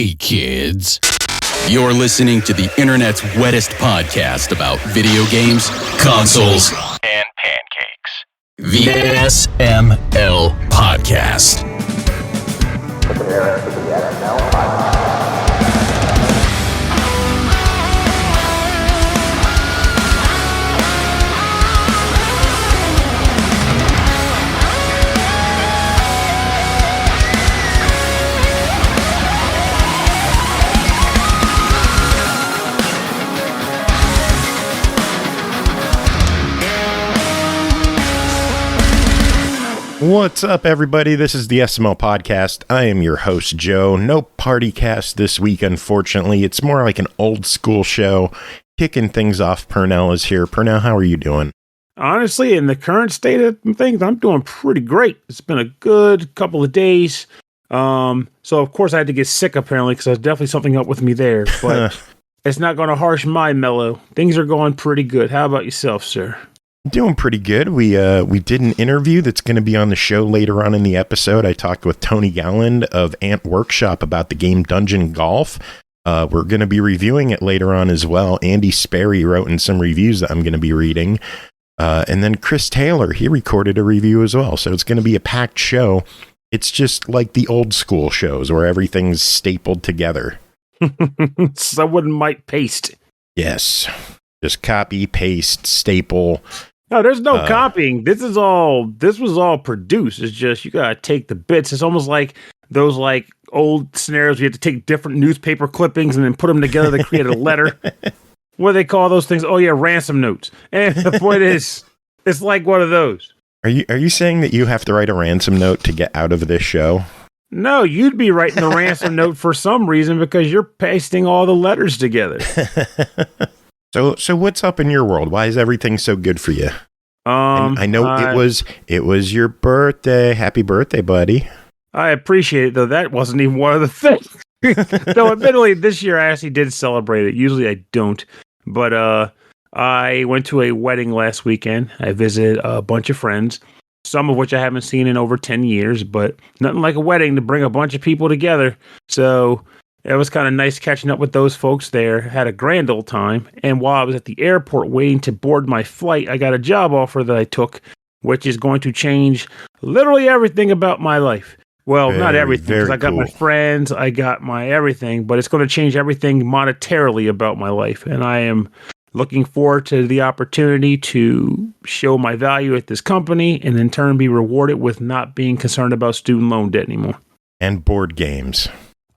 Hey, kids. You're listening to the internet's wettest podcast about video games, consoles, and pancakes. The SML Podcast. Prepare for the SML Podcast. What's up, everybody? This is the SML Podcast. I am your host, Joe. No PartyCast this week, unfortunately. It's more like an old school show. Kicking things off, Pernell is here. Pernell, how are you doing? Honestly, in the current state of things, I'm doing pretty great. It's been a good couple of days. So, of course, I had to get sick, apparently, because there's definitely something up with me there. But it's not going to harsh my mellow. Things are going pretty good. How about yourself, sir? Doing pretty good. We did an interview that's going to be on the show later on in the episode. I talked with Tony Gowland of Ant Workshop about the game Dungeon Golf. We're going to be reviewing it later on as well. Andy Sperry wrote in some reviews that I'm going to be reading. And then Chris Taylor, he recorded a review as well. So it's going to be a packed show. It's just like the old school shows where everything's stapled together. Someone might paste. Yes. Just copy, paste, staple. No, there's no copying. This was all produced. It's just you gotta take the bits. It's almost like those like old scenarios. You have to take different newspaper clippings and then put them together to create a letter. What do they call those things? Oh yeah, ransom notes. And the point is, it's like one of those. Are you saying that you have to write a ransom note to get out of this show? No, you'd be writing the ransom note for some reason because you're pasting all the letters together. So what's up in your world? Why is everything so good for you? I know it was your birthday. Happy birthday, buddy. I appreciate it, though. That wasn't even one of the things. Though, admittedly, this year I actually did celebrate it. Usually I don't. But I went to a wedding last weekend. I visited a bunch of friends, some of which I haven't seen in over 10 years, but nothing like a wedding to bring a bunch of people together. So it was kind of nice catching up with those folks there. Had a grand old time. And while I was at the airport waiting to board my flight, I got a job offer that I took, which is going to change literally everything about my life. Well, not everything, because I got my friends, I got my everything, but it's going to change everything monetarily about my life. And I am looking forward to the opportunity to show my value at this company and in turn be rewarded with not being concerned about student loan debt anymore. And board games.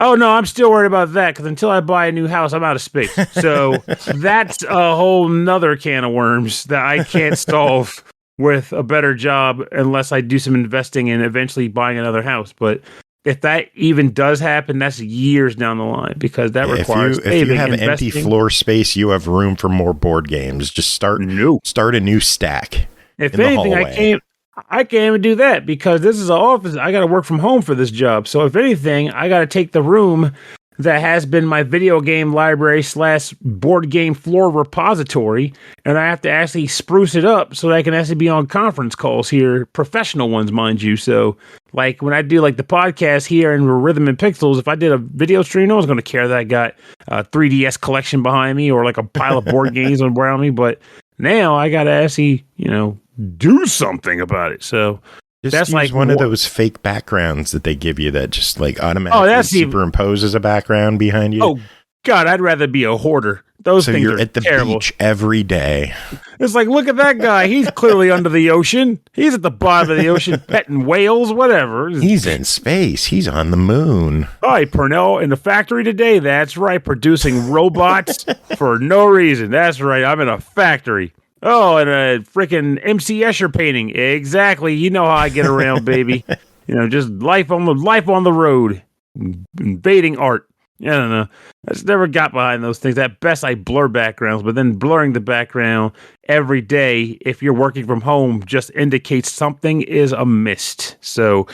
Oh, no, I'm still worried about that because until I buy a new house, I'm out of space. So that's a whole nother can of worms that I can't solve with a better job unless I do some investing and eventually buying another house. But if that even does happen, that's years down the line because that requires if you have empty floor space, you have room for more board games. Just start a new stack. If anything, I can't even do that because this is an office. I got to work from home for this job. So if anything, I got to take the room that has been my video game library / board game floor repository, and I have to actually spruce it up so that I can actually be on conference calls here, professional ones, mind you. So like when I do like the podcast here in Rhythm and Pixels, if I did a video stream, no one's going to care that I got a 3DS collection behind me or like a pile of board games around me. But now I got to actually, do something about it. So that's like one of those fake backgrounds that they give you that just like automatically superimposes a background behind you. Oh God, I'd rather be a hoarder. Those things are at the beach every day. It's like, look at that guy. He's clearly under the ocean. He's at the bottom of the ocean petting whales, whatever. He's in space. He's on the moon. Hi, Pernell, in the factory today. That's right. Producing robots for no reason. That's right. I'm in a factory. Oh, and a freaking MC Escher painting. Exactly. You know how I get around, baby. Just life on the road. Invading art. I don't know. I just never got behind those things. At best, I blur backgrounds, but then blurring the background every day, if you're working from home, just indicates something is amiss. So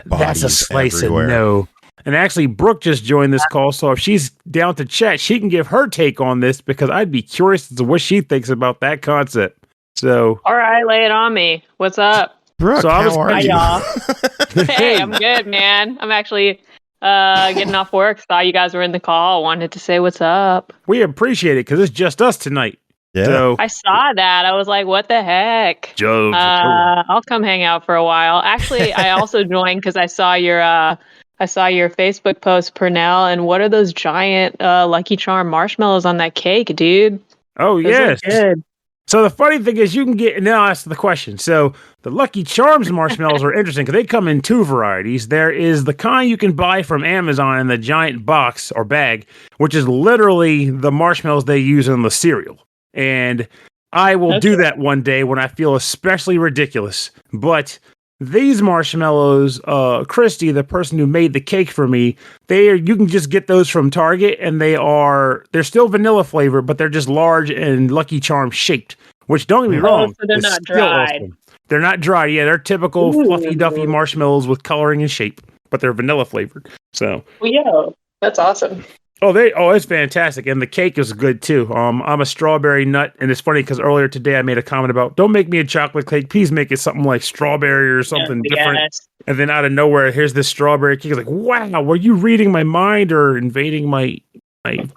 that's a slice of no. And actually, Brooke just joined this call, so if she's down to chat, she can give her take on this because I'd be curious as to what she thinks about that concept. So, all right, lay it on me. What's up? Brooke, how are you? Hey, I'm good, man. I'm actually Getting off work. Saw you guys were in the call. Wanted to say what's up. We appreciate it because it's just us tonight. Yeah. So, I saw that. I was like, what the heck? Joe. I'll come hang out for a while. Actually, I also joined because I saw your Facebook post, Pernell, and what are those giant Lucky Charm marshmallows on that cake, dude? Oh, Those yes. look good. So the funny thing is you can get, and now I'll ask the question. So the Lucky Charms marshmallows are interesting because they come in two varieties. There is the kind you can buy from Amazon in the giant box or bag, which is literally the marshmallows they use in the cereal. And I will do that one day when I feel especially ridiculous. But these marshmallows, Christy, the person who made the cake for me, you can just get those from Target, and they're still vanilla flavored, but they're just large and Lucky Charm shaped. Which, don't get me wrong, so they're is not still dried. awesome. They're not dried. Yeah, they're typical fluffy duffy marshmallows with coloring and shape, but they're vanilla flavored. So, Well, yeah, that's awesome. it's fantastic, and the cake is good too. I'm a strawberry nut, and it's funny because earlier today I made a comment about don't make me a chocolate cake, please make it something like strawberry or something different. Yes. And then out of nowhere, here's this strawberry cake. It's like, wow, were you reading my mind or invading my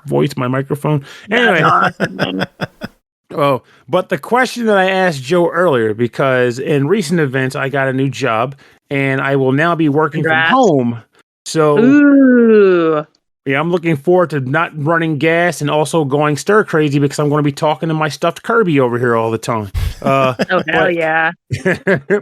voice, my microphone? Anyway. But the question that I asked Joe earlier, because in recent events I got a new job and I will now be working from home. So Ooh. yeah, I'm looking forward to not running gas and also going stir crazy because I'm going to be talking to my stuffed Kirby over here all the time. Hell yeah.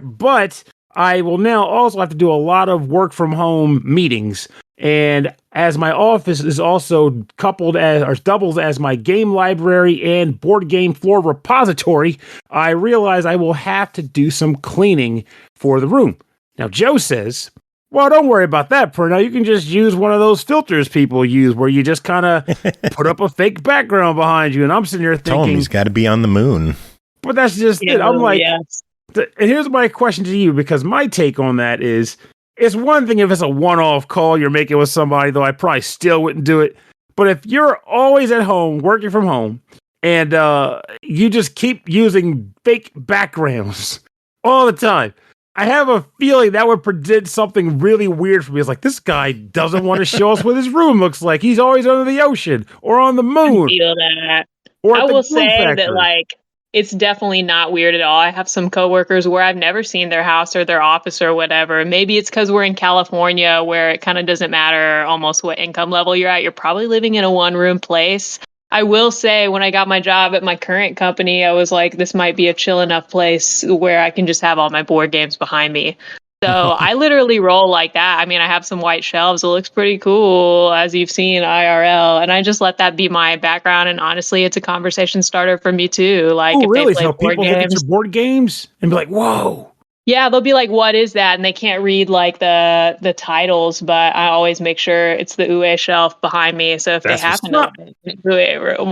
But I will now also have to do a lot of work from home meetings. And as my office is also doubles as my game library and board game floor repository, I realize I will have to do some cleaning for the room. Now, Joe says, well, don't worry about that, Pernell. You can just use one of those filters people use where you just kind of put up a fake background behind you. And I'm sitting here thinking, Tell him he's got to be on the moon. But that's just it. I'm like, yes. and here's my question to you, because my take on that is, it's one thing if it's a one-off call you're making with somebody, though I probably still wouldn't do it. But if you're always at home, working from home, and you just keep using fake backgrounds all the time, I have a feeling that would predict something really weird for me. It's like, this guy doesn't want to show us what his room looks like. He's always under the ocean or on the moon. I feel that. Or I will say factory. that, like, it's definitely not weird at all. I have some coworkers where I've never seen their house or their office or whatever. Maybe it's because we're in California where it kind of doesn't matter almost what income level you're at. You're probably living in a one-room place. I will say when I got my job at my current company, I was like, this might be a chill enough place where I can just have all my board games behind me. So I literally roll like that. I mean, I have some white shelves. It looks pretty cool, as you've seen IRL. And I just let that be my background. And honestly, it's a conversation starter for me too. Like, if really? they play So board people look at games, your board games and be like, whoa. yeah, they'll be like, what is that? And they can't read like the titles, but I always make sure it's the UA shelf behind me. So if That's they happen to UA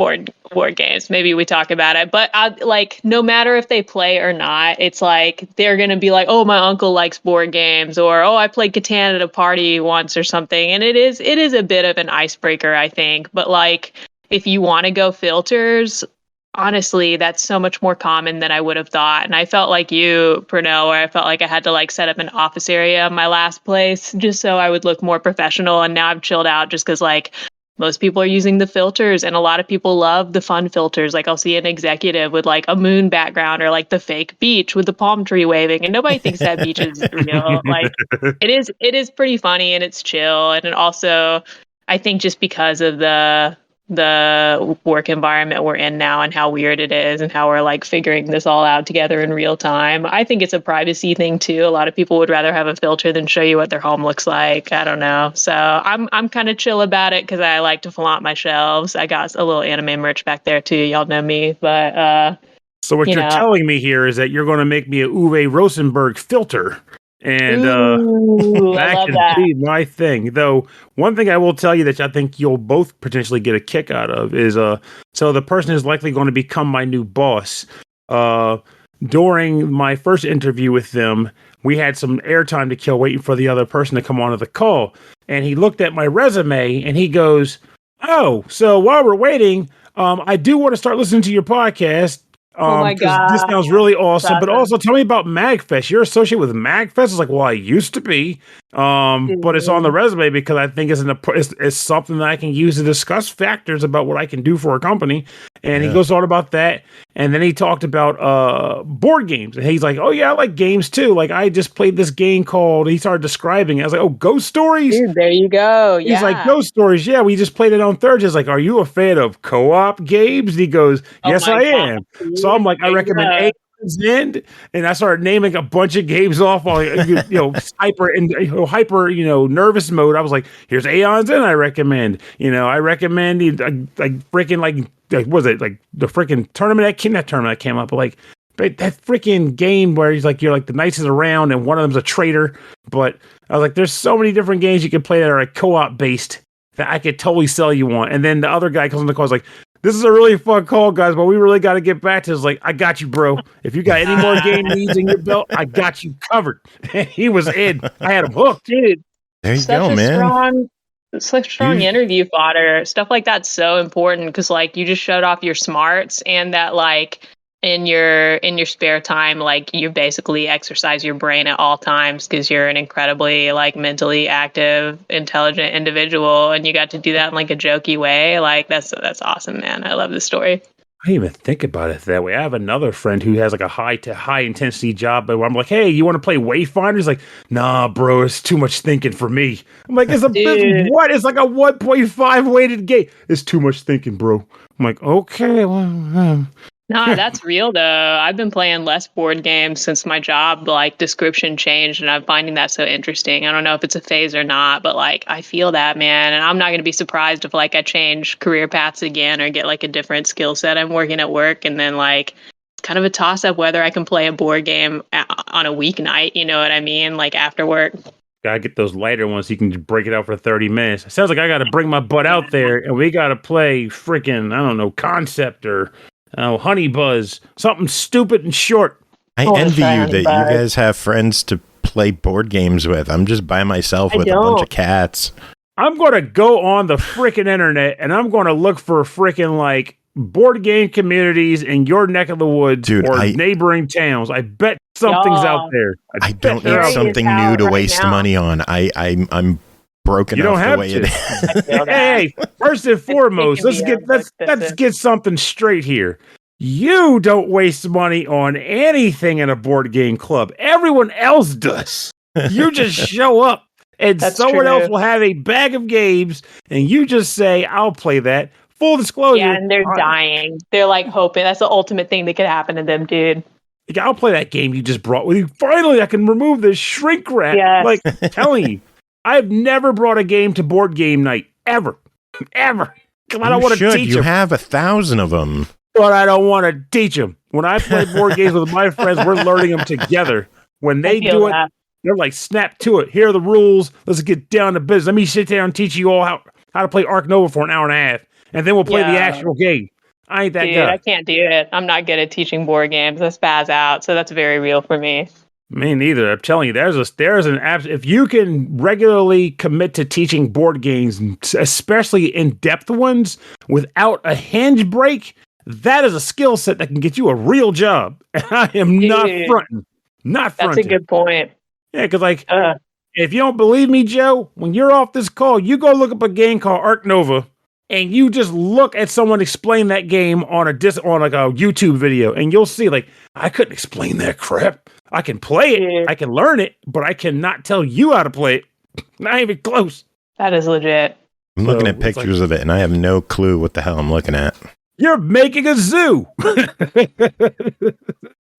board games, maybe we talk about it. But like, no matter if they play or not, it's like they're gonna be like, oh, my uncle likes board games, or oh, I played Catan at a party once or something. And it is a bit of an icebreaker, I think. But like, if you want to go filters, honestly, that's so much more common than I would have thought. And I felt like you, Pernell, where I felt like I had to like set up an office area in my last place just so I would look more professional. And now I've chilled out just because like most people are using the filters, and a lot of people love the fun filters. Like I'll see an executive with like a moon background or like the fake beach with the palm tree waving, and nobody thinks that beach is real. Like it is pretty funny and it's chill. And it also, I think just because of the work environment we're in now and how weird it is and how we're like figuring this all out together in real time, I think it's a privacy thing too. A lot of people would rather have a filter than show you what their home looks like. I don't know. So I'm kind of chill about it because I like to flaunt my shelves. I got a little anime merch back there too. Y'all know me. But so what you're telling me here is that you're going to make me a Uwe Rosenberg filter. And that could be my thing. Though one thing I will tell you that I think you'll both potentially get a kick out of is so the person is likely going to become my new boss. During my first interview with them, we had some airtime to kill waiting for the other person to come onto the call. And he looked at my resume and he goes, oh, so while we're waiting, I do want to start listening to your podcast. Oh my Because this god. sounds really awesome. But Awesome. also tell me about MagFest. You're associated with MagFest. It's like, well, I used to be. But it's on the resume because I think it's something that I can use to discuss factors about what I can do for a company. And he goes on about that. And then he talked about board games. And he's like, oh yeah, I like games too. Like I just played this game called, he started describing it. I was like, oh, Ghost Stories? Dude, there you go. He's like, Ghost Stories. Yeah, we just played it on Thursday. It's like, are you a fan of co-op games? And he goes, yes, I am. So I'm like, I recommend Aeon's End, and I started naming a bunch of games off on hyper nervous mode. I was like, here's Aeon's End. I recommend. I recommend like freaking like what was it like the freaking tournament that came up, but like that freaking game where he's like you're like the nicest around, and one of them's a traitor. But I was like, there's so many different games you can play that are like co-op based that I could totally sell you on. And then the other guy comes on the call, is like, this is a really fun call, guys, but we really got to get back to this. Like, I got you, bro. If you got any more game needs in your belt, I got you covered. He was in. I had him hooked. Dude, There you go, man. Such strong interview fodder. Stuff like that's so important because like you just showed off your smarts and that like in your spare time, like you basically exercise your brain at all times because you're an incredibly like mentally active, intelligent individual, and you got to do that in like a jokey way. Like that's awesome, man. I love this story. I didn't even think about it that way. I have another friend who has like a high intensity job, but I'm like, hey, you want to play Wayfinder? He's like, nah, bro, it's too much thinking for me. I'm like, it's what? It's like a 1.5 weighted game. It's too much thinking, bro. I'm like, okay, well. No, that's real though. I've been playing less board games since my job like description changed, and I'm finding that so interesting. I don't know if it's a phase or not, but like I feel that, man, and I'm not going to be surprised if like I change career paths again or get like a different skill set. I'm working at work, and then like it's kind of a toss up whether I can play a board game on a weeknight. You know what I mean? Like after work. Gotta get those lighter ones so you can just break it out for 30 minutes. It sounds like I gotta bring my butt out there and we gotta play freaking, I don't know, Concept or Honey Buzz, something stupid and short. I envy you that you guys have friends to play board games with. I'm just by myself with a bunch of cats. I'm going to go on the freaking internet and I'm going to look for freaking like board game communities in your neck of the woods neighboring towns. I bet something's out there. I don't need something new to waste money on. I'm broken. You don't have the way to. it is. Hey, first and foremost, let's get something straight here. You don't waste money on anything in a board game club. Everyone else does. You just show up and someone else will have a bag of games and you just say, I'll play that. Full disclosure. Yeah, and they're dying. They're like hoping. That's the ultimate thing that could happen to them, dude. I'll play that game you just brought with you. Finally, I can remove this shrink wrap. Yes. Like, telling you. I've never brought a game to board game night. Ever. Because I don't want to teach them. You have 1,000 of them. But I don't want to teach them. When I play board games with my friends, we're learning them together. When they do it, they're like, snap to it. Here are the rules. Let's get down to business. Let me sit there and teach you all how to play Ark Nova for an hour and a half. And then we'll play the actual game. I ain't that guy. I can't do it. I'm not good at teaching board games. I spaz out. So that's very real for me. Me neither. I'm telling you, there's an app. If you can regularly commit to teaching board games, especially in-depth ones, without a hinge break, that is a skill set that can get you a real job. And I am not fronting. Not fronting. That's a good point. Yeah, because like, if you don't believe me, Joe, when you're off this call, you go look up a game called Ark Nova, and you just look at someone explain that game on like a YouTube video, and you'll see like, I couldn't explain that crap. I can play it, I can learn it, but I cannot tell you how to play it. Not even close. That is legit. I'm looking at pictures of it, and I have no clue what the hell I'm looking at. You're making a zoo.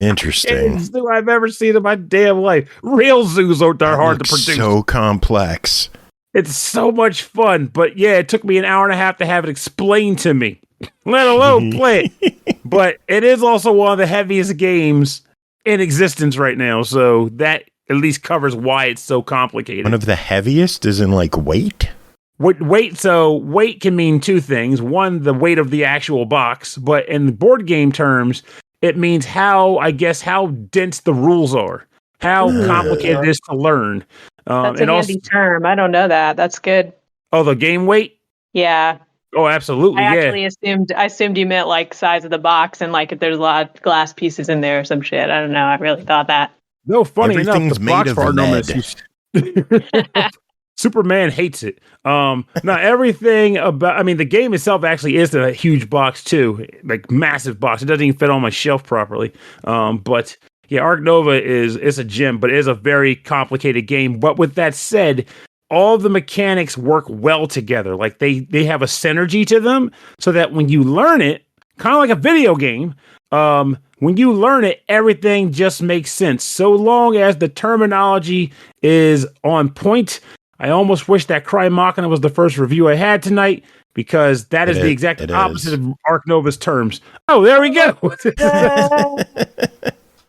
Interesting. It's the zoo I've ever seen in my damn life. Real zoos aren't that hard to produce. So complex. It's so much fun, but yeah, it took me an hour and a half to have it explained to me, let alone play it. But it is also one of the heaviest games in existence right now, so that at least covers why it's so complicated. One of the heaviest is in like weight? Weight can mean two things. One, the weight of the actual box, but in the board game terms, it means how dense the rules are, how complicated it is to learn. That's a handy term. I don't know that. That's good. Oh, the game weight? Yeah. Oh, absolutely. I Yeah. actually assumed you meant like size of the box and like if there's a lot of glass pieces in there or some shit. I don't know. I really thought that. No, funny enough, Everything's the made box of for lead. Superman hates it. Not everything about. I mean, the game itself actually is a huge box too, like massive box. It doesn't even fit on my shelf properly. But yeah, Arc Nova is a gem, but it is a very complicated game. But with that said, all the mechanics work well together. Like they have a synergy to them, so that when you learn it, kind of like a video game, when you learn it, everything just makes sense. So long as the terminology is on point. I almost wish that CRYMACHINA was the first review I had tonight, because that is the exact opposite of Arc Nova's terms. Oh, there we go.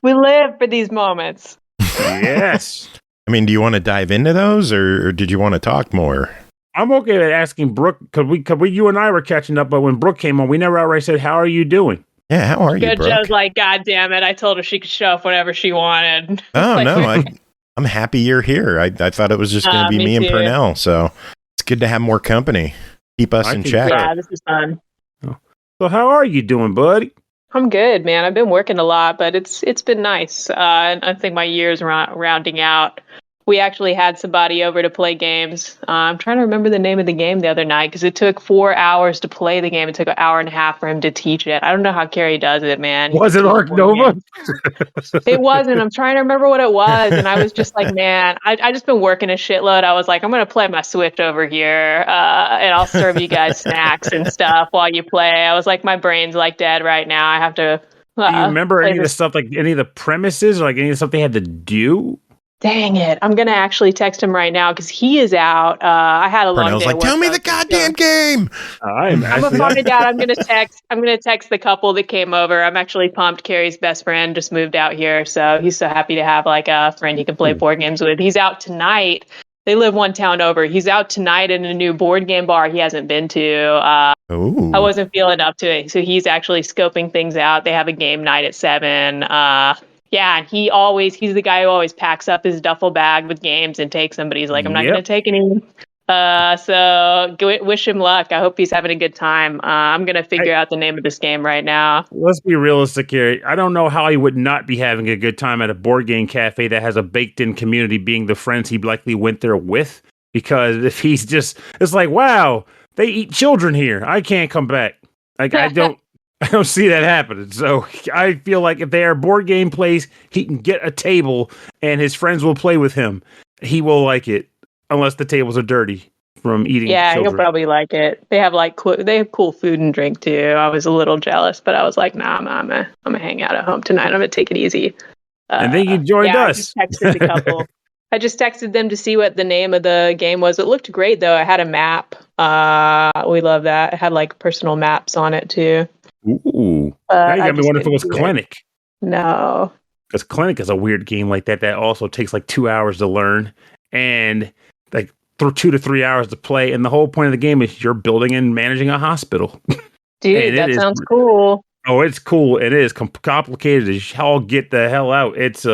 We live for these moments. Yes. I mean, do you want to dive into those, or did you want to talk more? I'm okay with asking Brooke, because you and I were catching up, but when Brooke came on, we never outright said, how are you doing? Yeah, how are you, Good. Brooke? Joe's like, God damn it. I told her she could show up whenever she wanted. Oh, Like, no, I'm happy you're here. I thought it was just going to be me and too. Pernell, so it's good to have more company. Keep us in check. Yeah, this is fun. So how are you doing, buddy? I'm good, man. I've been working a lot, but it's been nice. I think my year's rounding out. We actually had somebody over to play games. I'm trying to remember the name of the game the other night because it took 4 hours to play the game. It took an hour and a half for him to teach it. I don't know how Carrie does it, man. Was it Arc Nova? It wasn't. I'm trying to remember what it was. And I was just like, man, I just been working a shitload. I was like, I'm going to play my Switch over here and I'll serve you guys snacks and stuff while you play. I was like, my brain's like dead right now. I have to. Do you remember any of the stuff, like any of the premises or like any of the stuff they had to do? Dang it. I'm going to actually text him right now because he is out. I had a long Pernell's day. like, tell me the goddamn game. I'm a phone dad. I'm going to text the couple that came over. I'm actually pumped. Carrie's best friend just moved out here. So he's so happy to have like a friend he can play board games with. He's out tonight. They live one town over. He's out tonight in a new board game bar he hasn't been to. I wasn't feeling up to it. So he's actually scoping things out. They have a game night at 7. Yeah, and he's the guy who always packs up his duffel bag with games and takes them, but he's like, I'm not going to take any. So wish him luck. I hope he's having a good time. I'm going to figure out the name of this game right now. Let's be realistic here. I don't know how he would not be having a good time at a board game cafe that has a baked-in community, being the friends he likely went there with. Because if he's just, it's like, wow, they eat children here. I can't come back. Like, I don't see that happening. So I feel like if they are board game plays, he can get a table and his friends will play with him. He will like it, unless the tables are dirty from eating. Yeah, children. he'll probably like it. They have they have cool food and drink too. I was a little jealous, but I was like, nah, I'm gonna hang out at home tonight. I'm gonna take it easy. And then you joined us. I just texted the couple. I just texted them to see what the name of the game was. It looked great though. It had a map. We love that. It had like personal maps on it too. Ooh. Now you got me wondering if it was Clinic. No. Because Clinic is a weird game like that also takes like 2 hours to learn and like 2 to 3 hours to play. And the whole point of the game is you're building and managing a hospital. Dude, that sounds cool. Oh, it's cool. It is complicated as hell. Get the hell out. It's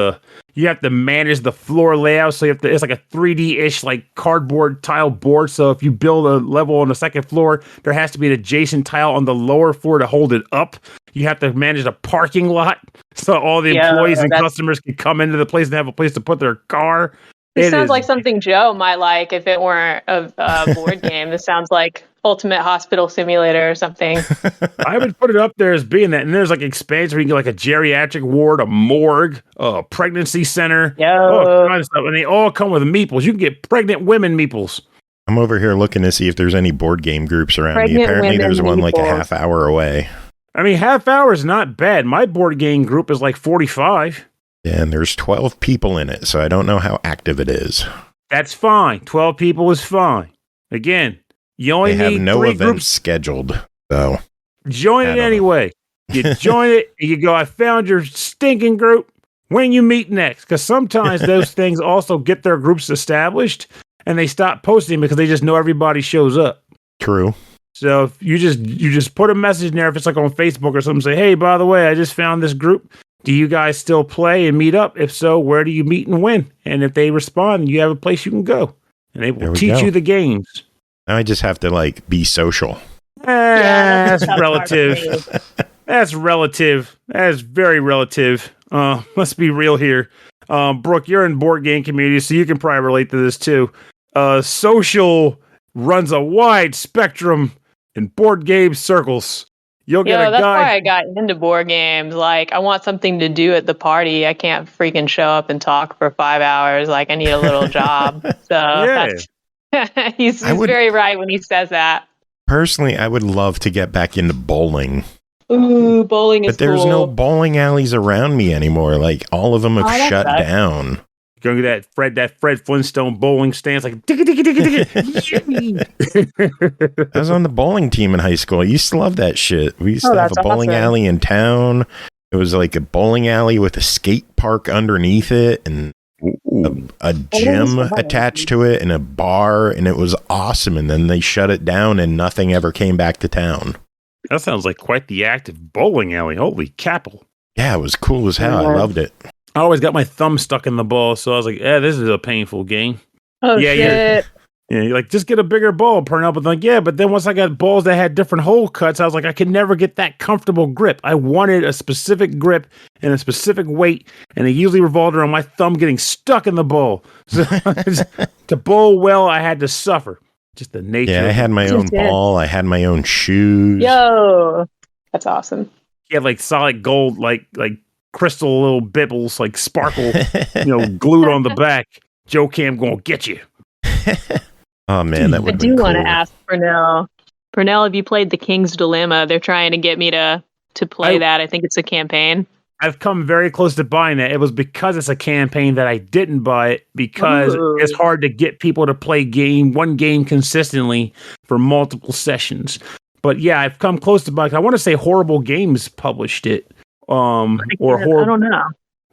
you have to manage the floor layout. So it's like a 3D-ish like cardboard tile board. So if you build a level on the second floor, there has to be an adjacent tile on the lower floor to hold it up. You have to manage a parking lot so all the employees and customers can come into the place and have a place to put their car. It sounds like something Joe might like if it weren't a board game. This sounds like Ultimate Hospital Simulator or something. I would put it up there as being that. And there's like expansions where you can get like a geriatric ward, a morgue, a pregnancy center, all kinds of stuff. And they all come with meeples. You can get pregnant women meeples. I'm over here looking to see if there's any board game groups around me. Apparently there's one like a half hour away. I mean, half hour is not bad. My board game group is like 45. Yeah, and there's 12 people in it, so I don't know how active it is. That's fine. 12 people is fine. Again, you only need have no 3 events groups scheduled, so join it anyway. You join it, and you go, I found your stinking group. When you meet next, because sometimes those things also get their groups established, and they stop posting because they just know everybody shows up. True. So if you just put a message in there, if it's like on Facebook or something, say, hey, by the way, I just found this group. Do you guys still play and meet up? If so, where do you meet and when? And if they respond, you have a place you can go. And they will teach you the games. Now I just have to like be social. that's That's a tough part for relative. me. That's relative. That's very relative. Let's be real here. Brooke, you're in board game community, so you can probably relate to this too. Social runs a wide spectrum in board game circles. You'll get Yo, a that's guy. why I got into board games. Like, I want something to do at the party. I can't freaking show up and talk for 5 hours. Like, I need a little job. So Yeah. that's he's I would- very right when he says that. Personally, I would love to get back into bowling. Ooh, bowling is But there's cool. no bowling alleys around me anymore. Like, all of them have Oh, that shut sucks. down. Going to that Fred Flintstone bowling stance, like digga digga digga digga. I was on the bowling team in high school. I used to love that shit. We used Oh, to have a that's bowling awesome. alley in town. It was like a bowling alley with a skate park underneath it and a gym attached to it and a bar, and it was awesome. And then they shut it down and nothing ever came back to town. That sounds like quite the active bowling alley. Holy capel. Yeah, it was cool as hell. I loved it. I always got my thumb stuck in the ball, so I was like, this is a painful game. Oh, Yeah, shit. Yeah, you're like, just get a bigger ball, Pernell. But like, yeah, but then once I got balls that had different hole cuts, I was like, I could never get that comfortable grip. I wanted a specific grip and a specific weight, and it usually revolved around my thumb getting stuck in the ball. So to bowl well, I had to suffer. Just the nature. Yeah, I of had my Just own did. ball. I had my own shoes. Yo, that's awesome. He had like solid gold, like crystal little bibbles, like sparkle, glued on the back. Joe Cam gonna get you. Oh man, that I would have do been cool. want to ask Pernell. Pernell, have you played The King's Dilemma? They're trying to get me to play that. I think it's a campaign. I've come very close to buying that. It was because it's a campaign that I didn't buy it because Ooh. it's hard to get people to play one game consistently for multiple sessions. But yeah, I've come close to buying. I want to say Horrible Games published it. Or I horrible. don't know.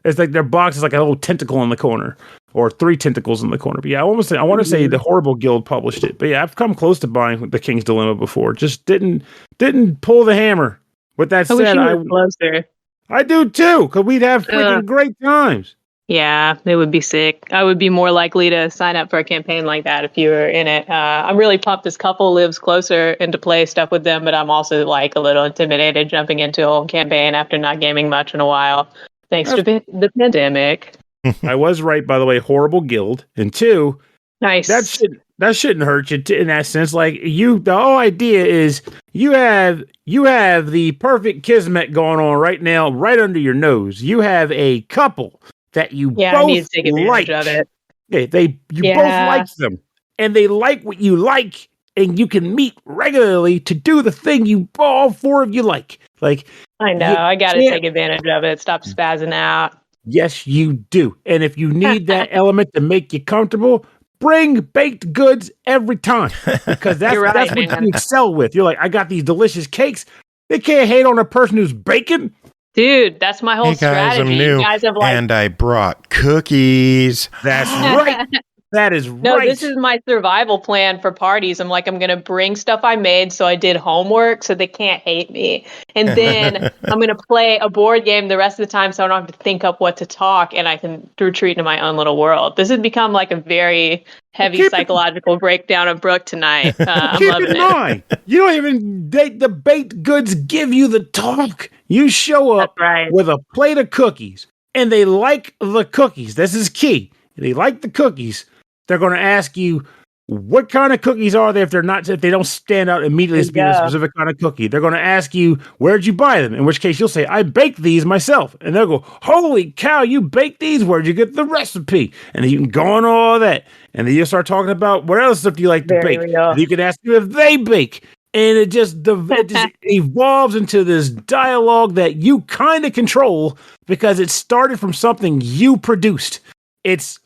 It's like their box is like a little tentacle in the corner, or 3 tentacles in the corner. But yeah, I want to say the Horrible Guild published it. But yeah, I've come close to buying The King's Dilemma before. Just didn't pull the hammer. With that I wish said, you were closer. I do too, because we'd have freaking great times. Yeah, it would be sick. I would be more likely to sign up for a campaign like that if you were in it. I'm really pumped. This couple lives closer and to play stuff with them, but I'm also like a little intimidated jumping into a whole campaign after not gaming much in a while, thanks to the pandemic. I was right, by the way. Horrible Guild, and 2, Nice. that shouldn't hurt you in that sense. Like the whole idea is you have the perfect kismet going on right now, right under your nose. You have a couple that you I both need to take advantage of it. Okay, you both like them, and they like what you like, and you can meet regularly to do the thing all 4 of you like. Like, I know. I got to take advantage of it. Stop spazzing out. yes, you do. And if you need that element to make you comfortable, bring baked goods every time, because that's You're right, that's what man. you excel with. You're like, I got these delicious cakes. They can't hate on a person who's baking. Dude, that's my whole Hey guys, strategy. I'm new, You guys have like and I brought cookies. That's right. That is No, right. this is my survival plan for parties. I'm going to bring stuff I made so I did homework so they can't hate me. And then I'm going to play a board game the rest of the time so I don't have to think up what to talk and I can retreat into my own little world. This has become like a very heavy psychological breakdown of Brooke tonight. I'm Keep loving in it. mind, you don't even date the baked goods give you the talk. You show up That's right. with a plate of cookies, and they like the cookies. This is key. They like the cookies. They're going to ask you, what kind of cookies are they if they don't stand out immediately as being a specific kind of cookie. They're going to ask you, where'd you buy them? In which case you'll say, I baked these myself. And they'll go, holy cow, you baked these? Where'd you get the recipe? And then you can go on all that. And then you'll start talking about what other stuff do you like to Very bake. real. And you can ask them if they bake. And it just evolves into this dialogue that you kind of control because it started from something you produced. It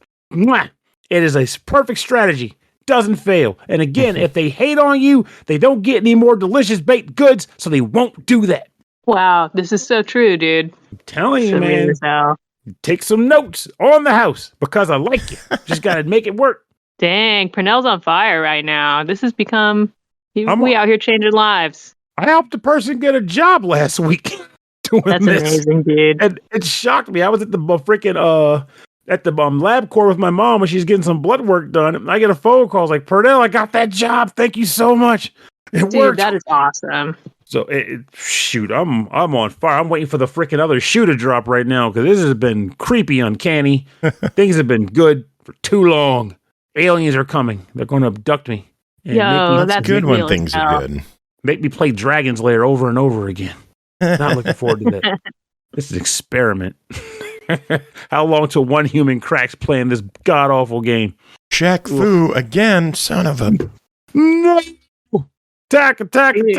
is a perfect strategy. Doesn't fail. And again, if they hate on you, they don't get any more delicious baked goods, so they won't do that. Wow, this is so true, dude. I'm telling you, So man. weird as hell. Take some notes on the house because I like you. Just got to make it work. Dang, Pernell's on fire right now. This has become... I'm- we out here changing lives. I helped a person get a job last week doing That's this. amazing, dude. And it shocked me. I was at the freaking at the lab core with my mom when she's getting some blood work done. And I get a phone call. I was like, Pernell, I got that job. Thank you so much. It Dude, worked. that is awesome. So shoot, I'm on fire. I'm waiting for the freaking other shoe to drop right now because this has been creepy, uncanny. Things have been good for too long. Aliens are coming. They're going to abduct me. And Yo, That's that's good when real as things are hell. good. make me play Dragon's Lair over and over again. Not looking forward to that. This is an experiment. How long till one human cracks playing this god awful game? Shaq Fu again, son of a. No! Attack! Dude.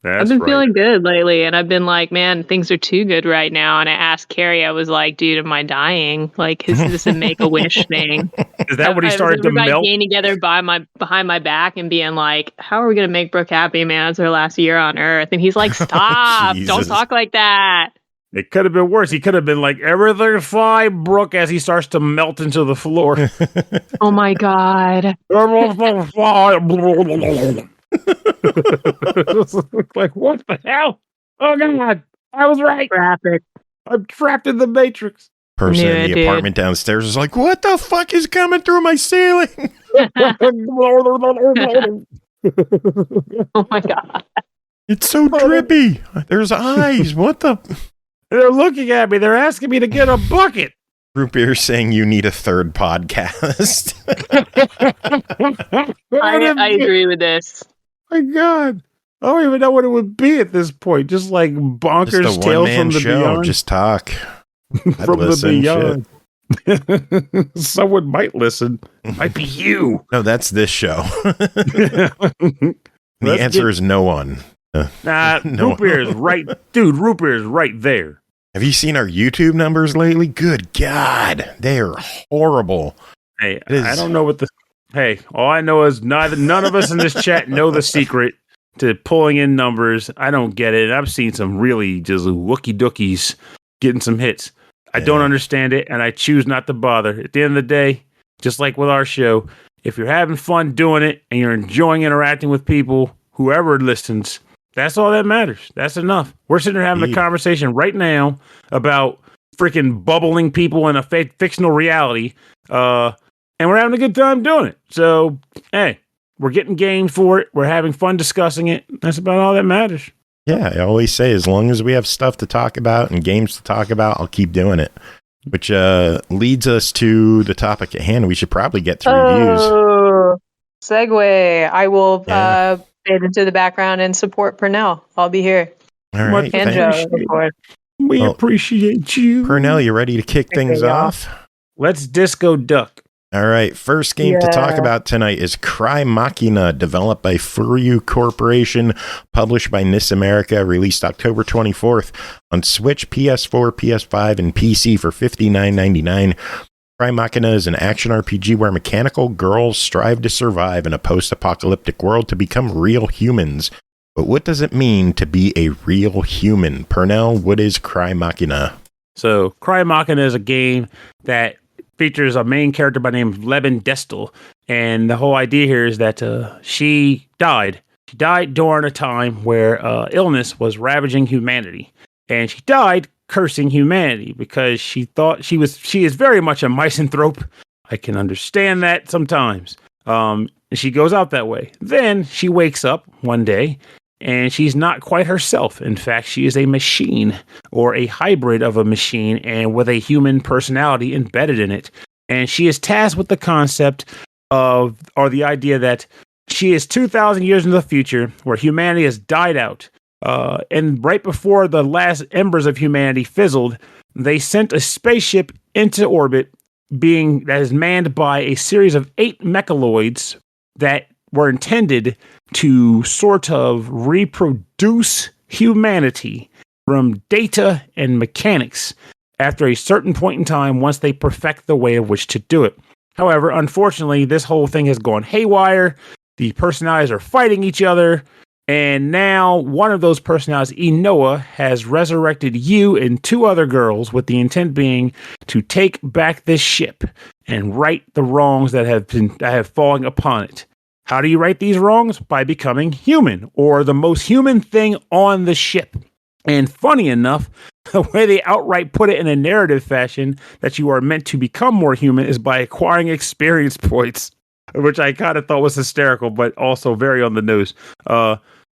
That's I've been right. feeling good lately, and I've been like, man, things are too good right now. And I asked Carrie, I was like, dude, am I dying? Like, is this a make-a-wish thing? Is that when he Was started to everybody melt? getting together behind my back and being like, how are we going to make Brooke happy, man? It's her last year on Earth. And he's like, stop. Don't Jesus. talk like that. It could have been worse. He could have been like, everything's fine, Brooke, as he starts to melt into the floor. Oh, my God. Everything's fine. Like, what the hell? Oh, God. I was right. Graphic. I'm trapped in the Matrix. Person Yeah, in the dude. apartment downstairs is like, what the fuck is coming through my ceiling? Oh, my God. It's so drippy. There's eyes. What the? They're looking at me. They're asking me to get a bucket. Root beer saying you need a third podcast. I agree with this. My God. I don't even know what it would be at this point. Just like bonkers Just a tales from one-man the show. beyond. Just talk. I'd From the listen, beyond. Someone might listen. Might be you. No, that's this show. The Let's answer get- is no one. Nah, No. root beer is right. Dude, root beer is right there. Have you seen our YouTube numbers lately? Good God. They are horrible. Hey, It is- I don't know what the. Hey, all I know is none of us in this chat know the secret to pulling in numbers. I don't get it. I've seen some really just wookie dookies getting some hits. I don't Yeah. understand it, and I choose not to bother. At the end of the day, just like with our show, if you're having fun doing it and you're enjoying interacting with people, whoever listens, that's all that matters. That's enough. We're sitting here having Indeed. a conversation right now about freaking bubbling people in a fictional reality, and we're having a good time doing it. So, hey, we're getting games for it. We're having fun discussing it. That's about all that matters. Yeah, I always say as long as we have stuff to talk about and games to talk about, I'll keep doing it. Which leads us to the topic at hand. We should probably get to reviews. Oh, segue. I will Yeah. fade into the background and support Pernell. I'll be here. All right, Much And thanks. Joe, of course. We Well, appreciate you. Pernell, you ready to kick things Yeah. off? Let's disco duck. All right, first game to talk Yeah. about tonight is CRYMACHINA, developed by FURYU Corporation, published by NIS America, released October 24th on Switch, PS4, PS5, and PC for $59.99. CRYMACHINA is an action RPG where mechanical girls strive to survive in a post-apocalyptic world to become real humans. But what does it mean to be a real human? Pernell, what is CRYMACHINA? So, CRYMACHINA is a game that features a main character by the name of Leben Destel. And the whole idea here is that she died. She died during a time where illness was ravaging humanity. And she died cursing humanity because she thought she is very much a misanthrope. I can understand that sometimes. She goes out that way. Then she wakes up one day and she's not quite herself. In fact, she is a machine or a hybrid of a machine and with a human personality embedded in it. And she is tasked with the concept of, or the idea that she is 2,000 years into the future where humanity has died out. And right before the last embers of humanity fizzled, they sent a spaceship into orbit that is manned by a series of 8 mechaloids that were intended to sort of reproduce humanity from data and mechanics after a certain point in time once they perfect the way of which to do it. However, unfortunately, this whole thing has gone haywire. The personalities are fighting each other. And now one of those personalities, Inoa, has resurrected you and 2 other girls with the intent being to take back this ship and right the wrongs that have fallen upon it. How do you right these wrongs? By becoming human, or the most human thing on the ship. And funny enough, the way they outright put it in a narrative fashion that you are meant to become more human is by acquiring experience points. which I kind of thought was hysterical, but also very on the nose.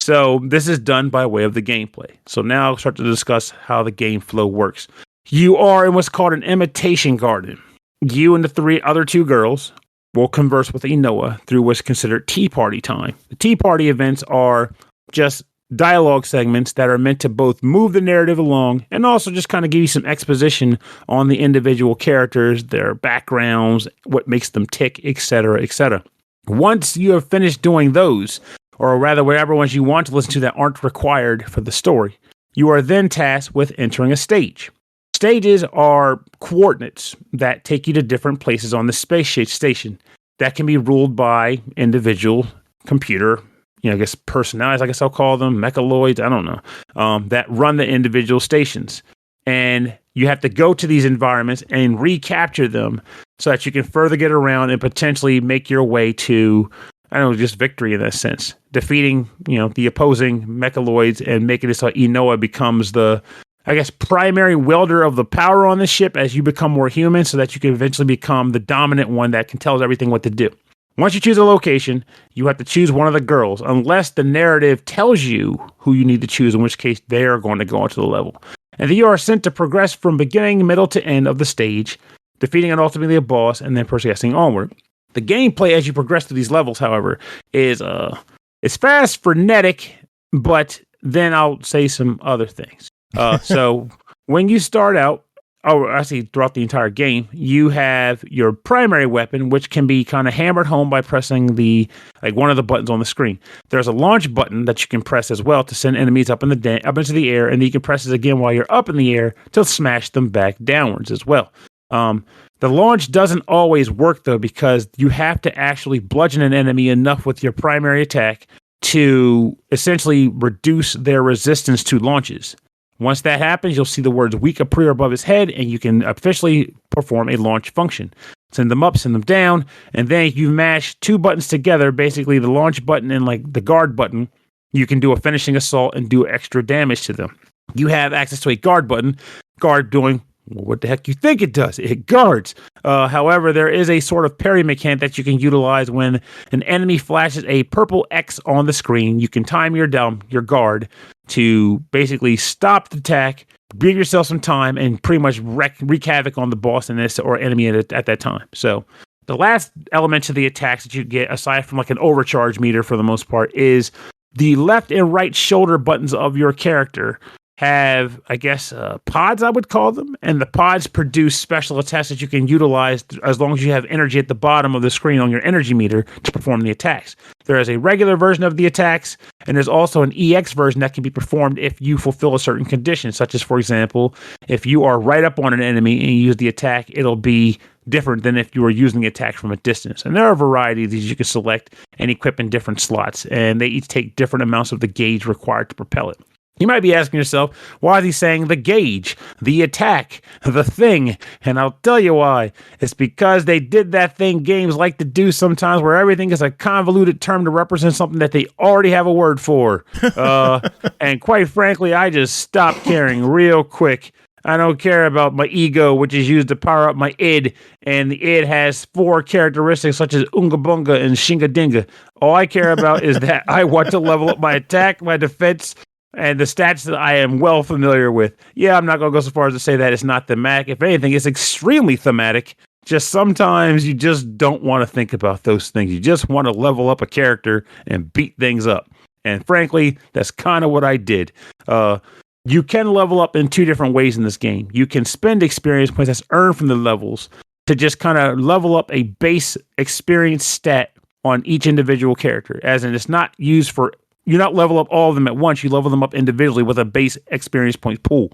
So this is done by way of the gameplay. So now I'll start to discuss how the game flow works. You are in what's called an imitation garden. You and the three other two girls will converse with Inoa through what's considered tea party time. The tea party events are just dialogue segments that are meant to both move the narrative along and also just kind of give you some exposition on the individual characters, their backgrounds, what makes them tick, etc., etc. Once you have finished doing those, or rather whatever ones you want to listen to that aren't required for the story, you are then tasked with entering a stage. Stages are coordinates that take you to different places on the space station that can be ruled by individual computer, I guess personalities, I guess I'll call them, mechaloids, I don't know, that run the individual stations. And you have to go to these environments and recapture them so that you can further get around and potentially make your way to, I don't know, just victory in that sense. Defeating, the opposing mechaloids and making it so Inoa becomes the, I guess, primary wielder of the power on the ship as you become more human so that you can eventually become the dominant one that can tell everything what to do. Once you choose a location, you have to choose one of the girls, unless the narrative tells you who you need to choose, in which case they are going to go onto the level. And then you are sent to progress from beginning, middle to end of the stage, defeating and ultimately a boss, and then progressing onward. The gameplay as you progress through these levels, however, is it's fast, frenetic, but then I'll say some other things. So when you start out, throughout the entire game, you have your primary weapon, which can be kind of hammered home by pressing one of the buttons on the screen. There's a launch button that you can press as well to send enemies up into the air, and then you can press it again while you're up in the air to smash them back downwards as well. The launch doesn't always work though, because you have to actually bludgeon an enemy enough with your primary attack to essentially reduce their resistance to launches. Once that happens, you'll see the words weak appear above his head, and you can officially perform a launch function. Send them up, send them down, and then if you mash two buttons together, basically the launch button and the guard button, you can do a finishing assault and do extra damage to them. You have access to a guard button, guard doing what the heck you think it does. It guards. However, there is a sort of parry mechanic that you can utilize when an enemy flashes a purple X on the screen. You can time your guard to basically stop the attack, give yourself some time, and pretty much wreak havoc on the boss or enemy at that time. So the last element to the attacks that you get, aside from an overcharge meter for the most part, is the left and right shoulder buttons of your character have, I guess, pods, I would call them. And the pods produce special attacks that you can utilize as long as you have energy at the bottom of the screen on your energy meter to perform the attacks. There is a regular version of the attacks, and there's also an EX version that can be performed if you fulfill a certain condition, such as, for example, if you are right up on an enemy and you use the attack, it'll be different than if you were using the attack from a distance. And there are a variety of these you can select and equip in different slots, and they each take different amounts of the gauge required to propel it. You might be asking yourself, why is he saying the gauge, the attack, the thing? And I'll tell you why. It's because they did that thing games like to do sometimes, where everything is a convoluted term to represent something that they already have a word for. And quite frankly, I just stopped caring real quick. I don't care about my ego, which is used to power up my id, and the id has 4 characteristics such as Unga Bunga and Shinga Dinga. All I care about is that I want to level up my attack, my defense, and the stats that I am well familiar with. Yeah, I'm not going to go so far as to say that it's not thematic. If anything, it's extremely thematic. Just sometimes you just don't want to think about those things. You just want to level up a character and beat things up. And frankly, that's kind of what I did. You can level up in 2 different ways in this game. You can spend experience points that's earned from the levels to just kind of level up a base experience stat on each individual character. As in, it's not used for... You not level up all of them at once. You level them up individually with a base experience point pool.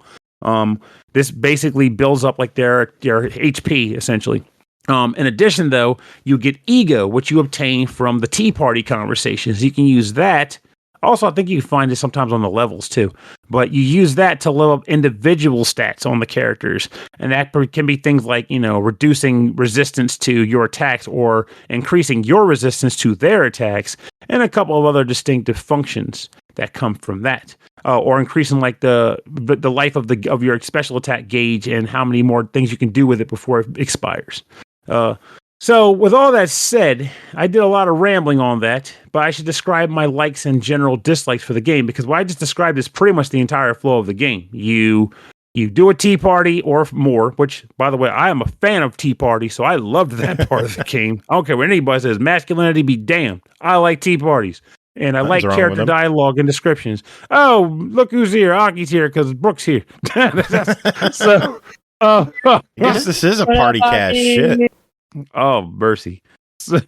This basically builds up their HP, essentially. In addition, though, you get ego, which you obtain from the tea party conversations. You can use that. Also, I think you can find it sometimes on the levels, too. But you use that to level up individual stats on the characters. And that can be things like, reducing resistance to your attacks or increasing your resistance to their attacks, and a couple of other distinctive functions that come from that. Or increasing the life of your special attack gauge and how many more things you can do with it before it expires. So, with all that said, I did a lot of rambling on that, but I should describe my likes and general dislikes for the game, because what I just described is pretty much the entire flow of the game. You do a tea party or more, which, by the way, I am a fan of tea party, so I loved that part of the game. I don't care what anybody says, masculinity be damned. I like tea parties. And I like character dialogue and descriptions. Oh, look who's here. Aki's here because Brooke's here. So, I guess this is a PartyCast shit. Oh, mercy. So,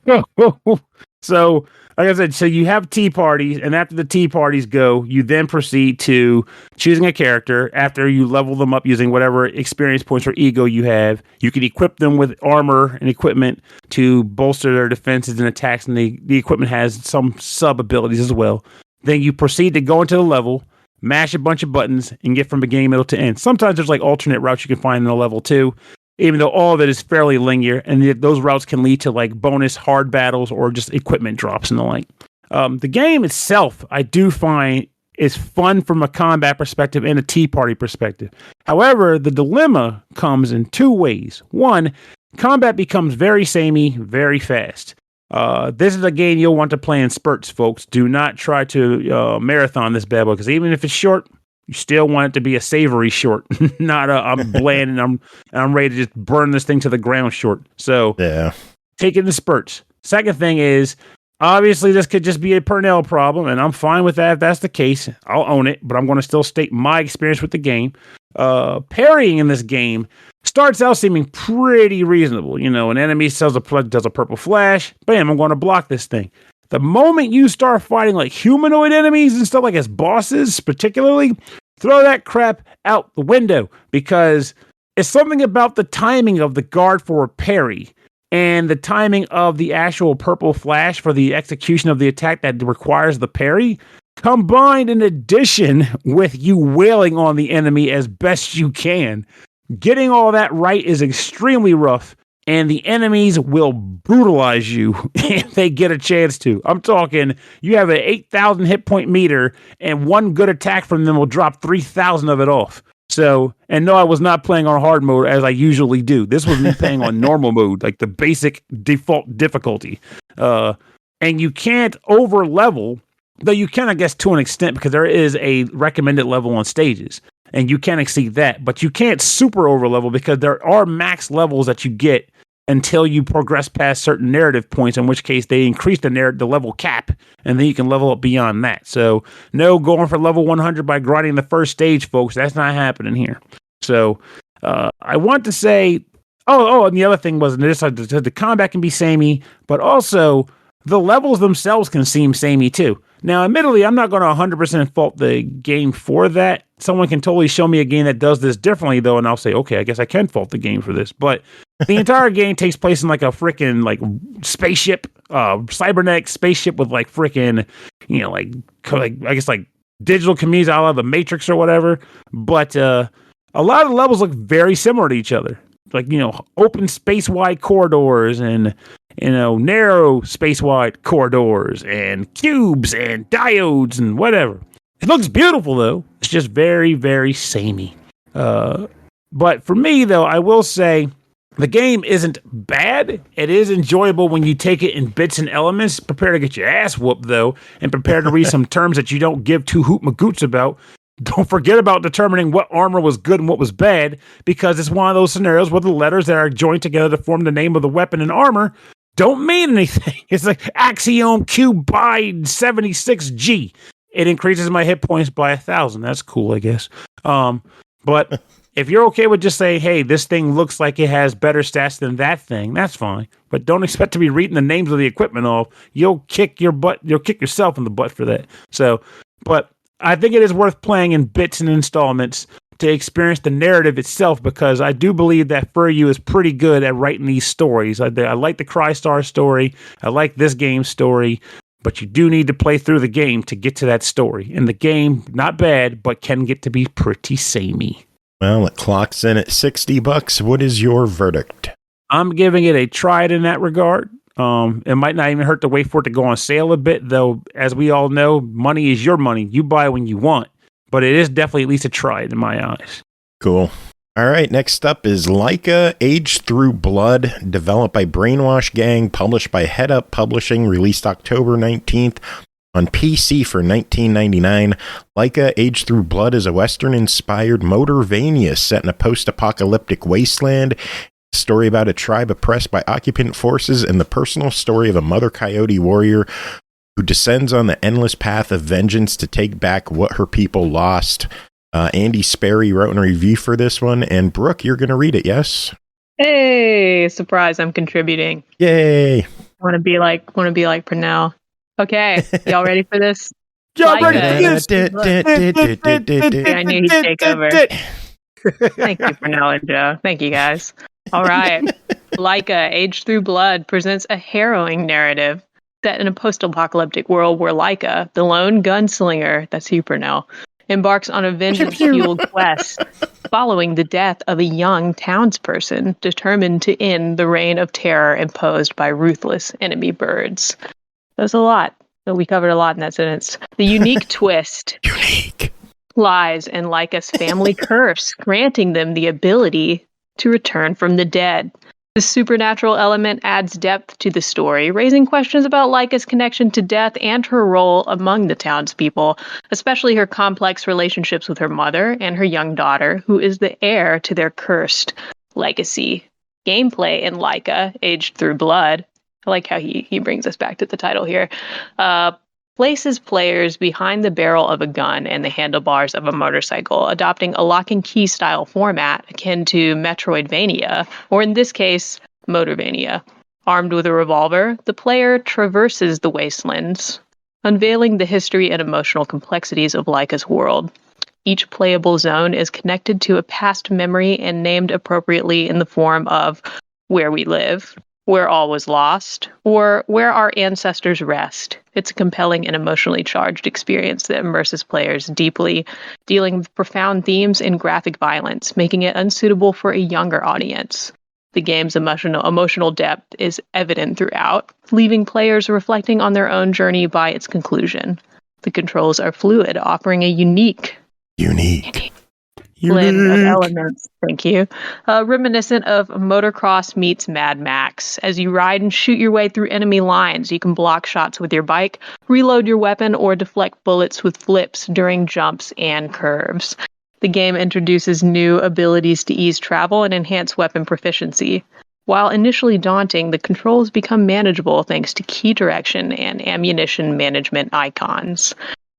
like I said, so you have tea parties, and after the tea parties go, you then proceed to choosing a character. After you level them up using whatever experience points or ego you have, you can equip them with armor and equipment to bolster their defenses and attacks, and the equipment has some sub abilities as well. Then you proceed to go into the level, mash a bunch of buttons, and get from beginning, middle to end. Sometimes there's like alternate routes you can find in a level too, even though all of it is fairly linear, and those routes can lead to like bonus hard battles or just equipment drops and the like. The game itself, I do find, is fun from a combat perspective and a tea party perspective. However, the dilemma comes in two ways. One, combat becomes very samey, very fast. This is a game you'll want to play in spurts, folks. Do not try to marathon this bad boy, because even if it's short, you still want it to be a savory short, not a I'm bland and I'm ready to just burn this thing to the ground short. So yeah, take it in spurts. Second thing is, obviously this could just be a Pernell problem, and I'm fine with that if that's the case. I'll own it, but I'm going to still state my experience with the game. Parrying in this game starts out seeming pretty reasonable. You know, an enemy does a purple flash, bam, I'm going to block this thing. The moment you start fighting like humanoid enemies and stuff, like as bosses particularly, throw that crap out the window, because it's something about the timing of the guard for a parry and the timing of the actual purple flash for the execution of the attack that requires the parry, combined in addition with you wailing on the enemy as best you can. Getting all that right is extremely rough, and the enemies will brutalize you if they get a chance to. I'm talking, you have an 8,000 hit point meter, and one good attack from them will drop 3,000 of it off. So, and no, I was not playing on hard mode as I usually do. This was me playing on normal mode, like the basic default difficulty. And you can't over level, though you can, I guess, to an extent, because there is a recommended level on stages, and you can exceed that, but you can't super over level, because there are max levels that you get until you progress past certain narrative points, in which case they increase the level cap, and then you can level up beyond that. So no going for level 100 by grinding the first stage, folks. That's not happening here. So I want to say, and the other thing was, the combat can be samey, but also the levels themselves can seem samey too. Now, admittedly, I'm not going to 100% fault the game for that. Someone can totally show me a game that does this differently, though, and I'll say, okay, I guess I can fault the game for this. But the entire game takes place in like a freaking like spaceship, cybernetic spaceship with like freaking, you know, like I guess like digital communities out of the Matrix or whatever. But a lot of the levels look very similar to each other, like, you know, open space-wide corridors and, you know, narrow space-wide corridors and cubes and diodes and whatever. It looks beautiful, though. It's just very, very samey. But for me, though, I will say the game isn't bad. It is enjoyable when you take it in bits and elements. Prepare to get your ass whooped, though, and prepare to read some terms that you don't give two hoot magoots about. Don't forget about determining what armor was good and what was bad, because it's one of those scenarios where the letters that are joined together to form the name of the weapon and armor don't mean anything. It's like Axiom Q by 76G. It increases my hit points by 1,000. That's cool, I guess. But if you're okay with just saying, hey, this thing looks like it has better stats than that thing, that's fine. But don't expect to be reading the names of the equipment off. You'll kick your butt. You'll kick yourself in the butt for that. So, but I think it is worth playing in bits and installments to experience the narrative itself, because I do believe that FURYU is pretty good at writing these stories. I like the Crystar story. I like this game's story. But you do need to play through the game to get to that story. And the game, not bad, but can get to be pretty samey. Well, it clocks in at $60. What is your verdict? I'm giving it a try in that regard. It might not even hurt to wait for it to go on sale a bit, though, as we all know, money is your money. You buy when you want. But it is definitely at least a try in my eyes. Cool. All right, next up is Laika, Age Through Blood, developed by Brainwash Gang, published by Headup Publishing, released October 19th on PC for $19.99. Laika, Age Through Blood is a Western-inspired Motorvania set in a post-apocalyptic wasteland. A story about a tribe oppressed by occupant forces and the personal story of a mother coyote warrior who descends on the endless path of vengeance to take back what her people lost. Andy Sperry wrote a review for this one, and Brooke, you're going to read it, yes? Hey, surprise! I'm contributing. Yay! Want to be like Pernell. Okay, y'all ready for this? Y'all ready Laika. for this? I knew he'd take over. Thank you, Pernell and Joe. Thank you, guys. All right. Laika, Age Through Blood, presents a harrowing narrative set in a post-apocalyptic world where Laika, the lone gunslinger, that's you, Pernell, embarks on a vengeance-fueled quest following the death of a young townsperson determined to end the reign of terror imposed by ruthless enemy birds. That's a lot. We covered a lot in that sentence. The unique twist lies in Laika's family curse, granting them the ability to return from the dead. The supernatural element adds depth to the story, raising questions about Laika's connection to death and her role among the townspeople, especially her complex relationships with her mother and her young daughter, who is the heir to their cursed legacy. Gameplay in Laika, Age Through Blood, I like how he brings us back to the title here, places players behind the barrel of a gun and the handlebars of a motorcycle, adopting a lock and key style format akin to Metroidvania, or in this case, Motorvania. Armed with a revolver, the player traverses the wastelands, unveiling the history and emotional complexities of Laika's world. Each playable zone is connected to a past memory and named appropriately in the form of Where We Live, Where All Was Lost, or Where Our Ancestors Rest. It's a compelling and emotionally charged experience that immerses players deeply, dealing with profound themes and graphic violence, making it unsuitable for a younger audience. The game's emotional depth is evident throughout, leaving players reflecting on their own journey by its conclusion. The controls are fluid, offering a unique blend of elements, thank you, reminiscent of motocross meets Mad Max. As you ride and shoot your way through enemy lines, you can block shots with your bike, reload your weapon, or deflect bullets with flips during jumps and curves. The game introduces new abilities to ease travel and enhance weapon proficiency. While initially daunting, the controls become manageable thanks to key direction and ammunition management icons.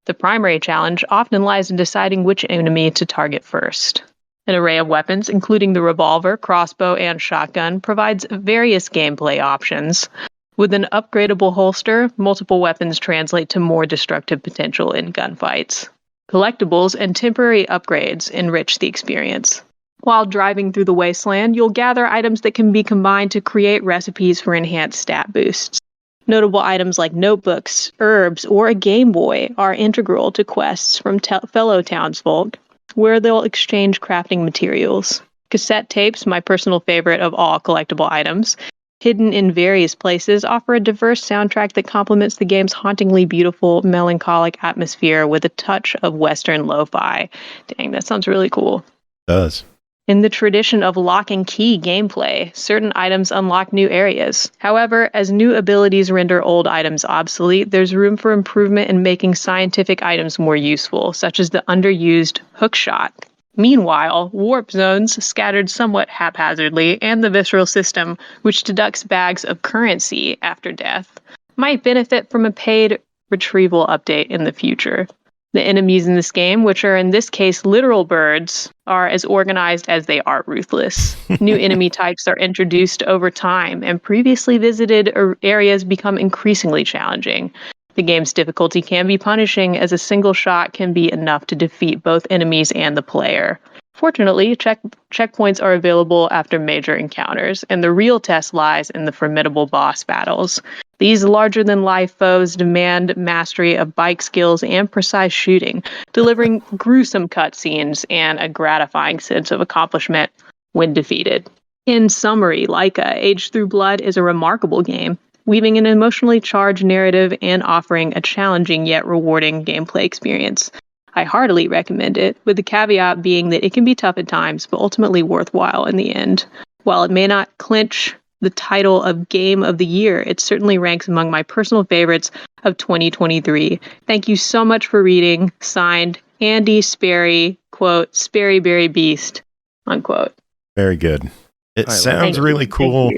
The primary challenge often lies in deciding which enemy to target first. An array of weapons, including the revolver, crossbow, and shotgun, provides various gameplay options. With an upgradable holster, multiple weapons translate to more destructive potential in gunfights. Collectibles and temporary upgrades enrich the experience. While driving through the wasteland, you'll gather items that can be combined to create recipes for enhanced stat boosts. Notable items like notebooks, herbs, or a Game Boy are integral to quests from fellow townsfolk, where they'll exchange crafting materials. Cassette tapes, my personal favorite of all collectible items, hidden in various places, offer a diverse soundtrack that complements the game's hauntingly beautiful, melancholic atmosphere with a touch of Western lo-fi. Dang, that sounds really cool. It does. In the tradition of lock and key gameplay, certain items unlock new areas. However, as new abilities render old items obsolete, there's room for improvement in making scientific items more useful, such as the underused hookshot. Meanwhile, warp zones, scattered somewhat haphazardly, and the visceral system, which deducts bags of currency after death, might benefit from a paid retrieval update in the future. The enemies in this game, which are in this case literal birds, are as organized as they are ruthless. New enemy types are introduced over time, and previously visited areas become increasingly challenging. The game's difficulty can be punishing, as a single shot can be enough to defeat both enemies and the player. Fortunately, checkpoints are available after major encounters, and the real test lies in the formidable boss battles. These larger-than-life foes demand mastery of bike skills and precise shooting, delivering gruesome cutscenes and a gratifying sense of accomplishment when defeated. In summary, Laika, Age Through Blood is a remarkable game, weaving an emotionally charged narrative and offering a challenging yet rewarding gameplay experience. I heartily recommend it, with the caveat being that it can be tough at times, but ultimately worthwhile in the end. While it may not clinch the title of Game of the Year, it certainly ranks among my personal favorites of 2023. Thank you so much for reading. Signed, Andy Sperry, quote, Sperry Berry Beast, unquote. Very good. It sounds Thank really you. cool.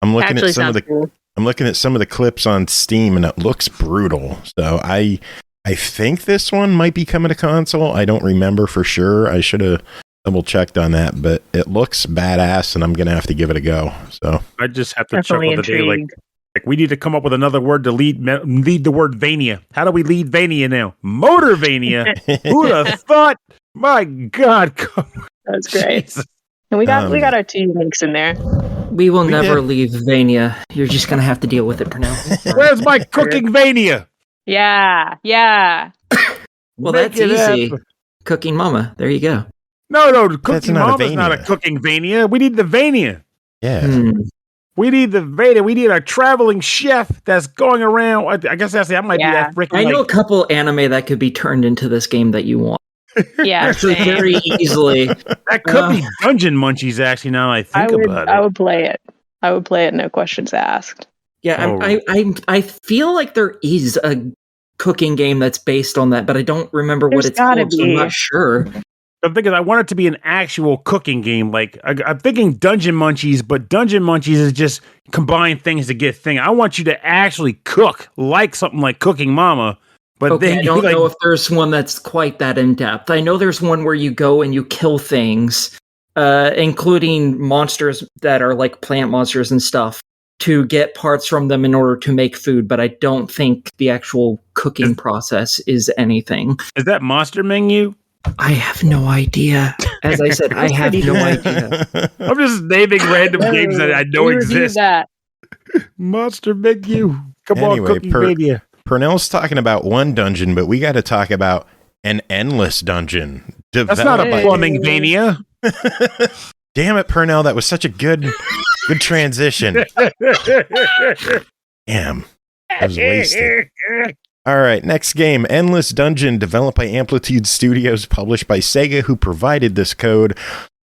I'm looking Actually at some of the cool. I'm looking at some of the clips on Steam, and it looks brutal. So I think this one might be coming to console. I don't remember for sure. I should have double checked on that, but it looks badass, and I'm gonna have to give it a go. So I just have to Definitely chuckle today, like intrigued. we need to come up with another word to lead the word Vania. How do we lead Vania now? Motorvania. Who'd have thought? My God, That's great. Jesus. And we got our 2 uniques in there. We will We never did. leave Vania. You're just going to have to deal with it, Pernell. Where's my cooking Vania? Yeah. Well, Make that's it easy. happen. Cooking Mama. There you go. No, That's cooking not a mama's not a Vania. cooking Vania. We need the Vania. yeah, We need the Vania. We need a traveling chef that's going around. I guess that might be Yeah. that freaking. I know a Like, couple anime that could be turned into this game that you want. Yeah. Actually, same. very easily. that could be Dungeon Munchies. Actually, now I think about I it. would play it. I would play it, no questions asked. Yeah, Oh. I feel like there is a cooking game that's based on that, but I don't remember what There's it's gotta called, so I'm be. not sure. The thing is, I want it to be an actual cooking game. Like I'm thinking Dungeon Munchies, but Dungeon Munchies is just combine things to get thing. I want you to actually cook like something like Cooking Mama. But Okay, then I you don't like, know if there's one that's quite that in depth. I know there's one where you go and you kill things, including monsters that are like plant monsters and stuff, to get parts from them in order to make food. But I don't think the actual cooking process is anything. is that Monster Menu? I have no idea. As I said, I have no idea. I'm just naming random games that I know We reviewed exist. that. Monster Menu. Come Anyway, on, Cooking Mania. Pernell's talking about one dungeon, but we got to talk about an endless dungeon. That's not a Developed by- plumbing Mania. Damn it, Pernell! That was such a good transition. Damn, that was wasted. All right, next game, Endless Dungeon, developed by Amplitude Studios, published by SEGA, who provided this code.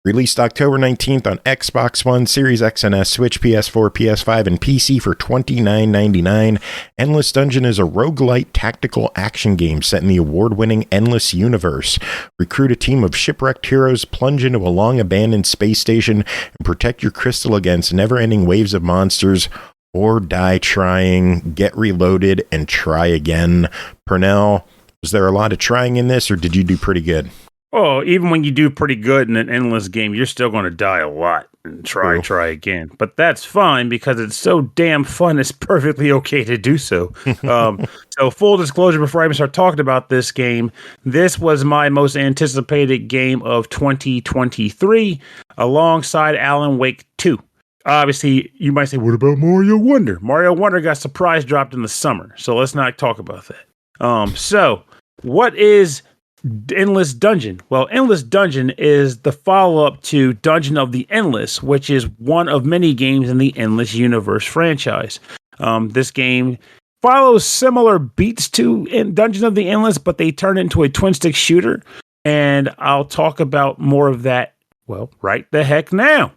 Released October 19th on Xbox One, Series X and S, Switch, PS4, PS5, and PC for $29.99. Endless Dungeon is a roguelite tactical action game set in the award-winning Endless Universe. Recruit a team of shipwrecked heroes, plunge into a long-abandoned space station, and protect your crystal against never-ending waves of monsters, or die trying, get reloaded, and try again. Pernell, was there a lot of trying in this, or did you do pretty good? Oh, even when you do pretty good in an endless game, you're still going to die a lot and try again. But that's fine because it's so damn fun. It's perfectly okay to do so. So full disclosure, before I even start talking about this game, this was my most anticipated game of 2023 alongside Alan Wake 2. Obviously, you might say, what about Mario Wonder? Mario Wonder got surprise dropped in the summer. So let's not talk about that. So what is Endless Dungeon? Well, Endless Dungeon is the follow-up to Dungeon of the Endless, which is one of many games in the Endless Universe franchise. This game follows similar beats to Dungeon of the Endless, but they turn it into a twin-stick shooter, and I'll talk about more of that, well, right the heck now.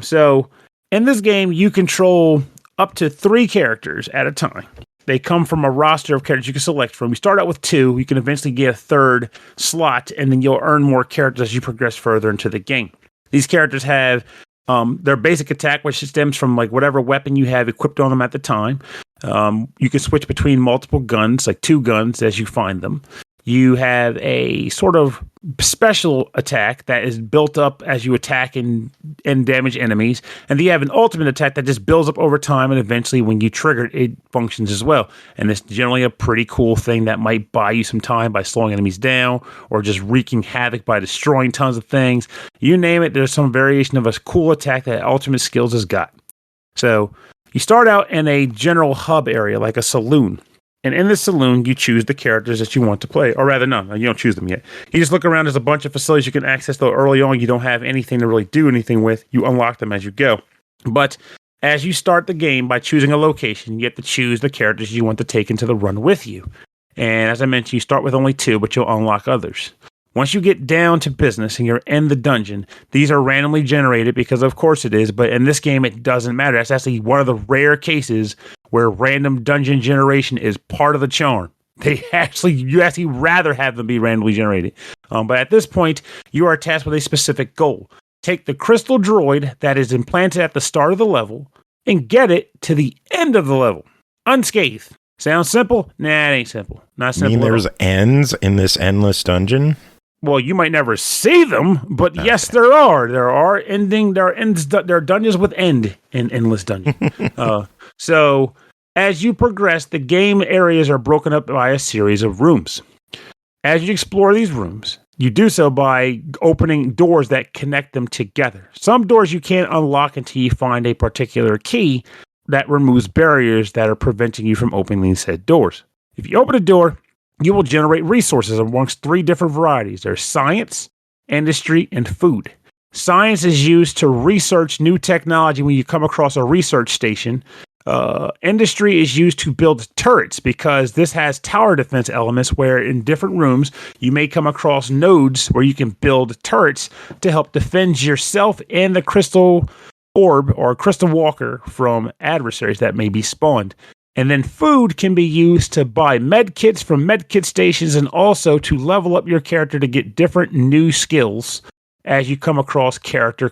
So in this game, you control up to 3 characters at a time. They come from a roster of characters you can select from. You start out with 2. You can eventually get a 3rd slot, and then you'll earn more characters as you progress further into the game. These characters have their basic attack, which stems from like whatever weapon you have equipped on them at the time. You can switch between multiple guns, like 2 guns as you find them. You have a sort of special attack that is built up as you attack and damage enemies. And then you have an ultimate attack that just builds up over time, and eventually when you trigger it, it functions as well. And it's generally a pretty cool thing that might buy you some time by slowing enemies down or just wreaking havoc by destroying tons of things. You name it, there's some variation of a cool attack that ultimate skills has got. So you start out in a general hub area, like a saloon. And in this saloon, you choose the characters that you want to play. Or rather, no, you don't choose them yet. You just look around. There's a bunch of facilities you can access, though early on you don't have anything to really do anything with. You unlock them as you go. But as you start the game by choosing a location, you have to choose the characters you want to take into the run with you. And as I mentioned, you start with only 2, but you'll unlock others. Once you get down to business and you're in the dungeon, these are randomly generated because of course it is, but in this game it doesn't matter. That's actually one of the rare cases where random dungeon generation is part of the charm. You actually rather have them be randomly generated. But at this point, you are tasked with a specific goal. Take the crystal droid that is implanted at the start of the level and get it to the end of the level, unscathed. Sounds simple? Nah, it ain't simple. Not simple. You mean there's ends in this endless dungeon? Well, you might never see them, but okay. Yes, there are. There are dungeons with end in Endless Dungeon. So as you progress, the game areas are broken up by a series of rooms. As you explore these rooms, you do so by opening doors that connect them together. Some doors you can't unlock until you find a particular key that removes barriers that are preventing you from opening said doors. If you open a door, you will generate resources amongst 3 different varieties. There's science, industry, and food. Science is used to research new technology when you come across a research station. Industry is used to build turrets because this has tower defense elements where in different rooms you may come across nodes where you can build turrets to help defend yourself and the crystal orb or crystal walker from adversaries that may be spawned. And then food can be used to buy med kits from med kit stations and also to level up your character to get different new skills as you come across character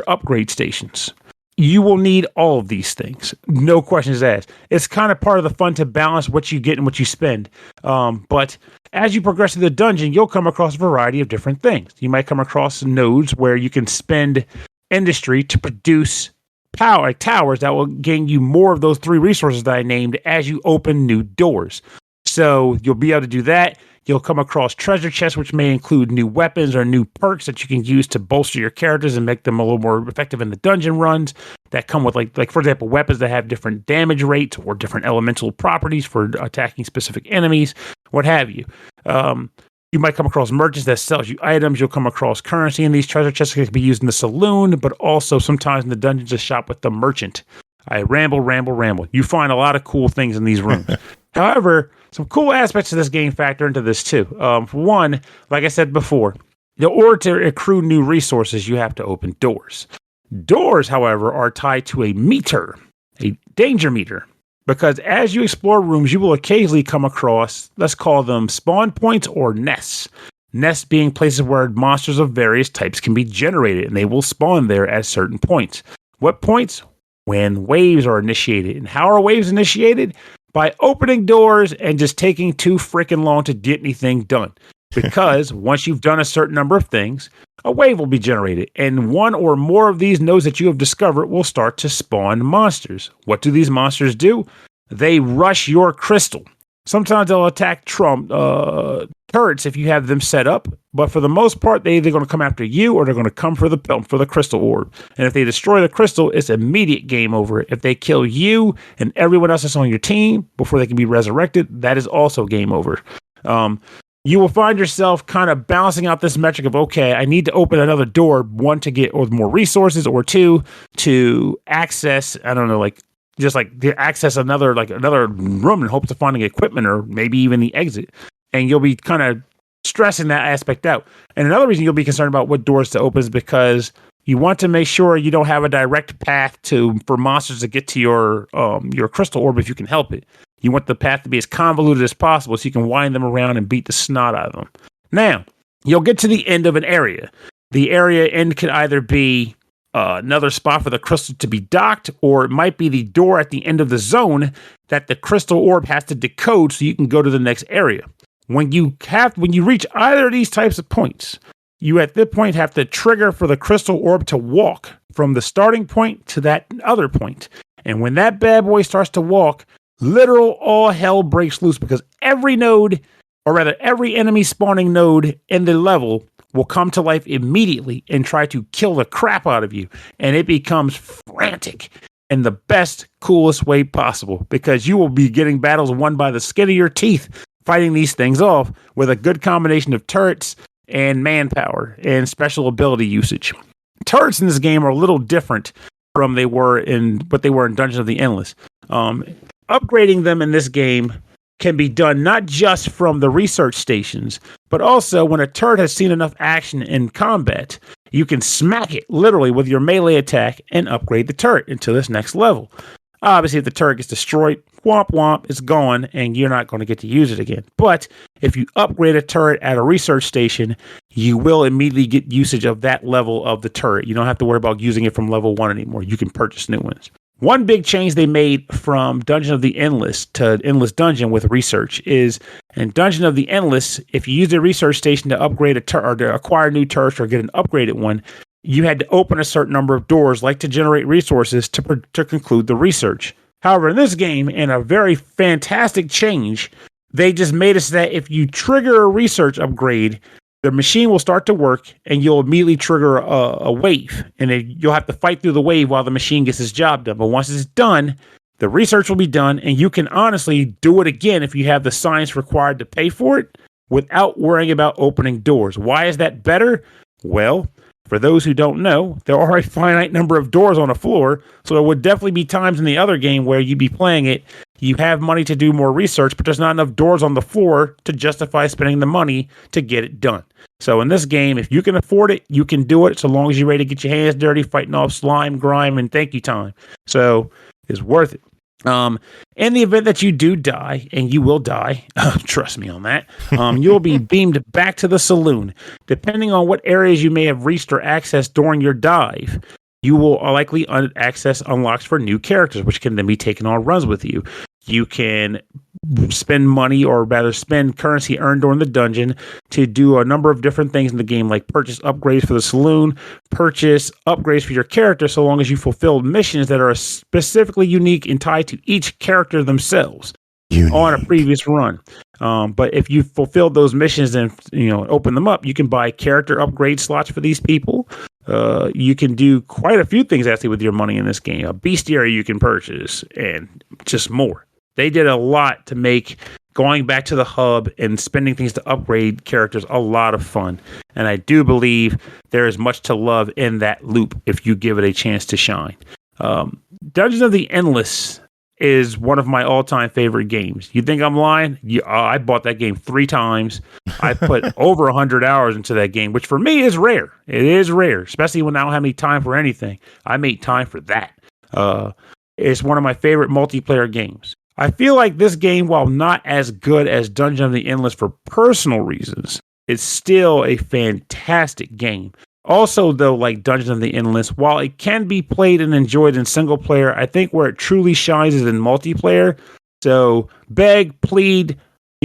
upgrade stations. You will need all of these things. No questions asked. It's kind of part of the fun to balance what you get and what you spend. But as you progress through the dungeon, you'll come across a variety of different things. You might come across nodes where you can spend industry to produce power, like towers that will gain you more of those 3 resources that I named as you open new doors. So you'll be able to do that. You'll come across treasure chests, which may include new weapons or new perks that you can use to bolster your characters and make them a little more effective in the dungeon runs that come with like for example, weapons that have different damage rates or different elemental properties for attacking specific enemies, what have you. You might come across merchants that sells you items. You'll come across currency in these treasure chests that can be used in the saloon, but also sometimes in the dungeons to shop with the merchant. I ramble. You find a lot of cool things in these rooms. However, some cool aspects of this game factor into this too. For one, like I said before, in order to accrue new resources, you have to open doors. Doors, however, are tied to a meter, a danger meter. Because as you explore rooms, you will occasionally come across, let's call them spawn points or nests. Nests being places where monsters of various types can be generated, and they will spawn there at certain points. What points? When waves are initiated. And how are waves initiated? By opening doors and just taking too freaking long to get anything done. Because once you've done a certain number of things, a wave will be generated. And one or more of these nodes that you have discovered will start to spawn monsters. What do these monsters do? They rush your crystal. Sometimes they'll attack turrets if you have them set up. But for the most part, they're either going to come after you or they're going to come for the crystal orb. And if they destroy the crystal, it's immediate game over. If they kill you and everyone else that's on your team before they can be resurrected, that is also game over. You will find yourself kind of balancing out this metric of, okay, I need to open another door, 1, to get more resources, or 2, to access, to access another room in hopes of finding equipment or maybe even the exit. And you'll be kind of stressing that aspect out. And another reason you'll be concerned about what doors to open is because you want to make sure you don't have a direct path for monsters to get to your crystal orb if you can help it. You want the path to be as convoluted as possible so you can wind them around and beat the snot out of them. Now, you'll get to the end of an area. The area end could either be another spot for the crystal to be docked, or it might be the door at the end of the zone that the crystal orb has to decode so you can go to the next area. When you reach either of these types of points, you at this point have to trigger for the crystal orb to walk from the starting point to that other point. And when that bad boy starts to walk, literal all hell breaks loose because every enemy spawning node in the level will come to life immediately and try to kill the crap out of you. And it becomes frantic in the best, coolest way possible because you will be getting battles won by the skin of your teeth fighting these things off with a good combination of turrets and manpower and special ability usage. Turrets in this game are a little different from what they were in Dungeons of the Endless. Upgrading them in this game can be done not just from the research stations, but also when a turret has seen enough action in combat, you can smack it literally with your melee attack and upgrade the turret into this next level. Obviously, if the turret gets destroyed, womp womp, it's gone, and you're not going to get to use it again. But if you upgrade a turret at a research station, you will immediately get usage of that level of the turret. You don't have to worry about using it from level 1 anymore. You can purchase new ones. One big change they made from Dungeon of the Endless to Endless Dungeon with research is in Dungeon of the Endless, if you use a research station to upgrade a turret or to acquire new turrets or get an upgraded one, you had to open a certain number of doors, like to generate resources to conclude the research. However, in this game, in a very fantastic change, they just made it so that if you trigger a research upgrade, the machine will start to work and you'll immediately trigger a wave. And you'll have to fight through the wave while the machine gets its job done. But once it's done, the research will be done and you can honestly do it again if you have the science required to pay for it without worrying about opening doors. Why is that better? Well, for those who don't know, there are a finite number of doors on a floor, so there would definitely be times in the other game where you'd be playing it, you have money to do more research, but there's not enough doors on the floor to justify spending the money to get it done. So in this game, if you can afford it, you can do it so long as you're ready to get your hands dirty, fighting off slime, grime, and thank you time. So it's worth it. In the event that you do die, and you will die, trust me on that, you'll be beamed back to the saloon. Depending on what areas you may have reached or accessed during your dive, you will likely access unlocks for new characters, which can then be taken on runs with you. You can spend money, or rather spend currency earned during the dungeon to do a number of different things in the game, like purchase upgrades for the saloon, purchase upgrades for your character so long as you fulfill missions that are specifically unique and tied to each character themselves on a previous run. But if you fulfilled those missions and open them up, you can buy character upgrade slots for these people. You can do quite a few things actually with your money in this game. A bestiary you can purchase and just more. They did a lot to make going back to the hub and spending things to upgrade characters a lot of fun. And I do believe there is much to love in that loop if you give it a chance to shine. Dungeons of the Endless is one of my all-time favorite games. You think I'm lying? I bought that game 3 times. I put over 100 hours into that game, which for me is rare. It is rare, especially when I don't have any time for anything. I made time for that. It's one of my favorite multiplayer games. I feel like this game, while not as good as Dungeon of the Endless for personal reasons, it's still a fantastic game. Also, though, like Dungeon of the Endless, while it can be played and enjoyed in single player, I think where it truly shines is in multiplayer. So beg, plead,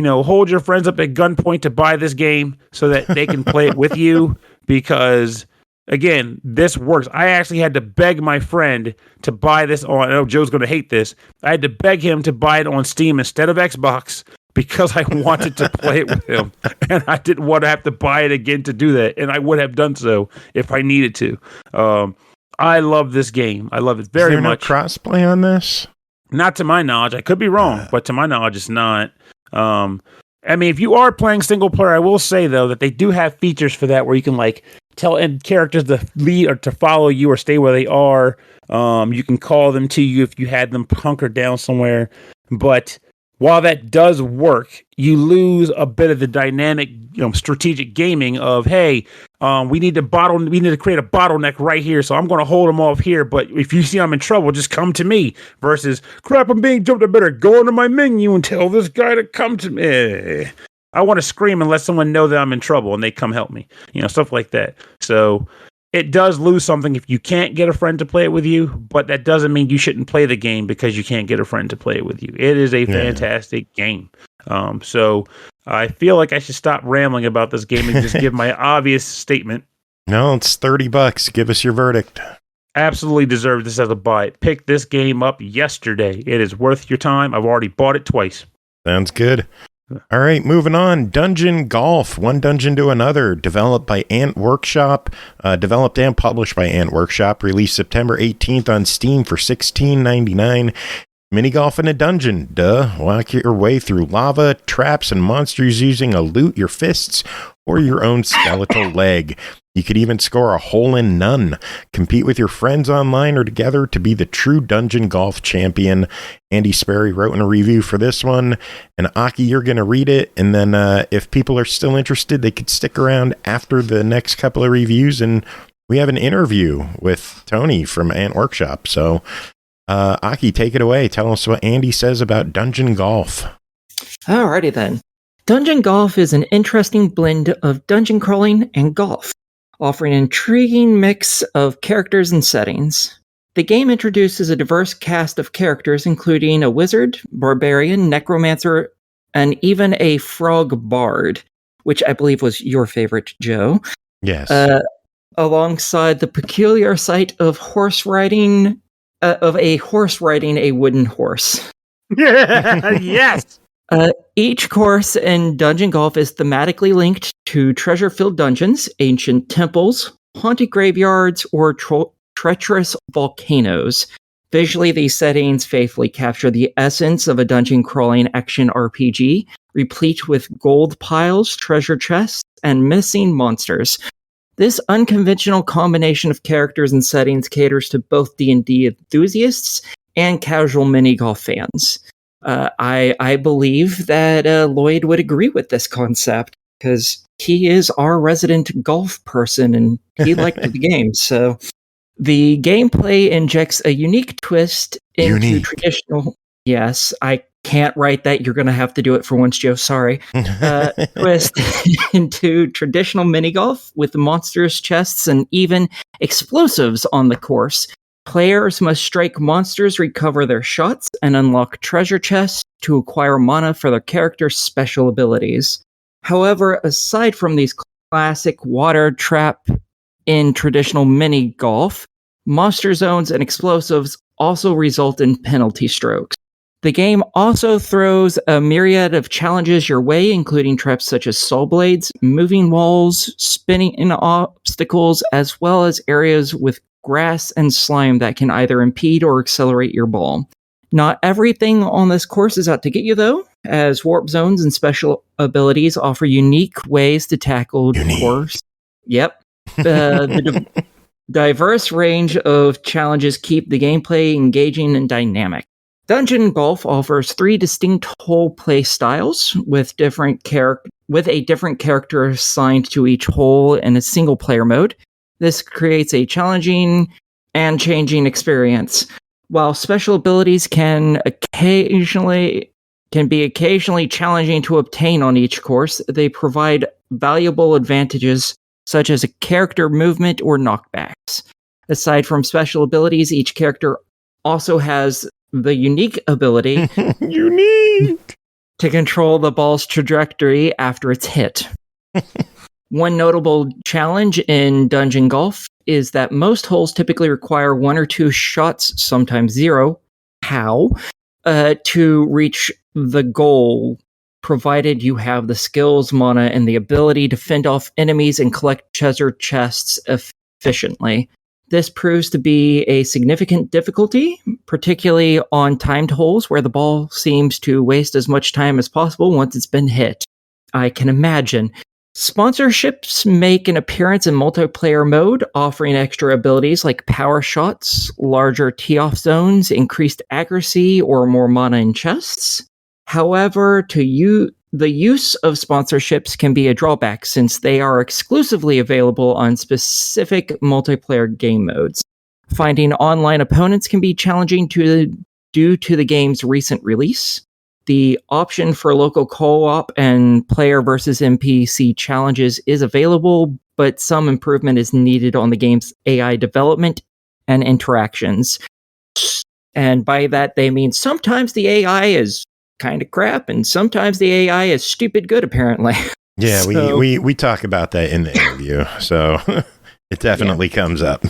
hold your friends up at gunpoint to buy this game so that they can play it with you, because again, this works. I actually had to beg my friend to buy this on, I know Joe's going to hate this, I had to beg him to buy it on Steam instead of Xbox because I wanted to play it with him. And I didn't want to have to buy it again to do that. And I would have done so if I needed to. I love this game. I love it very much. Is there no crossplay on this? Not to my knowledge. I could be wrong, but to my knowledge, it's not. I mean, if you are playing single player, I will say, though, that they do have features for that where you can, tell characters to lead or to follow you or stay where they are. You can call them to you if you had them hunkered down somewhere. But while that does work, you lose a bit of the dynamic, strategic gaming of, hey, we need to create a bottleneck right here, so I'm going to hold them off here. But if you see I'm in trouble, just come to me. Versus, crap, I'm being jumped. I better go into my menu and tell this guy to come to me. I want to scream and let someone know that I'm in trouble and they come help me. Stuff like that. So it does lose something if you can't get a friend to play it with you, but that doesn't mean you shouldn't play the game because you can't get a friend to play it with you. It is a fantastic game. So I feel like I should stop rambling about this game and just give my obvious statement. No, it's $30. Give us your verdict. Absolutely deserve this as a buy. Pick this game up yesterday. It is worth your time. I've already bought it twice. Sounds good. All right, moving on. Dungeon Golf, one dungeon to another. Developed by Ant Workshop. Developed and published by Ant Workshop. Released September 18th on Steam for $16.99. Minigolf in a dungeon. Walk your way through lava, traps, and monsters using a loot, your fists, or your own skeletal leg. You could even score a hole in none. Compete with your friends online or together to be the true dungeon golf champion. Andy Sperry wrote in a review for this one. And Aki, you're going to read it. And then if people are still interested, they could stick around after the next couple of reviews. And we have an interview with Tony from Ant Workshop. So Aki, take it away. Tell us what Andy says about dungeon golf. Alrighty then. Dungeon golf is an interesting blend of dungeon crawling and golf, offering an intriguing mix of characters and settings. The game introduces a diverse cast of characters, including a wizard, barbarian, necromancer, and even a frog bard, which I believe was your favorite, Joe. Yes. Alongside the peculiar sight of a horse riding a wooden horse. Yes! Each course in Dungeon Golf is thematically linked to treasure-filled dungeons, ancient temples, haunted graveyards, or treacherous volcanoes. Visually, these settings faithfully capture the essence of a dungeon-crawling action RPG, replete with gold piles, treasure chests, and missing monsters. This unconventional combination of characters and settings caters to both D&D enthusiasts and casual mini-golf fans. I believe that Lloyd would agree with this concept, because he is our resident golf person and he liked the game. So the gameplay injects a unique twist into traditional... Yes, I can't write that. You're going to have to do it for once, Joe. Sorry. Twist into traditional mini golf with monsters, chests, and even explosives on the course. Players must strike monsters, recover their shots, and unlock treasure chests to acquire mana for their character's special abilities. However, aside from these classic water trap in traditional mini golf, monster zones and explosives also result in penalty strokes. The game also throws a myriad of challenges your way, including traps such as saw blades, moving walls, spinning in obstacles, as well as areas with grass and slime that can either impede or accelerate your ball. Not everything on this course is out to get you, though, as warp zones and special abilities offer unique ways to tackle the course. Yep. The diverse range of challenges keep the gameplay engaging and dynamic. Dungeon Golf offers 3 distinct hole play styles with a different character assigned to each hole in a single player mode. This creates a challenging and changing experience. While special abilities can be occasionally challenging to obtain on each course, they provide valuable advantages such as a character movement or knockbacks. Aside from special abilities, each character also has the unique ability to control the ball's trajectory after it's hit. One notable challenge in Dungeon Golf is that most holes typically require 1 or 2 shots, sometimes 0, to reach the goal, provided you have the skills, mana, and the ability to fend off enemies and collect treasure chests efficiently. This proves to be a significant difficulty, particularly on timed holes where the ball seems to waste as much time as possible once it's been hit. I can imagine. Sponsorships make an appearance in multiplayer mode, offering extra abilities like power shots, larger tee-off zones, increased accuracy, or more mana in chests. However, the use of sponsorships can be a drawback since they are exclusively available on specific multiplayer game modes. Finding online opponents can be challenging due to the game's recent release. The option for local co-op and player versus NPC challenges is available, but some improvement is needed on the game's AI development and interactions. And by that, they mean sometimes the AI is kind of crap, and sometimes the AI is stupid good, apparently. Yeah, we talk about that in the interview, so it definitely comes up.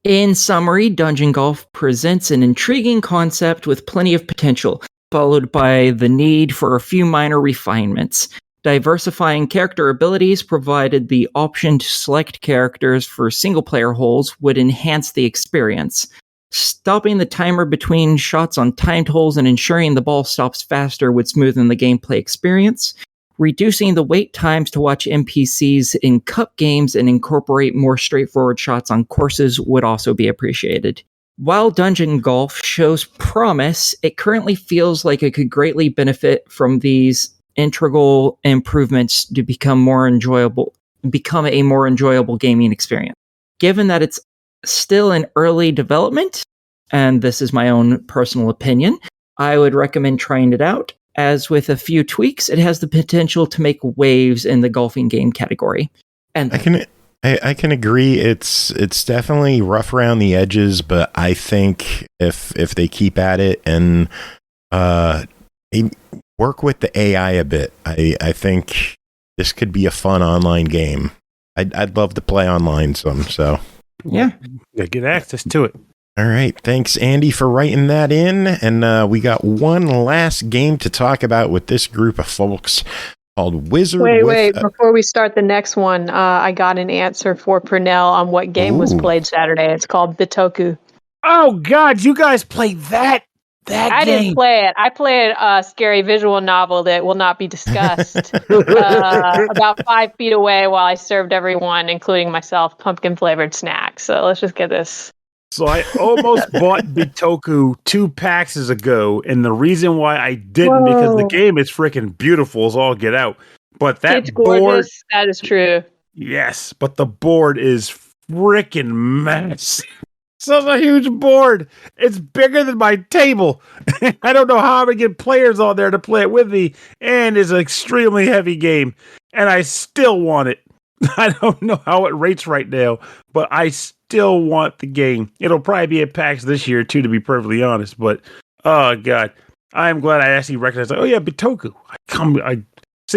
In summary, Dungeon Golf presents an intriguing concept with plenty of potential, followed by the need for a few minor refinements. Diversifying character abilities provided the option to select characters for single-player holes would enhance the experience. Stopping the timer between shots on timed holes and ensuring the ball stops faster would smoothen the gameplay experience. Reducing the wait times to watch NPCs in cup games and incorporate more straightforward shots on courses would also be appreciated. While Dungeon Golf shows promise, it currently feels like it could greatly benefit from these integral improvements to become a more enjoyable gaming experience. Given that it's still in early development, and this is my own personal opinion, I would recommend trying it out. As with a few tweaks, it has the potential to make waves in the golfing game category. And I can agree. It's definitely rough around the edges, but I think if they keep at it and work with the AI a bit, I think this could be a fun online game. I'd love to play online some. So yeah, get access to it. All right. Thanks, Andy, for writing that in. And we got one last game to talk about with this group of folks called Wizard. Wait. Before we start the next one, I got an answer for Pernell on what game was played Saturday. It's called Bitoku. Oh, God. You guys played that I game. didn't play it. I played a scary visual novel that will not be discussed about 5 feet away while I served everyone, including myself, pumpkin-flavored snacks. So let's just get this. So I almost bought Bitoku 2 packs ago, and the reason why I didn't, because the game is freaking beautiful as all get out. But It's gorgeous. That is true. Yes, but the board is freaking massive. So it's a huge board. It's bigger than my table. I don't know how I'm going to get players on there to play it with me, and it's an extremely heavy game, and I still want it. I don't know how it rates right now, but I still want the game. It'll probably be at PAX this year, too, to be perfectly honest. But, oh, God. I'm glad I actually recognized, oh, yeah, Bitoku. I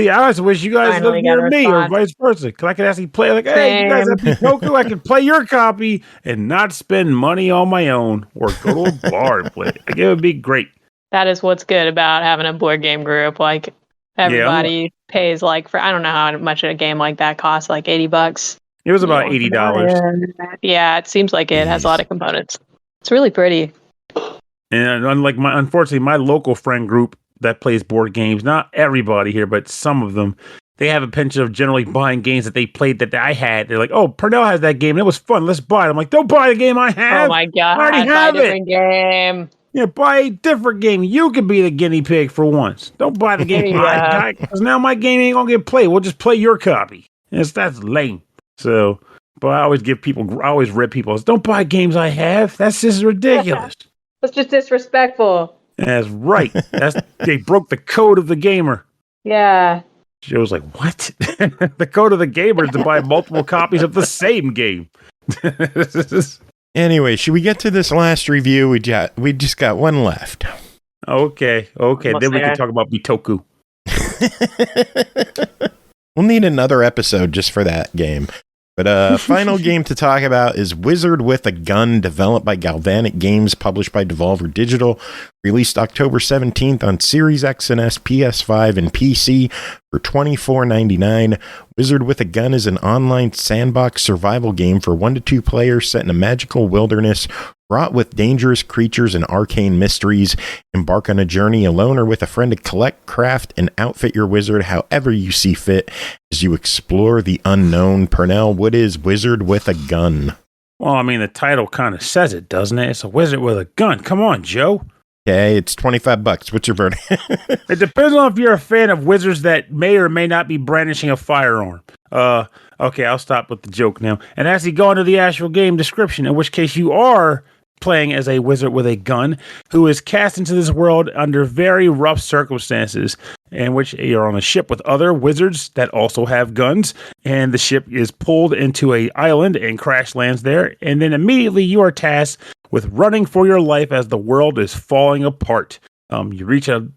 always wish you guys lived near me or vice versa. Because I could actually play, like, hey, you guys have Bitoku, I can play your copy and not spend money on my own or go to a bar and play it. Like, it would be great. That is what's good about having a board game group. Like, everybody pays for, I don't know how much a game like that costs, like $80. It was about $80. Yeah, it seems like it has a lot of components. It's really pretty. And unfortunately, my local friend group that plays board games, not everybody here, but some of them, they have a penchant of generally buying games that they played that I had. They're like, oh, Pernell has that game. It was fun. Let's buy it. I'm like, don't buy the game I have. Oh, my God. I already have buy a different game. Yeah, buy a different game. You can be the guinea pig for once. Don't buy the game I got, because now my game ain't going to get played. We'll just play your copy. That's lame. So, but I always rip people. Don't buy games I have. That's just ridiculous. That's just disrespectful. That's right. They broke the code of the gamer. Yeah. She was like, what? The code of the gamer is to buy multiple copies of the same game. Anyway, should we get to this last review? We just got one left. Okay. Then we can talk about Bitoku. We'll need another episode just for that game. But final game to talk about is Wizard with a Gun, developed by Galvanic Games, published by Devolver Digital, released October 17th on Series X and S, PS5, and PC for $24.99. Wizard with a Gun is an online sandbox survival game for 1 to 2 players set in a magical wilderness fraught with dangerous creatures and arcane mysteries. Embark on a journey alone or with a friend to collect, craft, and outfit your wizard however you see fit as you explore the unknown. Pernell, what is Wizard with a Gun? Well, I mean, the title kind of says it, doesn't it? It's a wizard with a gun. Come on, Joe. Okay, it's $25. What's your verdict? It depends on if you're a fan of wizards that may or may not be brandishing a firearm. Okay, I'll stop with the joke now. And actually go into the actual game description, in which case you are playing as a wizard with a gun who is cast into this world under very rough circumstances, in which you're on a ship with other wizards that also have guns, and the ship is pulled into an island and crash lands there, and then immediately you are tasked with running for your life as the world is falling apart. You reach a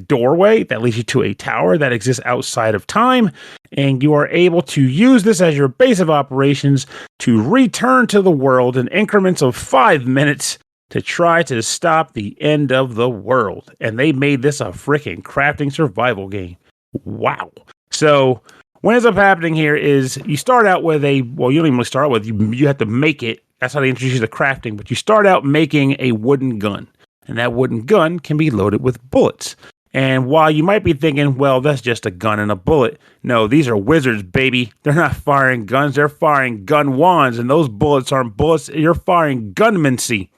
doorway that leads you to a tower that exists outside of time, and you are able to use this as your base of operations to return to the world in increments of 5 minutes to try to stop the end of the world. And they made this a freaking crafting survival game. Wow. So what ends up happening here is you start out with you don't even really start with, you have to make it. That's how they introduce you to crafting, but you start out making a wooden gun. And that wooden gun can be loaded with bullets. And while you might be thinking, well, that's just a gun and a bullet. No, these are wizards, baby. They're not firing guns. They're firing gun wands. And those bullets aren't bullets. You're firing gunmancy.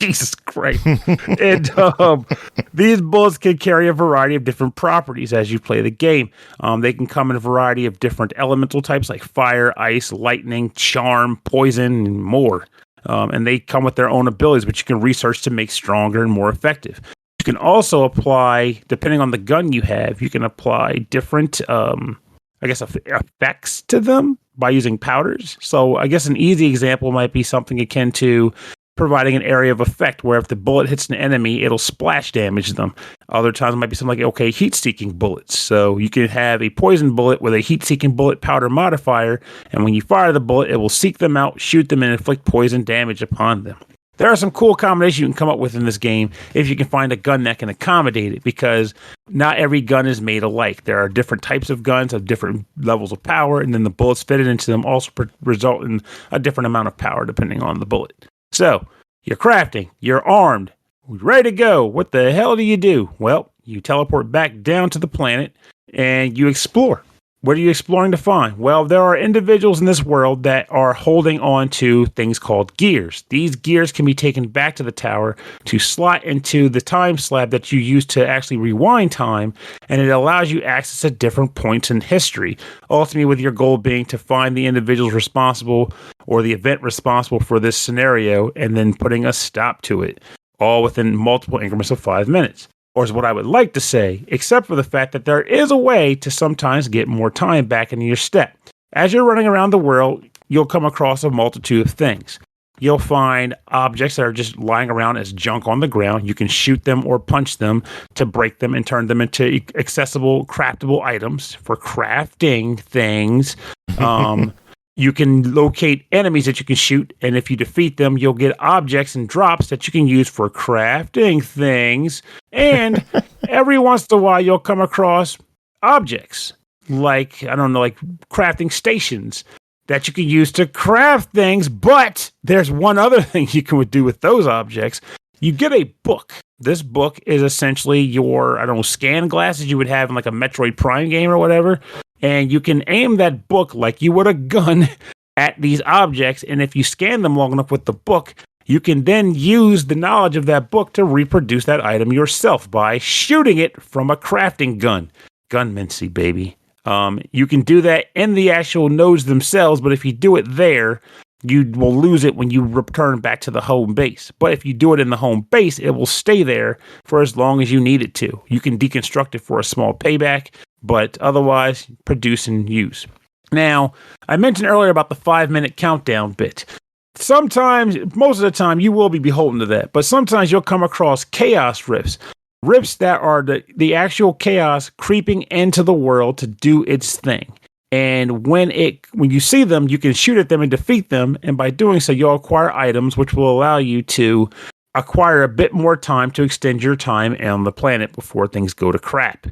Jesus Christ. And these bullets can carry a variety of different properties as you play the game. They can come in a variety of different elemental types like fire, ice, lightning, charm, poison, and more. And they come with their own abilities, which you can research to make stronger and more effective. You can also apply, depending on the gun you have, you can apply different, effects to them by using powders. So I guess an easy example might be something akin to providing an area of effect where if the bullet hits an enemy, it'll splash damage them. Other times it might be something like, heat-seeking bullets. So you can have a poison bullet with a heat-seeking bullet powder modifier, and when you fire the bullet, it will seek them out, shoot them, and inflict poison damage upon them. There are some cool combinations you can come up with in this game if you can find a gun that can accommodate it, because not every gun is made alike. There are different types of guns of different levels of power, and then the bullets fitted into them also result in a different amount of power depending on the bullet. So, you're crafting, you're armed, ready to go. What the hell do you do? Well, you teleport back down to the planet and you explore. What are you exploring to find? Well, there are individuals in this world that are holding on to things called gears. These gears can be taken back to the tower to slot into the time slab that you use to actually rewind time, and it allows you access at different points in history, ultimately with your goal being to find the individuals responsible or the event responsible for this scenario and then putting a stop to it, all within multiple increments of 5 minutes. Or is what I would like to say, except for the fact that there is a way to sometimes get more time back into your step. As you're running around the world, you'll come across a multitude of things. You'll find objects that are just lying around as junk on the ground. You can shoot them or punch them to break them and turn them into accessible, craftable items for crafting things. You can locate enemies that you can shoot, and if you defeat them, you'll get objects and drops that you can use for crafting things. And every once in a while, you'll come across objects like, crafting stations that you can use to craft things. But there's one other thing you can do with those objects. You get a book. This book is essentially your, scan glasses you would have in like a Metroid Prime game or whatever. And you can aim that book like you would a gun at these objects. And if you scan them long enough with the book, you can then use the knowledge of that book to reproduce that item yourself by shooting it from a crafting gun. Gunmancy, baby. You can do that in the actual nodes themselves, but if you do it there, you will lose it when you return back to the home base. But if you do it in the home base, it will stay there for as long as you need it to. You can deconstruct it for a small payback, but otherwise produce and use. Now, I mentioned earlier about the 5-minute countdown bit. Sometimes, most of the time, you will be beholden to that, but sometimes you'll come across chaos rifts. Rifts that are the actual chaos creeping into the world to do its thing. And when you see them, you can shoot at them and defeat them, and by doing so, you'll acquire items which will allow you to acquire a bit more time to extend your time on the planet before things go to crap.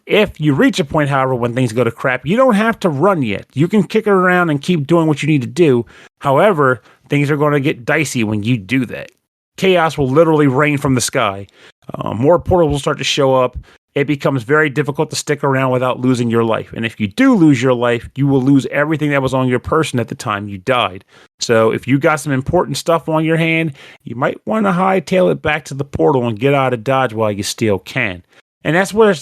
If you reach a point, however, when things go to crap, you don't have to run yet. You can kick it around and keep doing what you need to do. However, things are going to get dicey when you do that. Chaos will literally rain from the sky. More portals will start to show up. It becomes very difficult to stick around without losing your life. And if you do lose your life, you will lose everything that was on your person at the time you died. So if you got some important stuff on your hand, you might want to hightail it back to the portal and get out of Dodge while you still can. And that's where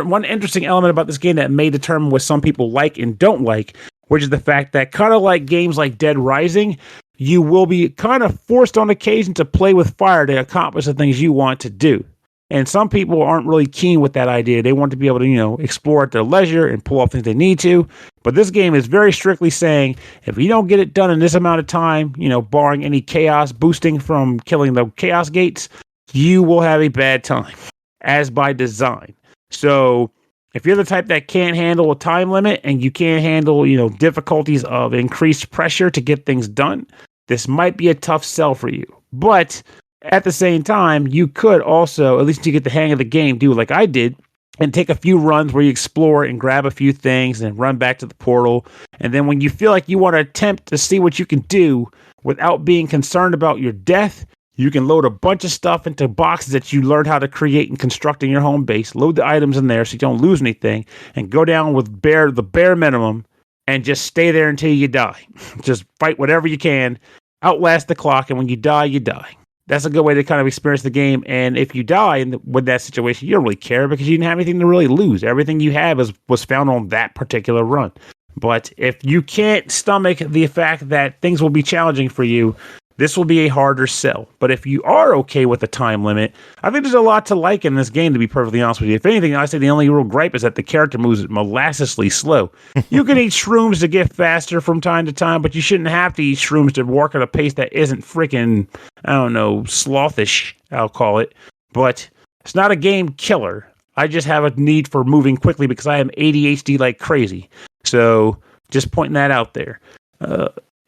one interesting element about this game that may determine what some people like and don't like, which is the fact that kind of like games like Dead Rising, you will be kind of forced on occasion to play with fire to accomplish the things you want to do. And some people aren't really keen with that idea. They want to be able to, explore at their leisure and pull off things they need to. But this game is very strictly saying, if you don't get it done in this amount of time, barring any chaos boosting from killing the chaos gates, you will have a bad time, as by design. So if you're the type that can't handle a time limit and you can't handle, difficulties of increased pressure to get things done, this might be a tough sell for you. But at the same time, you could also, at least to get the hang of the game, do like I did and take a few runs where you explore and grab a few things and run back to the portal. And then when you feel like you want to attempt to see what you can do without being concerned about your death, You can load a bunch of stuff into boxes that you learned how to create and construct in your home base. Load the items in there so you don't lose anything, and go down with the bare minimum and just stay there until you die. Just fight whatever you can, outlast the clock, and when you die, you die. That's a good way to kind of experience the game. And if you die with that situation, you don't really care because you didn't have anything to really lose. Everything you have was found on that particular run. But if you can't stomach the fact that things will be challenging for you, this will be a harder sell. But if you are okay with the time limit, I think there's a lot to like in this game, to be perfectly honest with you. If anything, I say the only real gripe is that the character moves molassously slow. You can eat shrooms to get faster from time to time, but you shouldn't have to eat shrooms to work at a pace that isn't freaking, I don't know, slothish, I'll call it. But it's not a game killer. I just have a need for moving quickly because I am ADHD like crazy. So just pointing that out there.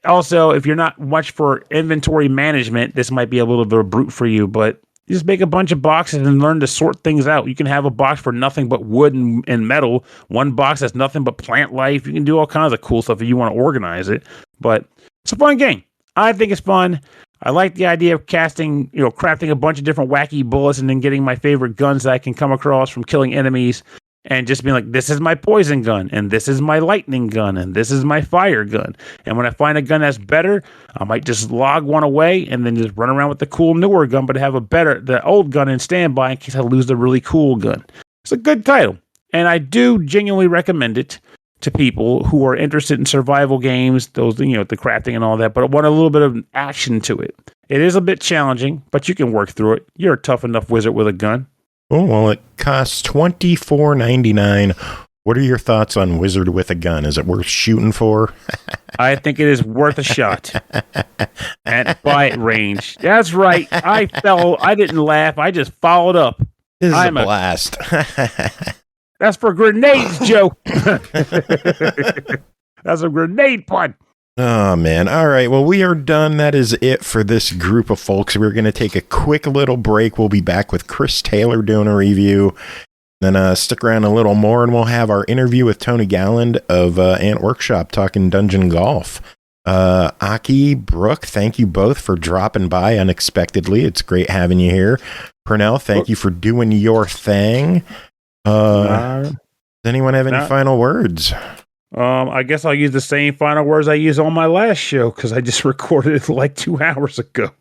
Also, if you're not much for inventory management, this might be a little bit of a brute for you, but just make a bunch of boxes and learn to sort things out. You can have a box for nothing but wood and metal, one box that's nothing but plant life. You can do all kinds of cool stuff if you want to organize it, but it's a fun game. I think it's fun. I like the idea of crafting a bunch of different wacky bullets and then getting my favorite guns that I can come across from killing enemies. And just being like, this is my poison gun, and this is my lightning gun, and this is my fire gun. And when I find a gun that's better, I might just log one away and then just run around with the cool newer gun, but have the old gun in standby in case I lose the really cool gun. It's a good title, and I do genuinely recommend it to people who are interested in survival games, those, the crafting and all that, but want a little bit of action to it. It is a bit challenging, but you can work through it. You're a tough enough wizard with a gun. Oh, well, it costs $24.99. What are your thoughts on Wizard with a Gun? Is it worth shooting for? I think it is worth a shot at bite range. That's right. I didn't laugh. I just followed up. This is a blast. That's for grenades, Joe. That's a grenade pun. Oh, man. All right. Well, we are done. That is it for this group of folks. We're going to take a quick little break. We'll be back with Chris Taylor doing a review. Then stick around a little more, and we'll have our interview with Tony Gowland of Ant Workshop talking Dungeon Golf. Aki, Brooke, thank you both for dropping by unexpectedly. It's great having you here. Pernell, thank you for doing your thing. Does anyone have any final words? I guess I'll use the same final words I used on my last show because I just recorded it like 2 hours ago.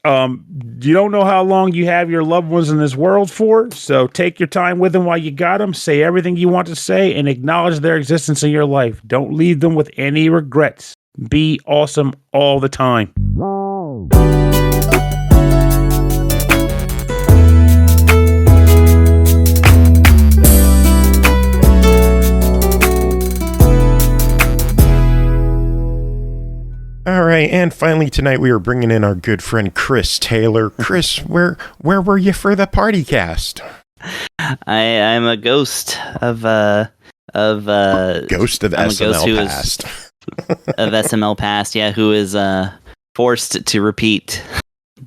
You don't know how long you have your loved ones in this world for, so take your time with them while you got them. Say everything you want to say and acknowledge their existence in your life. Don't leave them with any regrets. Be awesome all the time. All right, and finally tonight we are bringing in our good friend Chris Taylor. Chris, where were you for the PartyCast? I'm a ghost of ghost of SML past. Of SML past, yeah, who is forced to repeat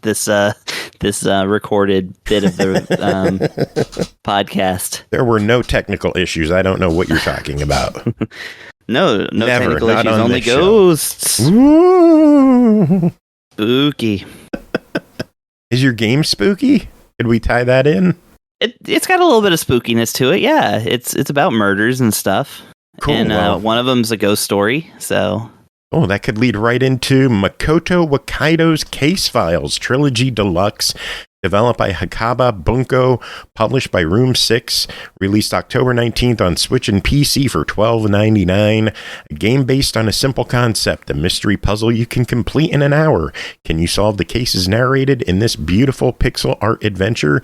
this recorded bit of the podcast. There were no technical issues. I don't know what you're talking about. No Never, technical issues, only ghosts. Ooh. Spooky. Is your game spooky? Did we tie that in? It's got a little bit of spookiness to it, yeah. It's about murders and stuff. Cool. And one of them's a ghost story, so... Oh, that could lead right into Makoto Wakaido's Case Files Trilogy Deluxe, developed by HakabaBunko, published by Room 6, released October 19th on Switch and PC for $12.99. A game based on a simple concept, a mystery puzzle you can complete in an hour. Can you solve the cases narrated in this beautiful pixel art adventure?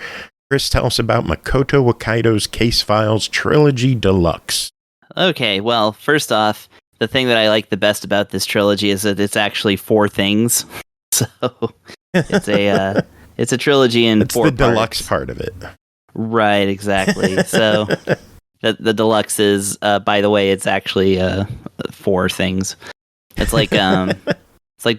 Chris, tell us about Makoto Wakaido's Case Files Trilogy Deluxe. Okay, well, first off, the thing that I like the best about this trilogy is that it's actually 4 things. So it's a trilogy in it's 4 the parts. deluxe part of it. Right, exactly. So the deluxe is, by the way, it's actually 4 things. It's like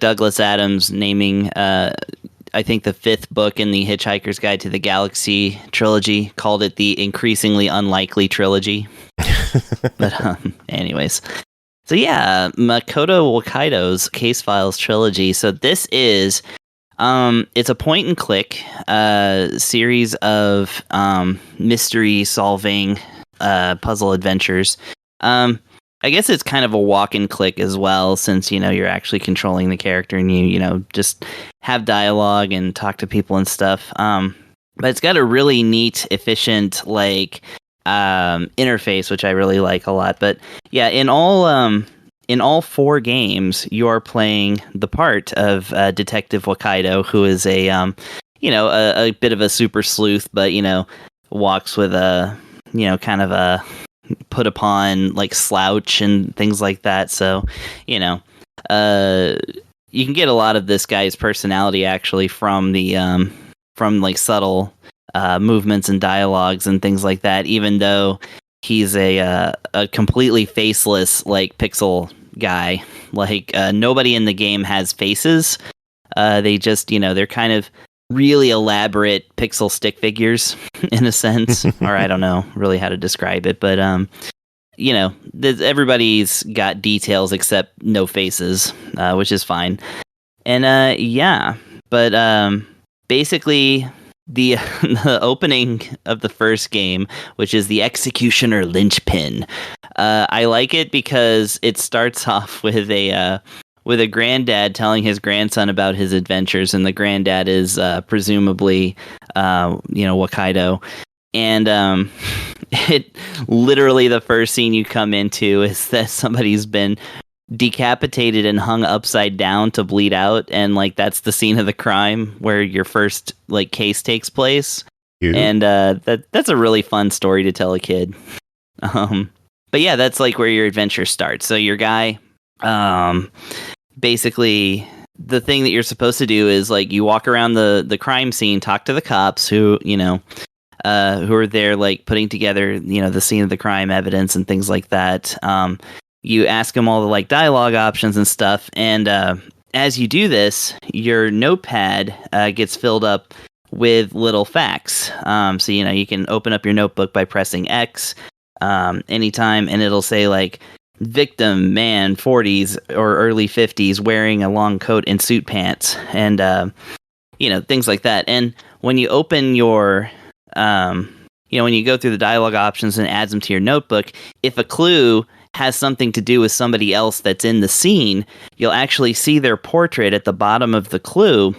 Douglas Adams naming I think the 5th book in the Hitchhiker's Guide to the Galaxy trilogy, called it the Increasingly Unlikely Trilogy. But anyways. So yeah, Makoto Wakaido's Case Files trilogy. So this is It's a point and click series of mystery solving puzzle adventures. I guess it's kind of a walk and click as well, since you're actually controlling the character and you just have dialogue and talk to people and stuff. But it's got a really neat, efficient interface, which I really like a lot. But yeah, in all 4 games, you are playing the part of Detective Wakaido, who is a bit of a super sleuth, but walks with a kind of a put upon slouch and things like that. So you can get a lot of this guy's personality actually from the from subtle movements and dialogues and things like that, even though he's a completely faceless pixel guy. Nobody in the game has faces. They just they're kind of really elaborate pixel stick figures in a sense, or I don't know really how to describe it, but everybody's got details except no faces, which is fine. And basically the opening of the first game, which is the Executioner Linchpin, I like it because it starts off with a granddad telling his grandson about his adventures, and the granddad is presumably Wakaido. And it literally, the first scene you come into is that somebody's been decapitated and hung upside down to bleed out, and that's the scene of the crime where your first case takes place. Yeah. And that's a really fun story to tell a kid. But yeah, that's where your adventure starts. So your guy, basically the thing that you're supposed to do is you walk around the crime scene, talk to the cops who are there putting together the scene of the crime evidence and things like that. You ask them all the dialogue options and stuff, and as you do this, your notepad gets filled up with little facts. So you can open up your notebook by pressing X anytime, and it'll say victim, man, 40s or early 50s, wearing a long coat and suit pants, and things like that. And when you open your when you go through the dialogue options and adds them to your notebook, if a clue has something to do with somebody else that's in the scene, you'll actually see their portrait at the bottom of the clue.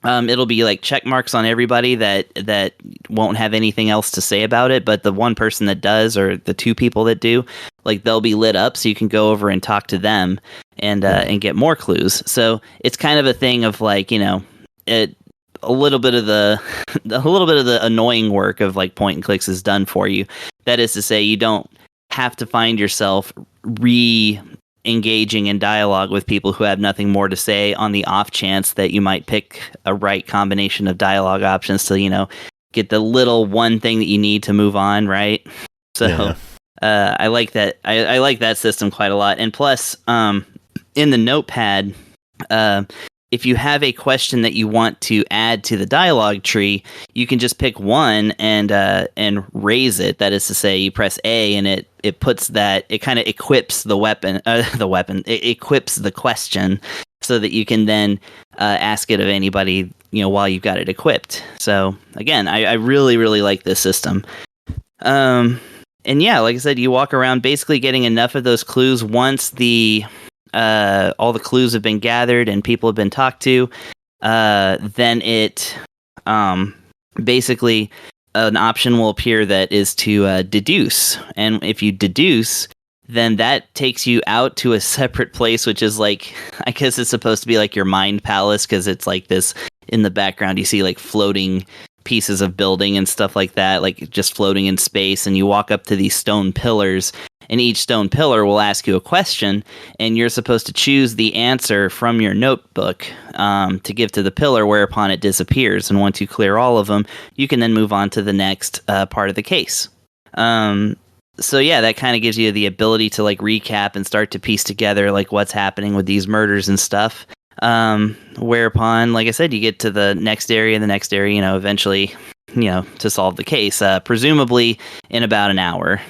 It'll be check marks on everybody that won't have anything else to say about it, but the one person that does, or the 2 people that do, they'll be lit up, so you can go over and talk to them and get more clues. So it's kind of a thing of a little bit of the annoying work of point and clicks is done for you. That is to say, you don't have to find yourself engaging in dialogue with people who have nothing more to say, on the off chance that you might pick a right combination of dialogue options to get the little one thing that you need to move on, right? So yeah. I like that. I like that system quite a lot. And plus, in the notepad, if you have a question that you want to add to the dialogue tree, you can just pick one and raise it. That is to say, you press A, and it puts that, it kind of equips the weapon. It equips the question so that you can then ask it of anybody while you've got it equipped. So again, I really, really like this system. And yeah, like I said, you walk around basically getting enough of those clues. Once all the clues have been gathered and people have been talked to, then it basically an option will appear that is to deduce. And if you deduce, then that takes you out to a separate place, which is I guess it's supposed to be your mind palace, because it's this, in the background you see floating pieces of building and stuff like that, just floating in space. And you walk up to these stone pillars, and each stone pillar will ask you a question, and you're supposed to choose the answer from your notebook to give to the pillar, whereupon it disappears. And once you clear all of them, you can then move on to the next part of the case. So yeah, that kind of gives you the ability to recap and start to piece together what's happening with these murders and stuff. Whereupon, like I said, you get to the next area, eventually, to solve the case, presumably in about an hour.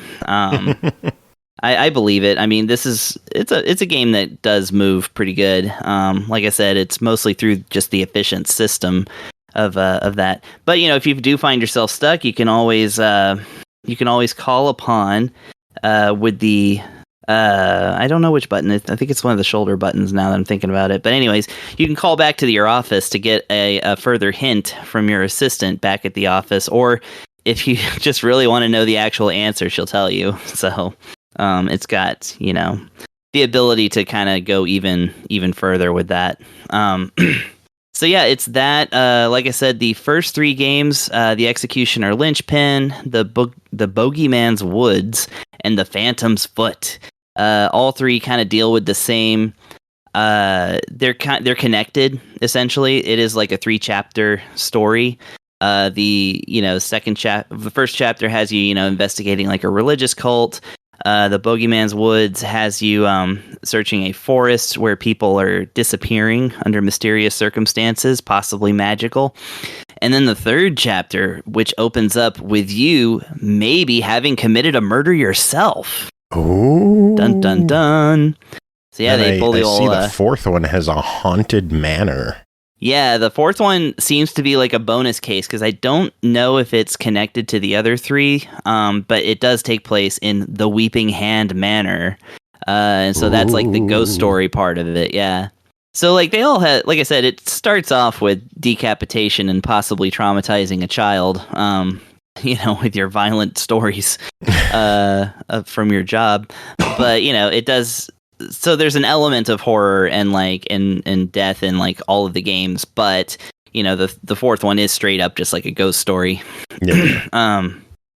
I believe it. I mean, it's a game that does move pretty good. Like I said, it's mostly through just the efficient system of that. But if you do find yourself stuck, you can always call upon with the I don't know which button. I think it's one of the shoulder buttons now that I'm thinking about it. But anyways, you can call back to your office to get a further hint from your assistant back at the office, or if you just really want to know the actual answer, she'll tell you. So it's got the ability to kind of go even further with that. So yeah, it's that. Like I said, the first 3 games, the Executioner Linchpin, the Bogeyman's Woods, and the Phantom's Foot. All 3 kind of deal with the same. They're connected essentially. It is like a 3-chapter story. The first chapter has you investigating like a religious cult. The Bogeyman's Woods has you searching a forest where people are disappearing under mysterious circumstances, possibly magical. And then the third chapter, which opens up with you maybe having committed a murder yourself. Oh, dun dun dun! So yeah, they pull the old. I see the fourth one has a haunted manor. Yeah, the fourth one seems to be like a bonus case because I don't know if it's connected to the other 3, but it does take place in the Weeping Hand Manor. And so that's like the ghost story part of it, yeah. So like they all have, like I said, it starts off with decapitation and possibly traumatizing a child, with your violent stories from your job. But, it does... So there's an element of horror and like and death in like all of the games, but the fourth one is straight up just like a ghost story. Yeah.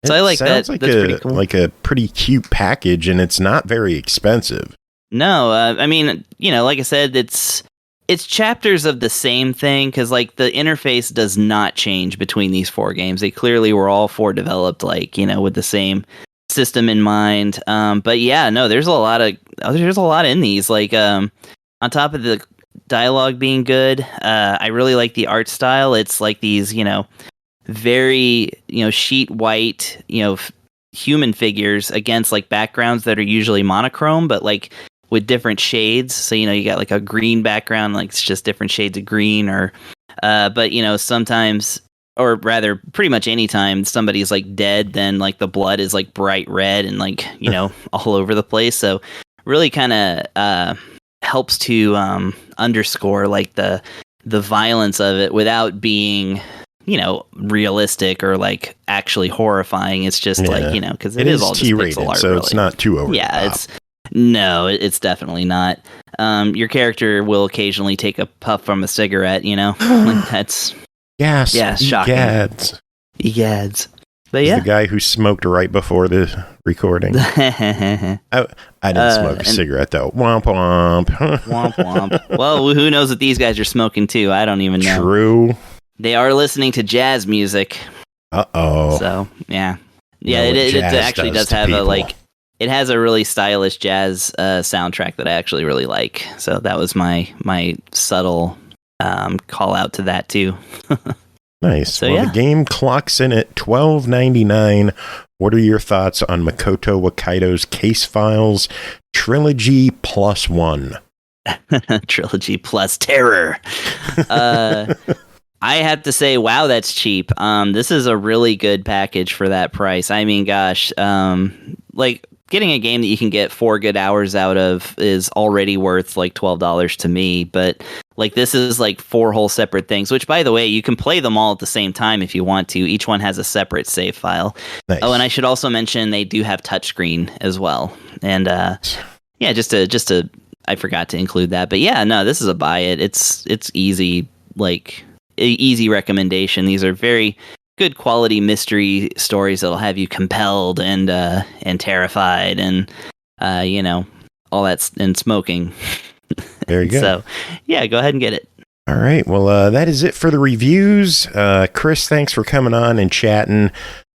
So I like that. Like that's pretty cool. Like a pretty cute package, and it's not very expensive. No, I mean, like I said, it's chapters of the same thing because like the interface does not change between these 4 games. They clearly were all 4 developed like with the same system in mind. But yeah, no, there's a lot in these. Like on top of the dialogue being good, I really like the art style. It's like these very sheet white human figures against like backgrounds that are usually monochrome but like with different shades. So you got like a green background, like it's just different shades of green, or but sometimes, or rather pretty much any time somebody's like dead, then like the blood is like bright red and like all over the place. So really kind of helps to underscore like the violence of it without being realistic or like actually horrifying. It's just like because it is all just T-rated, pixel art, so really. It's not too over. Yeah, it's definitely not. Your character will occasionally take a puff from a cigarette. Like that's shocking. Egads. But yeah, the guy who smoked right before the recording. I didn't smoke a cigarette though. Womp womp. Womp womp. Well, who knows what these guys are smoking too? I don't even know. True. They are listening to jazz music. Uh-oh. So yeah. It actually does have people. It has a really stylish jazz soundtrack that I actually really like. So that was my subtle call out to that too. Nice. So, the game clocks in at $12.99. What are your thoughts on Makoto Wakaido's Case Files Trilogy Plus One? Trilogy Plus Terror. I have to say, wow, that's cheap. This is a really good package for that price. I mean, gosh, like getting a game that you can get 4 good hours out of is already worth like $12 to me. But like this is like 4 whole separate things, which by the way, you can play them all at the same time if you want to. Each one has a separate save file. Nice. Oh, and I should also mention they do have touchscreen as well. And just to I forgot to include that. But yeah, no, this is a buy it. It's easy, like easy recommendation. These are very good quality mystery stories that'll have you compelled and terrified and all that, and smoking. Very good. So yeah, go ahead and get it. All right. Well, that is it for the reviews. Chris, thanks for coming on and chatting.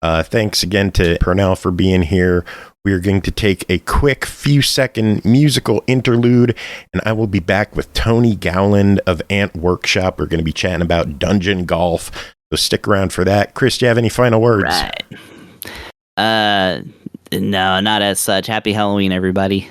Thanks again to Pernell for being here. We are going to take a quick few second musical interlude, and I will be back with Tony Gowland of Ant Workshop. We're going to be chatting about dungeon golf. So stick around for that. Chris, do you have any final words? Right. No, not as such. Happy Halloween, everybody.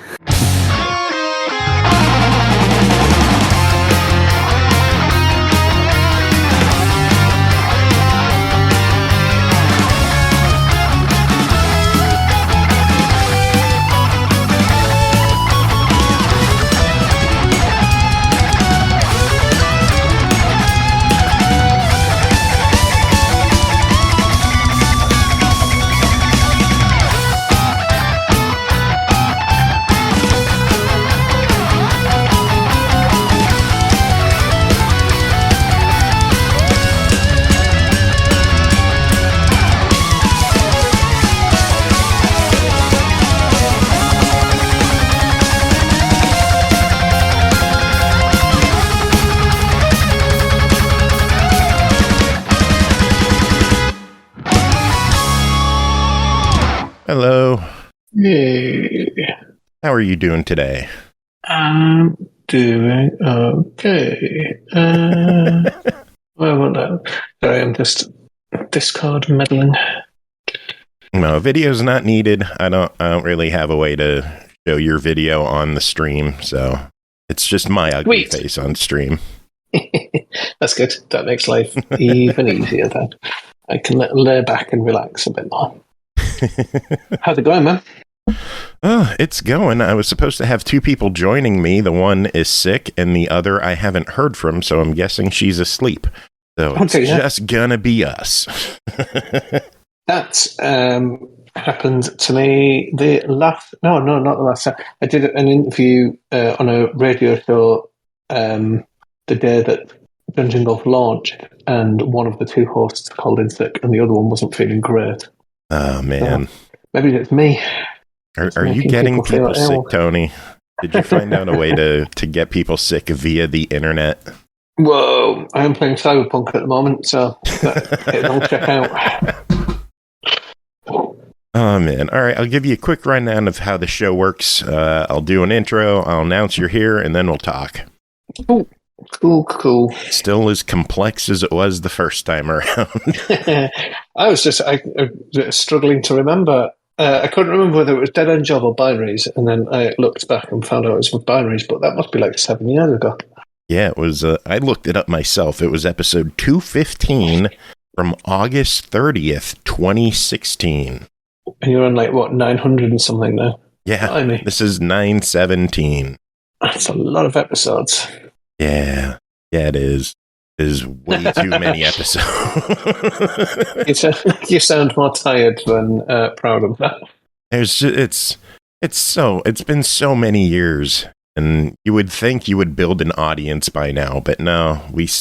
Hello. Hey, How are you doing today? I'm doing okay. Well, no. Sorry, I'm just Discord meddling. No, video's not needed. I don't really have a way to show your video on the stream, so it's just my ugly Sweet. face on stream. That's good. That makes life even easier then. I can lay back and relax a bit more. How's it going, man? Oh, it's going. I was supposed to have 2 people joining me. The one is sick, and the other I haven't heard from, so I'm guessing she's asleep. So it's just gonna be us. That happened to me not the last time. I did an interview on a radio show the day that Dungeon Golf launched, and one of the 2 hosts called in sick, and the other one wasn't feeling great. Oh, man. Maybe it's me. Are you getting people sick, Tony? Did you find out a way to get people sick via the internet? Whoa, I am playing Cyberpunk at the moment, so it'll check out. Oh, man. All right, I'll give you a quick rundown of how the show works. I'll do an intro, I'll announce you're here, and then we'll talk. Cool. Still as complex as it was the first time around. I was just struggling to remember. I couldn't remember whether it was Dead End Job or Binaries, and then I looked back and found out it was with Binaries, but that must be like 7 years ago. Yeah, it was. I looked it up myself. It was episode 215 from August 30th, 2016. And you're on 900 and something now? Yeah, this is 917. That's a lot of episodes. Yeah, it is. There's way too many episodes. You sound more tired than proud of that. It's been so many years, and you would think you would build an audience by now, but no, it's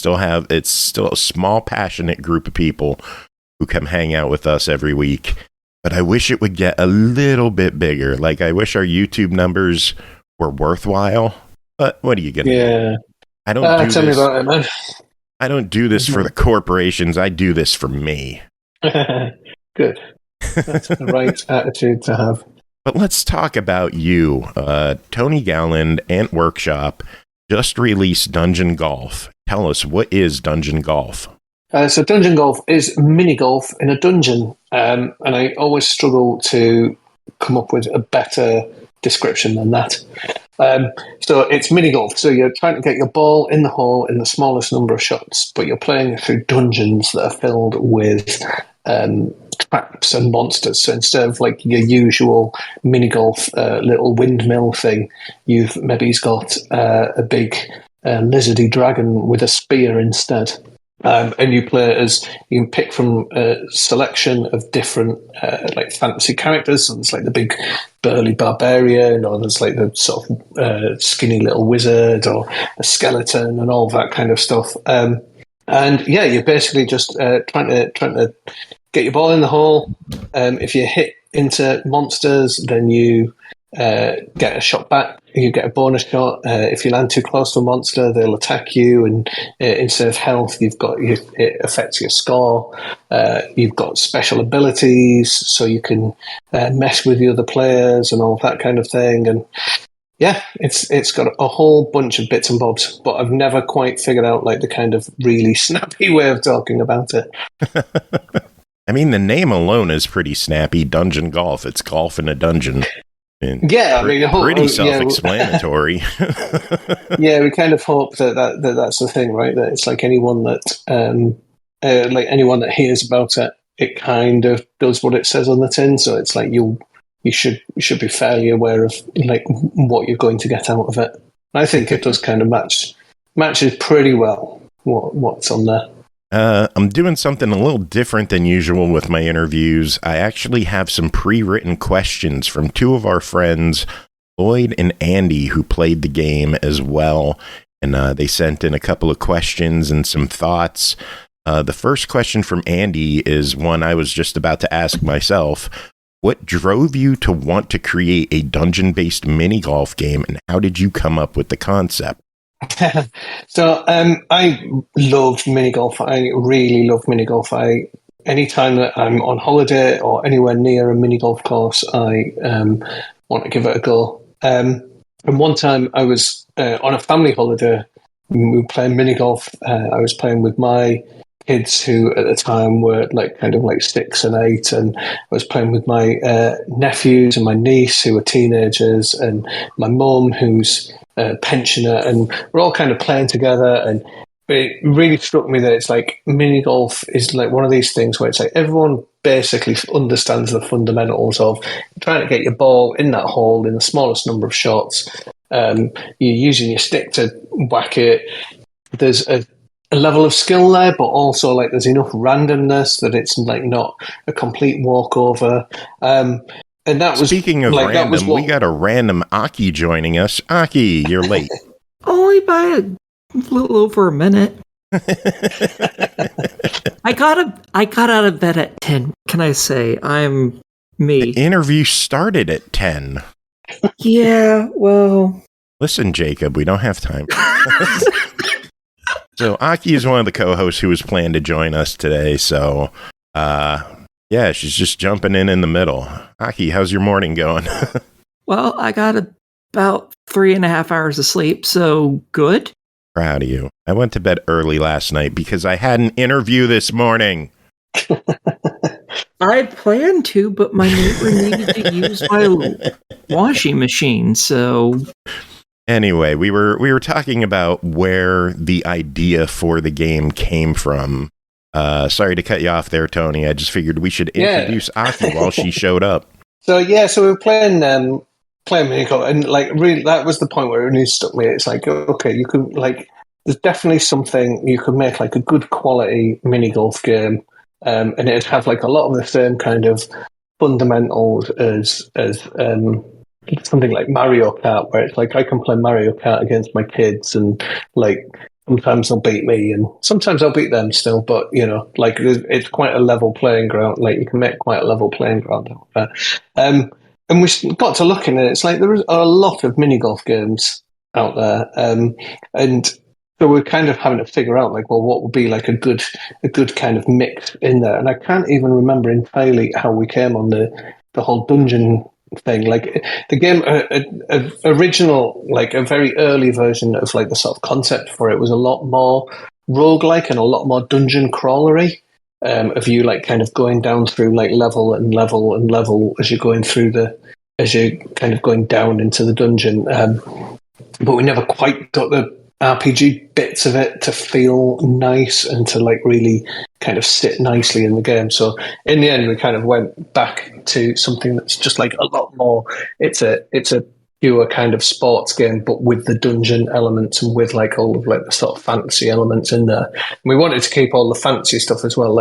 still a small, passionate group of people who come hang out with us every week. But I wish it would get a little bit bigger. Like, I wish our YouTube numbers were worthwhile, but what are you gonna do? I don't do tell this. me about it, man. I don't do this for the corporations. I do this for me. Good. That's the right attitude to have. But let's talk about you. Tony Gowland, Ant Workshop, just released Dungeon Golf. Tell us, what is Dungeon Golf? So Dungeon Golf is mini golf in a dungeon. And I always struggle to come up with a better description than that. So it's mini golf. So you're trying to get your ball in the hole in the smallest number of shots, but you're playing through dungeons that are filled with traps and monsters. So instead of like your usual mini golf little windmill thing, you've maybe got a big lizardy dragon with a spear instead. And you play as you can pick from a selection of different like fantasy characters. So there's like the big burly barbarian, or there's like the sort of skinny little wizard, or a skeleton, and all that kind of stuff. And yeah, you're basically just trying to get your ball in the hole. If you hit into monsters, then you get a shot back. You get a bonus shot. If you land too close to a monster, they'll attack you, and instead of health, it affects your score. You've got special abilities, so you can mess with the other players and all that kind of thing. And yeah, it's got a whole bunch of bits and bobs, but I've never quite figured out like the kind of really snappy way of talking about it. I mean, the name alone is pretty snappy. Dungeon Golf. It's golf in a dungeon. And Yeah, I mean, pretty self-explanatory. Yeah, we kind of hope that's the thing, right? That it's like anyone that hears about it, it kind of does what it says on the tin. So it's like you should be fairly aware of like what you're going to get out of it. I think it does kind of matches pretty well what's on there. I'm doing something a little different than usual with my interviews. I actually have some pre-written questions from two of our friends, Lloyd and Andy, who played the game as well. And they sent in a couple of questions and some thoughts. The first question from Andy is one I was just about to ask myself. What drove you to want to create a dungeon-based mini-golf game, and how did you come up with the concept? So I love mini golf. I really love mini golf. Anytime that I'm on holiday or anywhere near a mini golf course, I want to give it a go. And one time I was on a family holiday. We were playing mini golf. I was playing with my kids, who at the time were kind of 6 and 8, and I was playing with my nephews and my niece, who were teenagers, and my mum, who's a pensioner, and we're all kind of playing together. And it really struck me that it's like mini golf is like one of these things where it's like everyone basically understands the fundamentals of trying to get your ball in that hole in the smallest number of shots. You're using your stick to whack it. There's a level of skill there, but also there's enough randomness that it's not a complete walkover. And that was, speaking of random, we got a random Aki joining us. Aki, you're late. Only by a little over a minute. I got out of bed at 10. Can I say I'm me? The interview started at 10. Yeah, well. Listen, Jacob, we don't have time. So Aki is one of the co-hosts who was planned to join us today. So, yeah, she's just jumping in the middle. Aki, how's your morning going? Well, I got about 3.5 hours of sleep, so good. Proud of you. I went to bed early last night because I had an interview this morning. I planned to, but my neighbor needed to use my washing machine, so... Anyway, we were talking about where the idea for the game came from. Sorry to cut you off there, Tony. I just figured we should introduce Aki while she showed up. So we were playing mini golf, and really that was the point where it really struck me. It's like, okay, you could there's definitely something you could make a good quality mini golf game, and it'd have a lot of the same kind of fundamentals as something like Mario Kart, where it's I can play Mario Kart against my kids, and sometimes they'll beat me, and sometimes I'll beat them still. But it's quite a level playing ground. You can make quite a level playing ground out of that. And we got to looking at it. It's there is a lot of mini golf games out there, and so we're kind of having to figure out what would be a good kind of mix in there. And I can't even remember entirely how we came on the whole dungeon thing. The game, original, a very early version of the sort of concept for it was a lot more roguelike and a lot more dungeon crawlery, of you kind of going down through level and level and level as you're going through as you're kind of going down into the dungeon. But we never quite got the RPG bits of it to feel nice and to really kind of sit nicely in the game. So in the end, we kind of went back to something that's just a lot more. It's a pure kind of sports game, but with the dungeon elements and with all of the sort of fantasy elements in there. And we wanted to keep all the fantasy stuff as well,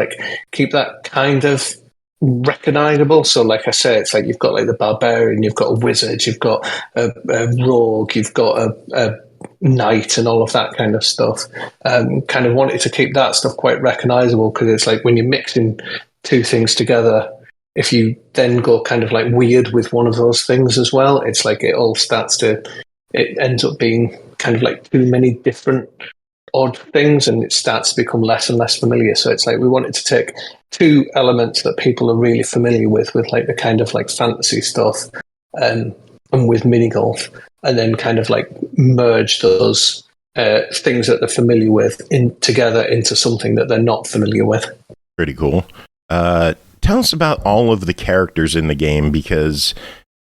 keep that kind of recognizable. So like I say, it's you've got the barbarian, you've got a wizard, you've got a rogue, you've got a knight, and all of that kind of stuff. Kind of wanted to keep that stuff quite recognizable, because it's when you're mixing two things together, if you then go kind of weird with one of those things as well, it's it all starts to, it ends up being kind of too many different odd things, and it starts to become less and less familiar. So it's we wanted to take two elements that people are really familiar with the kind of fantasy stuff, and with mini golf, and then kind of merge those things that they're familiar with together into something that they're not familiar with. Pretty cool. Tell us about all of the characters in the game, because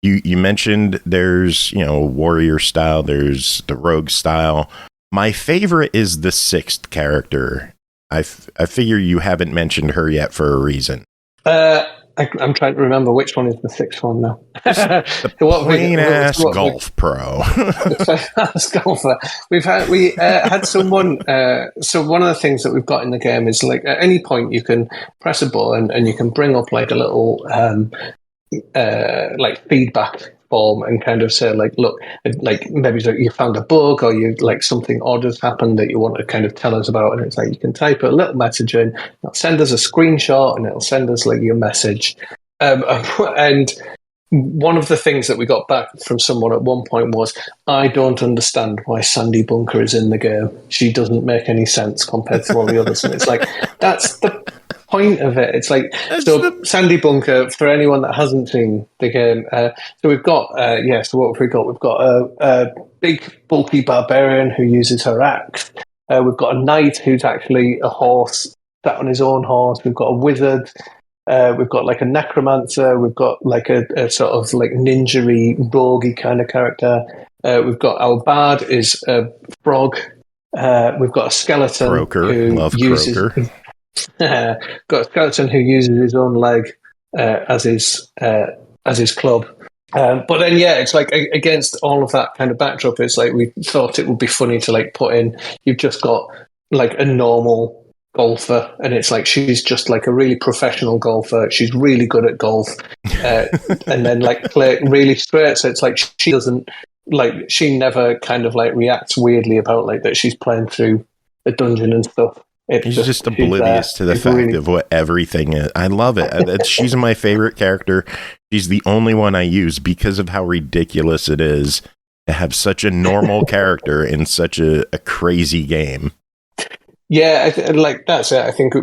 you mentioned there's, warrior style, there's the rogue style. My favorite is the 6th character. I figure you haven't mentioned her yet for a reason. I'm trying to remember which one is the 6th one now. The plain-ass golf pro. The golfer. We had someone. So one of the things that we've got in the game is like at any point you can press a button and you can bring up like a little like feedback form and kind of say like, look, like maybe you found a bug or you like something odd has happened that you want to kind of tell us about, and it's like you can type a little message in, it'll send us a screenshot and it'll send us like your message. And one of the things that we got back from someone at one point was, I don't understand why Sandy Bunker is in the game. She doesn't make any sense compared to all the others. And it's like, that's the point of it. It's like, Sandy Bunker, for anyone that hasn't seen the game, so we've got, so what have we got? We've got a big, bulky barbarian who uses her axe. We've got a knight who's actually a horse, sat on his own horse. We've got a wizard. We've got like a necromancer. We've got like a sort of like ninja-y, roguey kind of character. We've got our bard is a frog. We've got a skeleton Croaker. Love uses... Croaker. Got a skeleton who uses his own leg as his club. But then, it's like against all of that kind of backdrop, it's like we thought it would be funny to like put in. You've just got like a normal golfer, and it's like she's just like a really professional golfer. She's really good at golf, and then like play really straight. So it's like she doesn't like she never kind of like reacts weirdly about like that she's playing through a dungeon and stuff. He's just oblivious to the fact of what everything is. I love it. She's my favorite character. She's the only one I use because of how ridiculous it is to have such a normal character in such a crazy game. Yeah, like that's it. I think,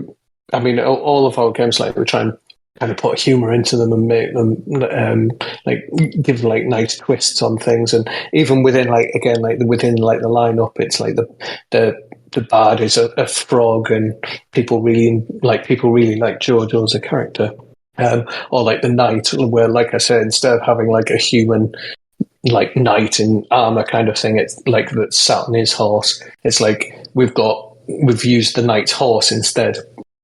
I mean, all of our games, like we try and kind of put humor into them and make them like give like nice twists on things. And even within like, again, like within like the lineup, it's like the bard is a frog, and people really like Jojo as a character, or like the knight, where like I said, instead of having like a human like knight in armor kind of thing, it's like that sat on his horse. It's like we've used the knight's horse instead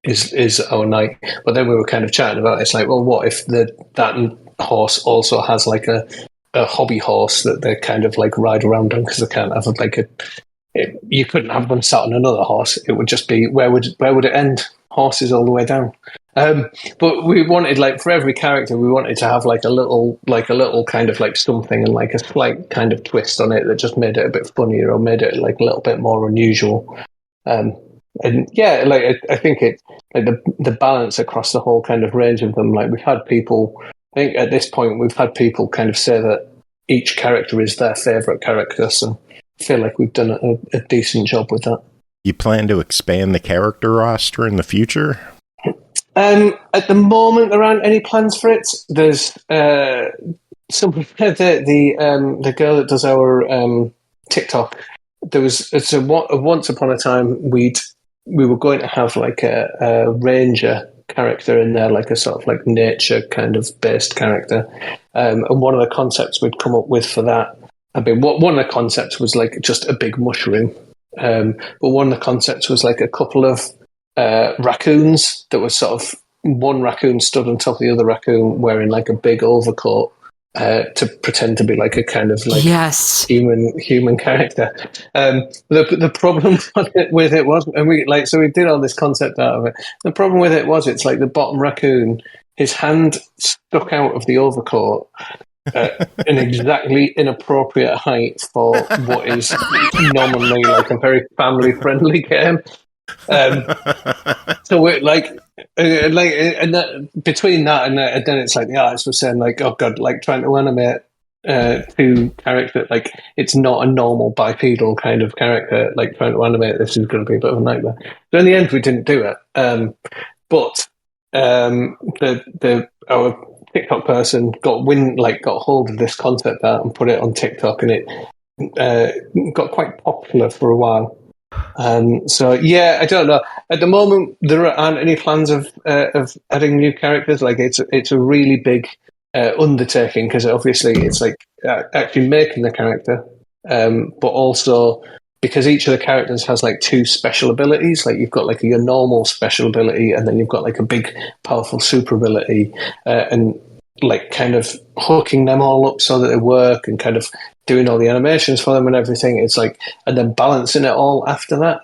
is our knight. But then we were kind of chatting about it's like, well, what if that horse also has like a hobby horse that they kind of like ride around on, because they can't have like you couldn't have them sat on another horse. It would just be where would it end? Horses all the way down. But we wanted like for every character, we wanted to have like a little kind of like something and like a slight kind of twist on it that just made it a bit funnier or made it like a little bit more unusual. And yeah, like I think it like the balance across the whole kind of range of them. Like we've had people, I think at this point we've had people kind of say that each character is their favorite character. So I feel like we've done a decent job with that. You plan to expand the character roster in the future? At the moment, there aren't any plans for it. There's the girl that does our TikTok. Once upon a time we were going to have like a ranger character in there, like a sort of like nature kind of based character. And one of the concepts we'd come up with for that, I mean, one of the concepts was like just a big mushroom. But one of the concepts was like a couple of raccoons that were sort of one raccoon stood on top of the other raccoon wearing like a big overcoat to pretend to be like a kind of like human character. The problem with it was, and we did all this concept out of it. The problem with it was, it's like the bottom raccoon, his hand stuck out of the overcoat an exactly inappropriate height for what is nominally like a very family-friendly game. So we're like, and that, between that and then it's like the artists were saying like, oh god, like trying to animate two characters, like it's not a normal bipedal kind of character. Like trying to animate this is going to be a bit of a nightmare. So in the end, we didn't do it. But our TikTok person got hold of this concept art and put it on TikTok, and it got quite popular for a while. So yeah, I don't know. At the moment, there aren't any plans of adding new characters. Like it's a really big undertaking because obviously it's like actually making the character, but also because each of the characters has like two special abilities. Like you've got like your normal special ability, and then you've got like a big, powerful super ability, and like kind of hooking them all up so that they work and kind of doing all the animations for them and everything. It's like, and then balancing it all after that.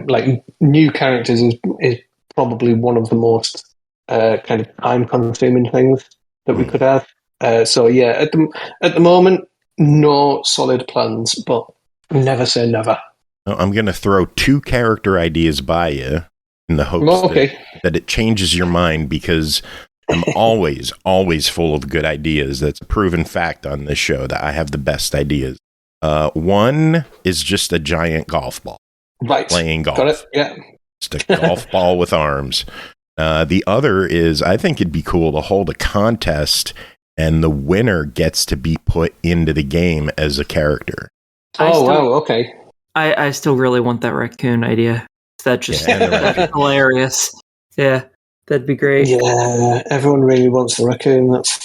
Like new characters is probably one of the most kind of time consuming things that we could have. So yeah, at the moment, no solid plans, but never say never. I'm going to throw 2 character ideas by you in the hopes that it changes your mind, because I'm always full of good ideas. That's a proven fact on this show that I have the best ideas. One is just a giant golf ball. Right. Playing golf. Got it, yeah. Just a golf ball with arms. The other is, I think it'd be cool to hold a contest and the winner gets to be put into the game as a character. Wow, okay. I still really want that raccoon idea. That's hilarious. Yeah. That'd be great. Yeah, everyone really wants the raccoon. That's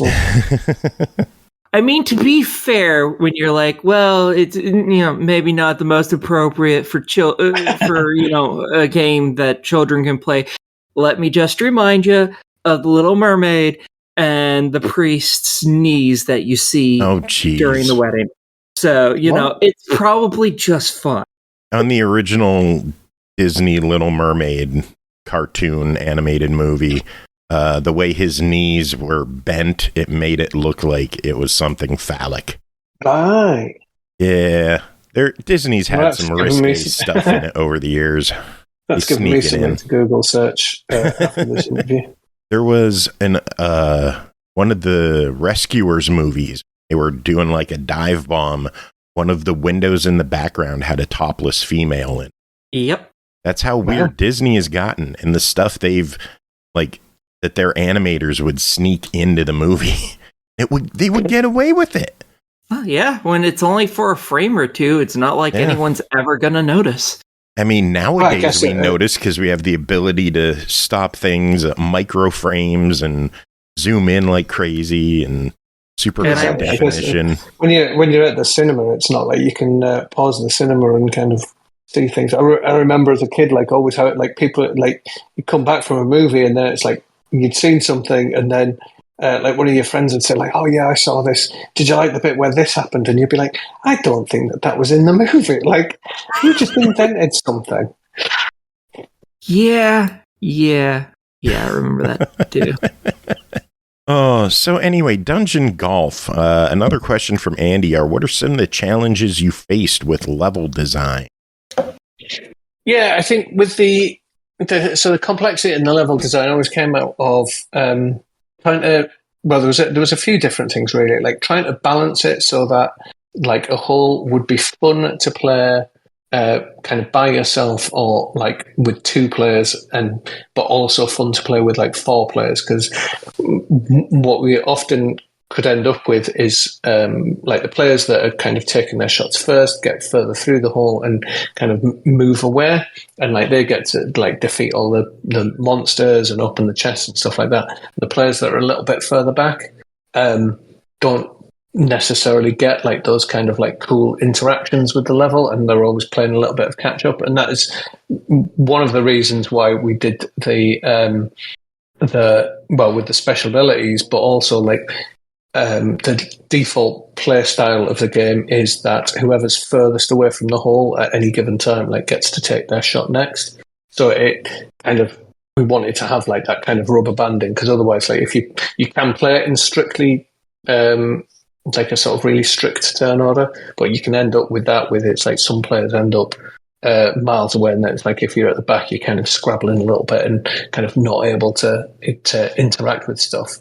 I mean, to be fair, when you're like, well, it's maybe not the most appropriate for a game that children can play. Let me just remind you of The Little Mermaid and the priest's knees that you see during the wedding. So it's probably just fun. On the original Disney Little Mermaid cartoon animated movie, the way his knees were bent, it made it look like it was something phallic. Right. Yeah. Disney's had some risky stuff in it over the years. That's given me something to Google search after this interview. There was one of the Rescuers movies. They were doing like a dive bomb. One of the windows in the background had a topless female in. Yep. That's how weird Disney has gotten, and the stuff they've that their animators would sneak into the movie. They would get away with it. Well, yeah, when it's only for a frame or two, it's not like anyone's ever gonna notice. I mean, nowadays we notice because we have the ability to stop things at micro frames and zoom in like crazy and super high definition. When you're at the cinema, it's not like you can pause the cinema and kind of see things. I remember as a kid, like always how people like you come back from a movie and then it's like you'd seen something and then like one of your friends would say like, oh yeah, I saw this. Did you like the bit where this happened? And you'd be like, I don't think that was in the movie. Like you just invented something. Yeah, I remember that too. Oh, so anyway, Dungeon Golf. Another question from Andy what are some of the challenges you faced with level design? Yeah, I think with the complexity in the level design always came out of trying to. Well, there was a few different things really, like trying to balance it so that like a whole would be fun to play, kind of by yourself or like with 2 players, but also fun to play with like 4 players. Because what we often could end up with is like the players that are kind of taking their shots first get further through the hole and kind of move away, and like they get to like defeat all the monsters and open the chests and stuff like that. The players that are a little bit further back don't necessarily get like those kind of like cool interactions with the level, and they're always playing a little bit of catch up. And that is one of the reasons why we did with the special abilities, but also like the default play style of the game is that whoever's furthest away from the hole at any given time like gets to take their shot next. So it kind of, we wanted to have like that kind of rubber banding, because otherwise like if you can play it in strictly like a sort of really strict turn order, but you can end up with it's like some players end up miles away, and then it's like if you're at the back you're kind of scrabbling a little bit and kind of not able to interact with stuff.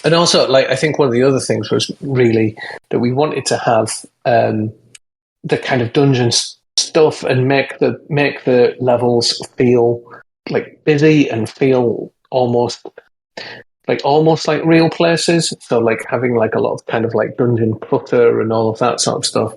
And also, like, I think one of the other things was really that we wanted to have the kind of dungeon stuff and make the levels feel like busy and feel almost like real places. So like having like a lot of kind of like dungeon clutter and all of that sort of stuff.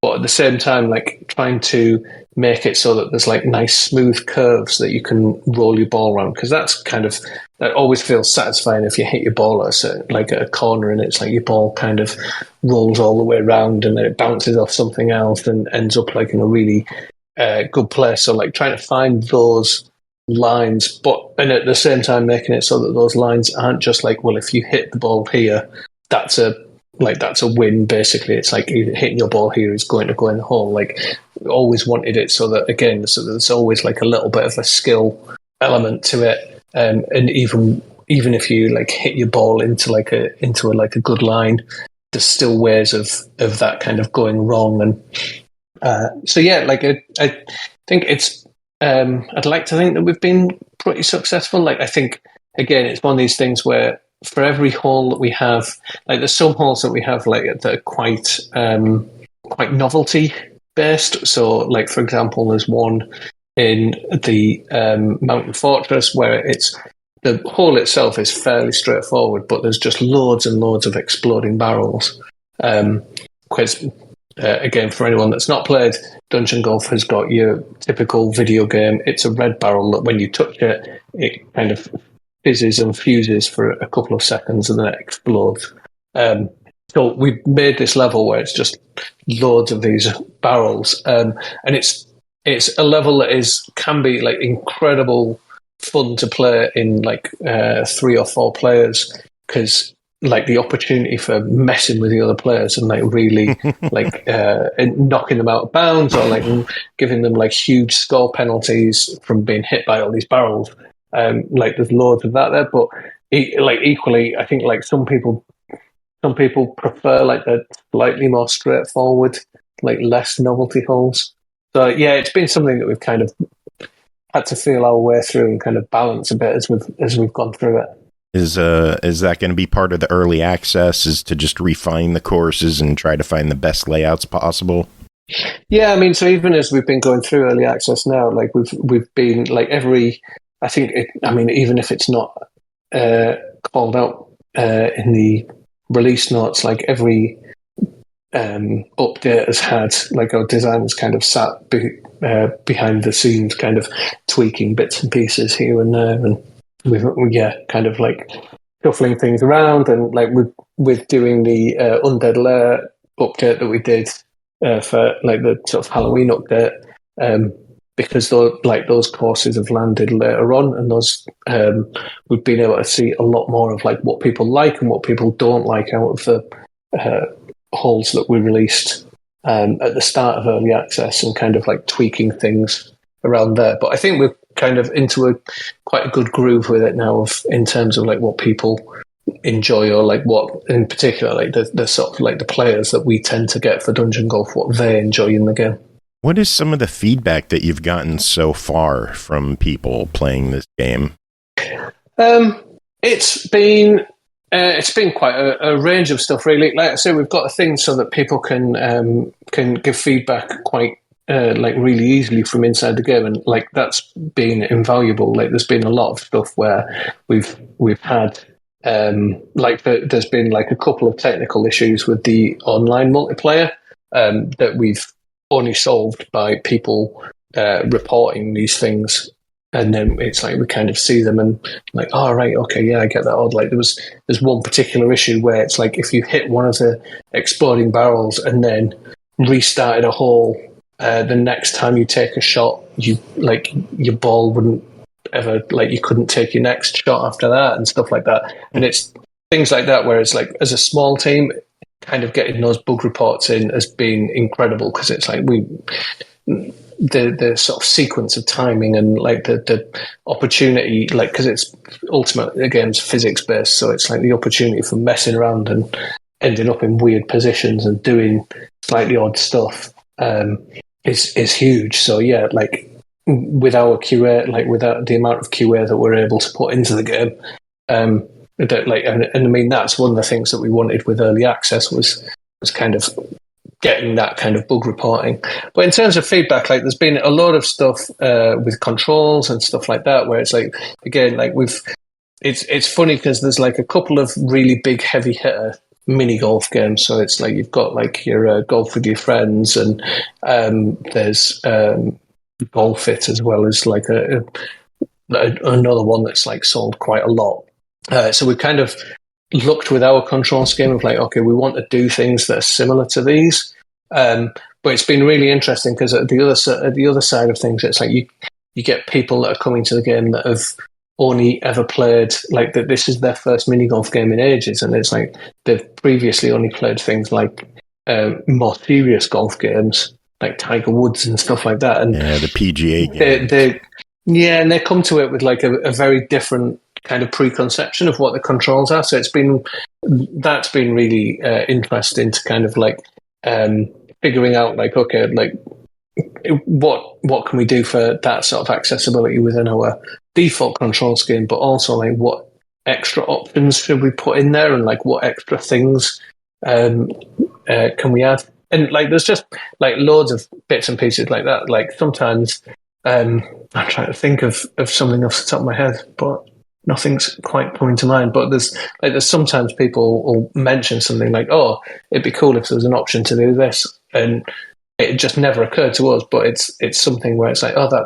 But at the same time, like trying to make it so that there's like nice smooth curves that you can roll your ball around, because that always feels satisfying if you hit your ball at a corner and it's like your ball kind of rolls all the way around and then it bounces off something else and ends up like in a really good place. So like trying to find those lines, and at the same time making it so that those lines aren't just like, well, if you hit the ball here, that's a win. Basically, it's like hitting your ball here is going to go in the hole. Like, always wanted it so that there's always like a little bit of a skill element to it, and even if you like hit your ball into a good line, there's still ways of that kind of going wrong. And so yeah, like I think it's I'd like to think that we've been pretty successful. Like, I think again, it's one of these things where for every hole that we have, like there's some holes that we have like that are quite novelty based. So like, for example, there's one in the Mountain Fortress where the hole itself is fairly straightforward, but there's just loads and loads of exploding barrels. Again, for anyone that's not played, Dungeon Golf has got your typical video game. It's a red barrel that when you touch it, it kind of fizzes and fuses for a couple of seconds and then it explodes. So we've made this level where it's just loads of these barrels, and it's a level that can be like incredible fun to play in like 3 or 4 players, because like the opportunity for messing with the other players and like really like knocking them out of bounds, or like giving them like huge score penalties from being hit by all these barrels. Like there's loads of that there, but like equally, I think like some people prefer like the slightly more straightforward, like less novelty holes. So yeah, it's been something that we've kind of had to feel our way through and kind of balance a bit as we've gone through it. Is that going to be part of the early access, is to just refine the courses and try to find the best layouts possible? Yeah, I mean, so even as we've been going through early access now, like we've been like even if it's not called out in the release notes, like every update has had like our designers kind of sat behind the scenes, kind of tweaking bits and pieces here and there, and we've kind of like shuffling things around, and like with doing the Undead Lair update that we did for like the sort of Halloween update, because those courses have landed later on, and those we've been able to see a lot more of like what people like and what people don't like out of the holes that we released at the start of early access, and kind of like tweaking things around there. But I think we're kind of into quite a good groove with it now, in terms of like what people enjoy, or like what in particular, like the sort of like the players that we tend to get for Dungeon Golf, what they enjoy in the game. What is some of the feedback that you've gotten so far from people playing this game? It's been quite a range of stuff, really. Like I say, we've got a thing so that people can give feedback quite like really easily from inside the game, and like that's been invaluable. Like there's been a lot of stuff where we've had there's been like a couple of technical issues with the online multiplayer that we've only solved by people reporting these things, and then it's like we kind of see them and like, oh right, okay, yeah, I get that. Or like there's one particular issue where it's like if you hit one of the exploding barrels and then restarted a hole, the next time you take a shot, you like your ball wouldn't ever, like you couldn't take your next shot after that and stuff like that. And it's things like that where it's like, as a small team, kind of getting those bug reports in has been incredible, because it's like the sort of sequence of timing and like the opportunity, like because it's ultimately the game's physics based, so it's like the opportunity for messing around and ending up in weird positions and doing slightly odd stuff is huge. So yeah, like with our QA, like without the amount of QA that we're able to put into the game, that like, and I mean that's one of the things that we wanted with early access was kind of getting that kind of bug reporting. But in terms of feedback, like there's been a lot of stuff with controls and stuff like that, where it's like, again, like it's funny because there's like a couple of really big heavy hitter mini golf game. So it's like you've got like your golf with your friends, and there's Golf It as well as like another one that's like sold quite a lot. So we kind of looked with our control scheme of like, okay, we want to do things that are similar to these. But it's been really interesting because at the other side of things, it's like you get people that are coming to the game that have only ever played, like, that this is their first mini golf game in ages, and it's like they've previously only played things like more serious golf games like Tiger Woods and stuff like that. And yeah, the PGA games. And they come to it with like a very different kind of preconception of what the controls are. So that's been really interesting to kind of like figuring out like, okay, like what can we do for that sort of accessibility within our default control scheme, but also like what extra options should we put in there, and like what extra things can we add. And like there's just like loads of bits and pieces like that. Like sometimes I'm trying to think of something off the top of my head, but nothing's quite coming to mind. But there's sometimes people will mention something like, oh, it'd be cool if there was an option to do this, and it just never occurred to us. But it's something where it's like, oh,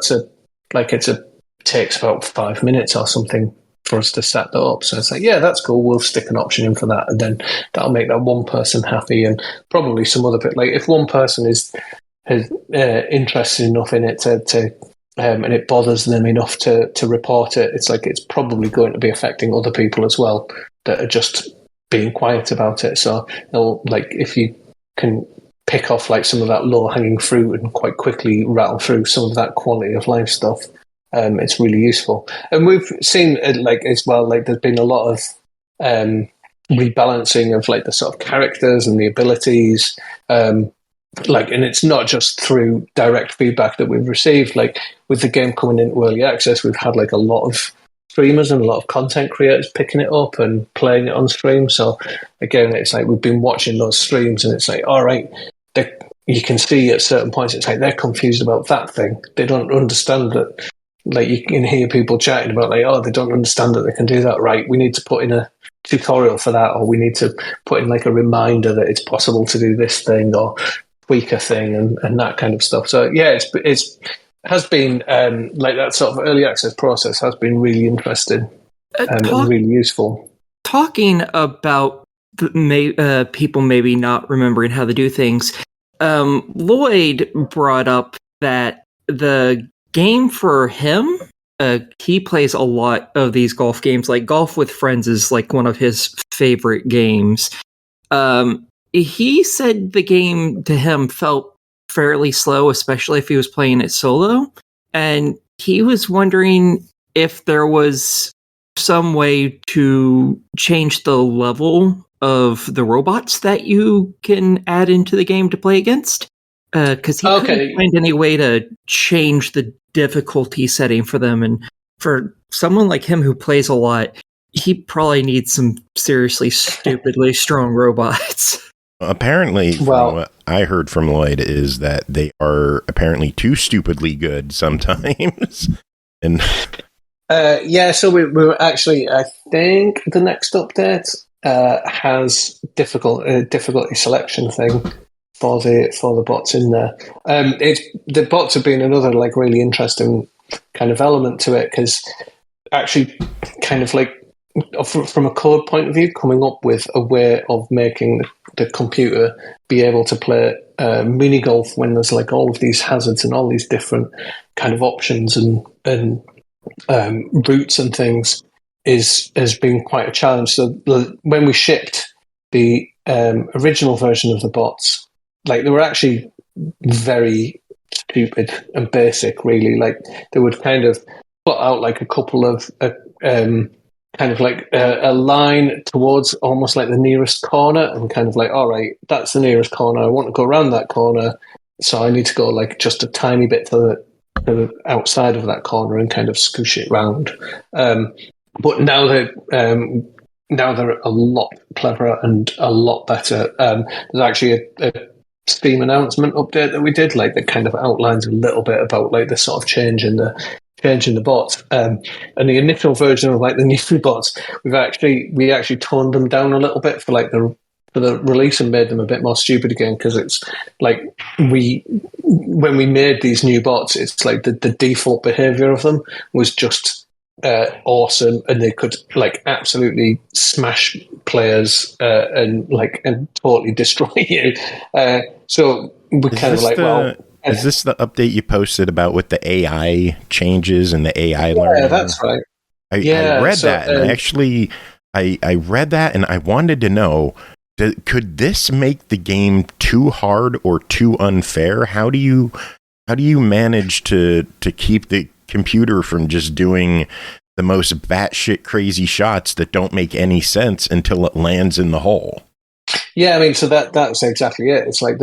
takes about 5 minutes or something for us to set that up. So it's like, yeah, that's cool. We'll stick an option in for that, and then that'll make that one person happy, and probably some other bit. Like if one person is interested enough in it to and it bothers them enough to report it, it's like it's probably going to be affecting other people as well that are just being quiet about it. So like if you can pick off like some of that low hanging fruit and quite quickly rattle through some of that quality of life stuff, it's really useful. And we've seen like as well, like there's been a lot of rebalancing of like the sort of characters and the abilities, like, and it's not just through direct feedback that we've received. Like with the game coming into early access, we've had like a lot of streamers and a lot of content creators picking it up and playing it on stream. So again, it's like we've been watching those streams, and it's like, all right, you can see at certain points it's like they're confused about that thing. They don't understand that. Like you can hear people chatting about like, oh, they don't understand that they can do that. Right, we need to put in a tutorial for that, or we need to put in like a reminder that it's possible to do this thing or tweak a thing and that kind of stuff. So yeah, it has been like that sort of early access process has been really interesting and really useful. Talking about people maybe not remembering how to do things, Lloyd brought up that the game for him, he plays a lot of these golf games. Like Golf with Friends is like one of his favorite games. He said the game to him felt fairly slow, especially if he was playing it solo. And he was wondering if there was some way to change the level of the robots that you can add into the game to play against. Because he couldn't find any way to change the difficulty setting for them. And for someone like him who plays a lot, he probably needs some seriously stupidly strong robots. Apparently, from what I heard from Lloyd is that they are apparently too stupidly good sometimes. And so we were actually, I think the next update has difficulty selection thing for the bots in there. The bots have been another like really interesting kind of element to it, because actually kind of like from a code point of view, coming up with a way of making the computer be able to play mini golf when there's like all of these hazards and all these different kind of options and routes and things has been quite a challenge. So when we shipped the original version of the bots, like they were actually very stupid and basic, really. Like they would kind of put out like a couple of kind of like a line towards almost like the nearest corner, and kind of like, all right, that's the nearest corner. I want to go around that corner, so I need to go like just a tiny bit to the outside of that corner and kind of scoosh it round. But now they're a lot cleverer and a lot better. There's actually a Steam announcement update that we did, like that kind of outlines a little bit about like the sort of change in the bots. And the initial version of like the new bots, we actually toned them down a little bit for like the for the release and made them a bit more stupid again, because it's like when we made these new bots, it's like the default behavior of them was just awesome, and they could like absolutely smash players and totally destroy you. So we kind of like, is this the update you posted about with the AI changes and the AI learning? Yeah, that's right. I read that, and I read that, and I wanted to know, could this make the game too hard or too unfair? How do you manage to keep the computer from just doing the most batshit crazy shots that don't make any sense until it lands in the hole? Yeah, I mean, so that's exactly it. It's like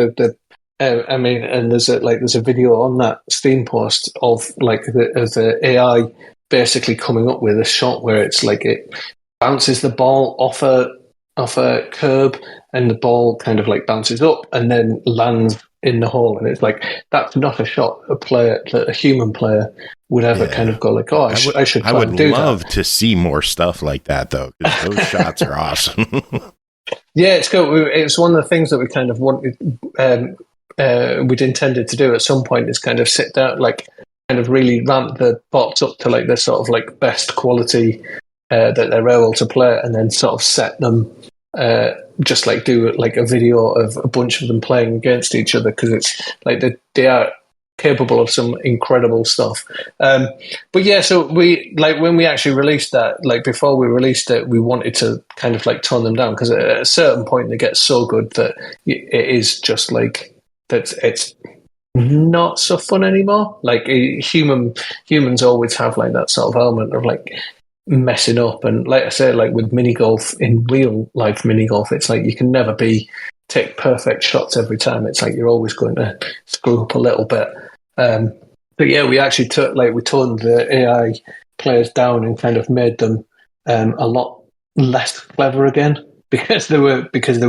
and there's a video on that Steam post of the AI basically coming up with a shot where it's like it bounces the ball off a curb, and the ball kind of like bounces up and then lands in the hole, and it's like, that's not a shot a human player would ever kind of go like, oh, I should try and do that. I would love to see more stuff like that, though, because those shots are awesome. Yeah, it's cool. It's one of the things that we kind of wanted, we'd intended to do at some point, is kind of sit down, like kind of really ramp the bots up to like the sort of like best quality that they're able to play, and then sort of set them, just like do like a video of a bunch of them playing against each other, because it's like they are capable of some incredible stuff. But yeah, so we, like, when we actually released that, like before we released it, we wanted to kind of like tone them down, because at a certain point they get so good that it is just like that it's not so fun anymore. Like humans always have like that sort of element of like messing up, and like I say, like with minigolf, in real life minigolf, it's like you can never take perfect shots every time. It's like you're always going to screw up a little bit. But yeah, we actually we toned the AI players down and kind of made them a lot less clever again, because they were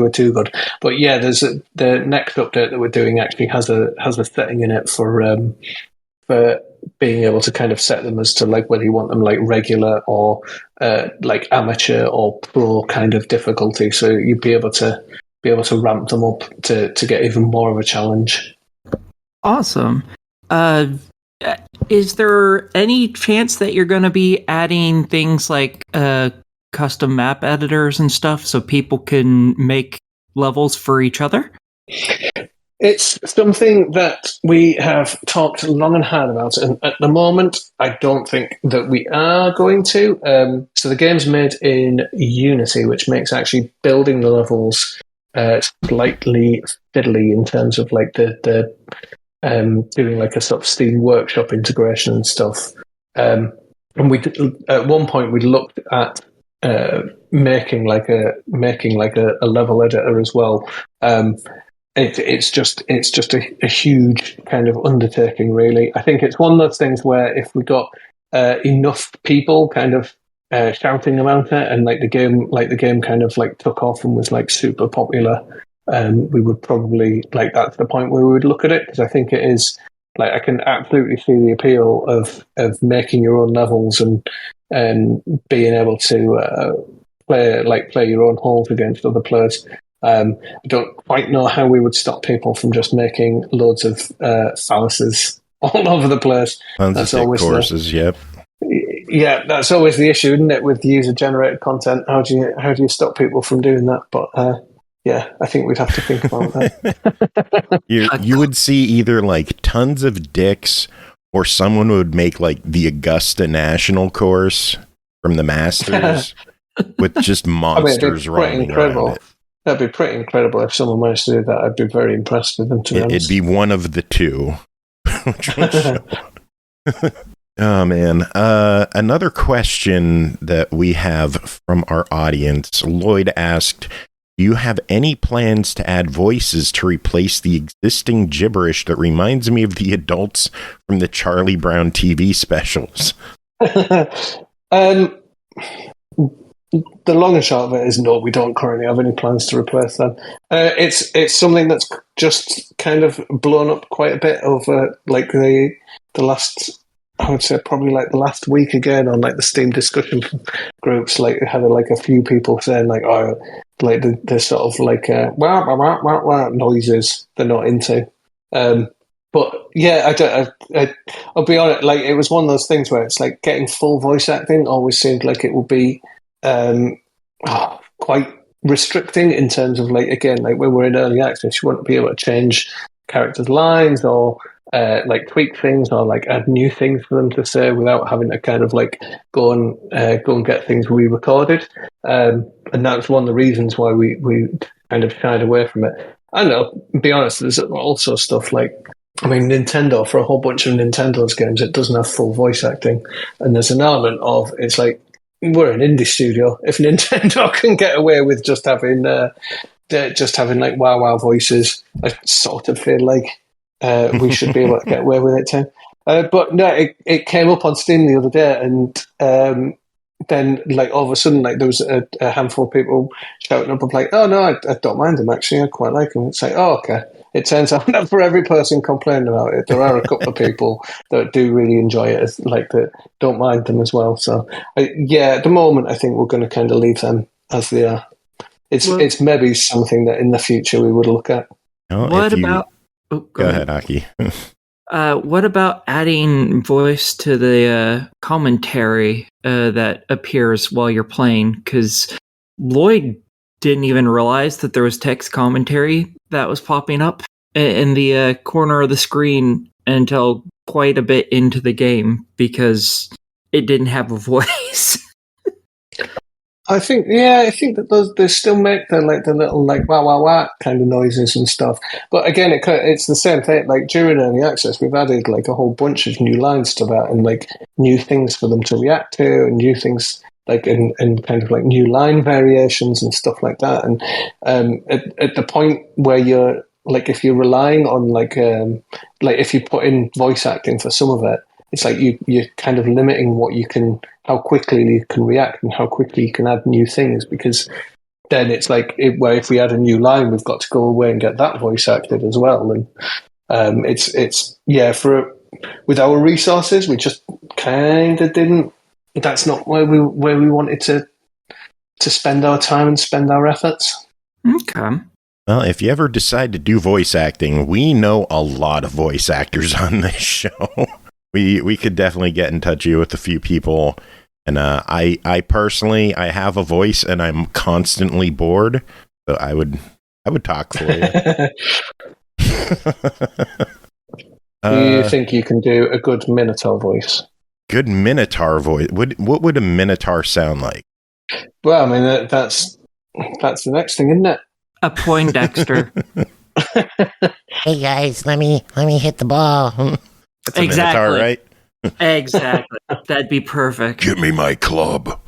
too good. But yeah, there's the next update that we're doing actually has a setting in it for being able to kind of set them as to like whether you want them like regular or like amateur or pro kind of difficulty. So you'd be able to ramp them up to get even more of a challenge. Awesome. Is there any chance that you're going to be adding things like custom map editors and stuff so people can make levels for each other? It's something that we have talked long and hard about, and at the moment, I don't think that we are going to. So the game's made in Unity, which makes actually building the levels slightly fiddly in terms of like the doing like a sort of Steam Workshop integration and stuff. And we at one point we looked at making like a level editor as well. It's just a huge kind of undertaking, really. I think it's one of those things where if we got enough people kind of shouting about it, and the game kind of like took off and was like super popular, we would probably that's the point where we would look at it, because I think it is like, I can absolutely see the appeal of making your own levels and being able to play your own holes against other players. I don't quite know how we would stop people from just making loads of phalluses all over the place. That's always courses. Yep. Yeah, that's always the issue, isn't it, with user-generated content? How do you stop people from doing that? But yeah, I think we'd have to think about that. You would see either like tons of dicks, or someone would make like the Augusta National course from the Masters with just monsters running around it. That'd be pretty incredible if someone managed to do that. I'd be very impressed with them, to be honest. It'd be one of the two. Oh, man. Another question that we have from our audience. Lloyd asked, do you have any plans to add voices to replace the existing gibberish that reminds me of the adults from the Charlie Brown TV specials? The long and short of it is no, we don't currently have any plans to replace them. It's something that's just kind of blown up quite a bit over like the last I would say probably like the last week again on like the Steam discussion groups, like had like a few people saying like, oh, like the sort of like wah, wah, wah, wah, wah noises they're not into. But yeah, I'll be honest, like it was one of those things where it's like getting full voice acting always seemed like it would be quite restricting in terms of like, again, like when we're in early access, you wouldn't be able to change characters' lines or like tweak things or like add new things for them to say without having to kind of like go and get things re-recorded. And that's one of the reasons why we kind of shied away from it. I don't know, be honest, there's also stuff like, I mean, Nintendo, for a whole bunch of Nintendo's games, it doesn't have full voice acting. And there's an element of, it's like, we're an indie studio. If Nintendo can get away with just having like wow wow voices, I sort of feel like we should be able to get away with it too. But no, it came up on Steam the other day, and then like all of a sudden, like there was a handful of people shouting up, like, "Oh no, I don't mind them actually. I quite like them." It's like, oh okay. It turns out that for every person complaining about it, there are a couple of people that do really enjoy it, like that don't mind them as well. So yeah, at the moment, I think we're going to kind of leave them as they are. It's maybe something that in the future we would look at. What about? Oh, go ahead, Aki. What about adding voice to the commentary that appears while you're playing? Because Lloyd didn't even realize that there was text commentary that was popping up in the corner of the screen until quite a bit into the game because it didn't have a voice. I think that they still make the little like wah wah wah kind of noises and stuff. But again, it's the same thing. Like during early access, we've added like a whole bunch of new lines to that and like new things for them to react to and new things like and kind of like new line variations and stuff like that. And at the point where you're like, if you're relying on like if you put in voice acting for some of it, it's like you're kind of limiting what you can, how quickly you can react and how quickly you can add new things, because then it's like where if we add a new line, we've got to go away and get that voice acted as well. And it's with our resources, we just kind of didn't. That's not where we wanted to spend our time and spend our efforts. Okay. Well, if you ever decide to do voice acting, we know a lot of voice actors on this show. We could definitely get in touch with a few people. And I personally, I have a voice and I'm constantly bored. So I would talk for you. Do you think you can do a good Minotaur voice? Good Minotaur voice. What would a Minotaur sound like? Well, I mean, that's the next thing, isn't it? A Poindexter. Hey guys, let me hit the ball. That's a Minotaur, right? Exactly. That'd be perfect. Give me my club.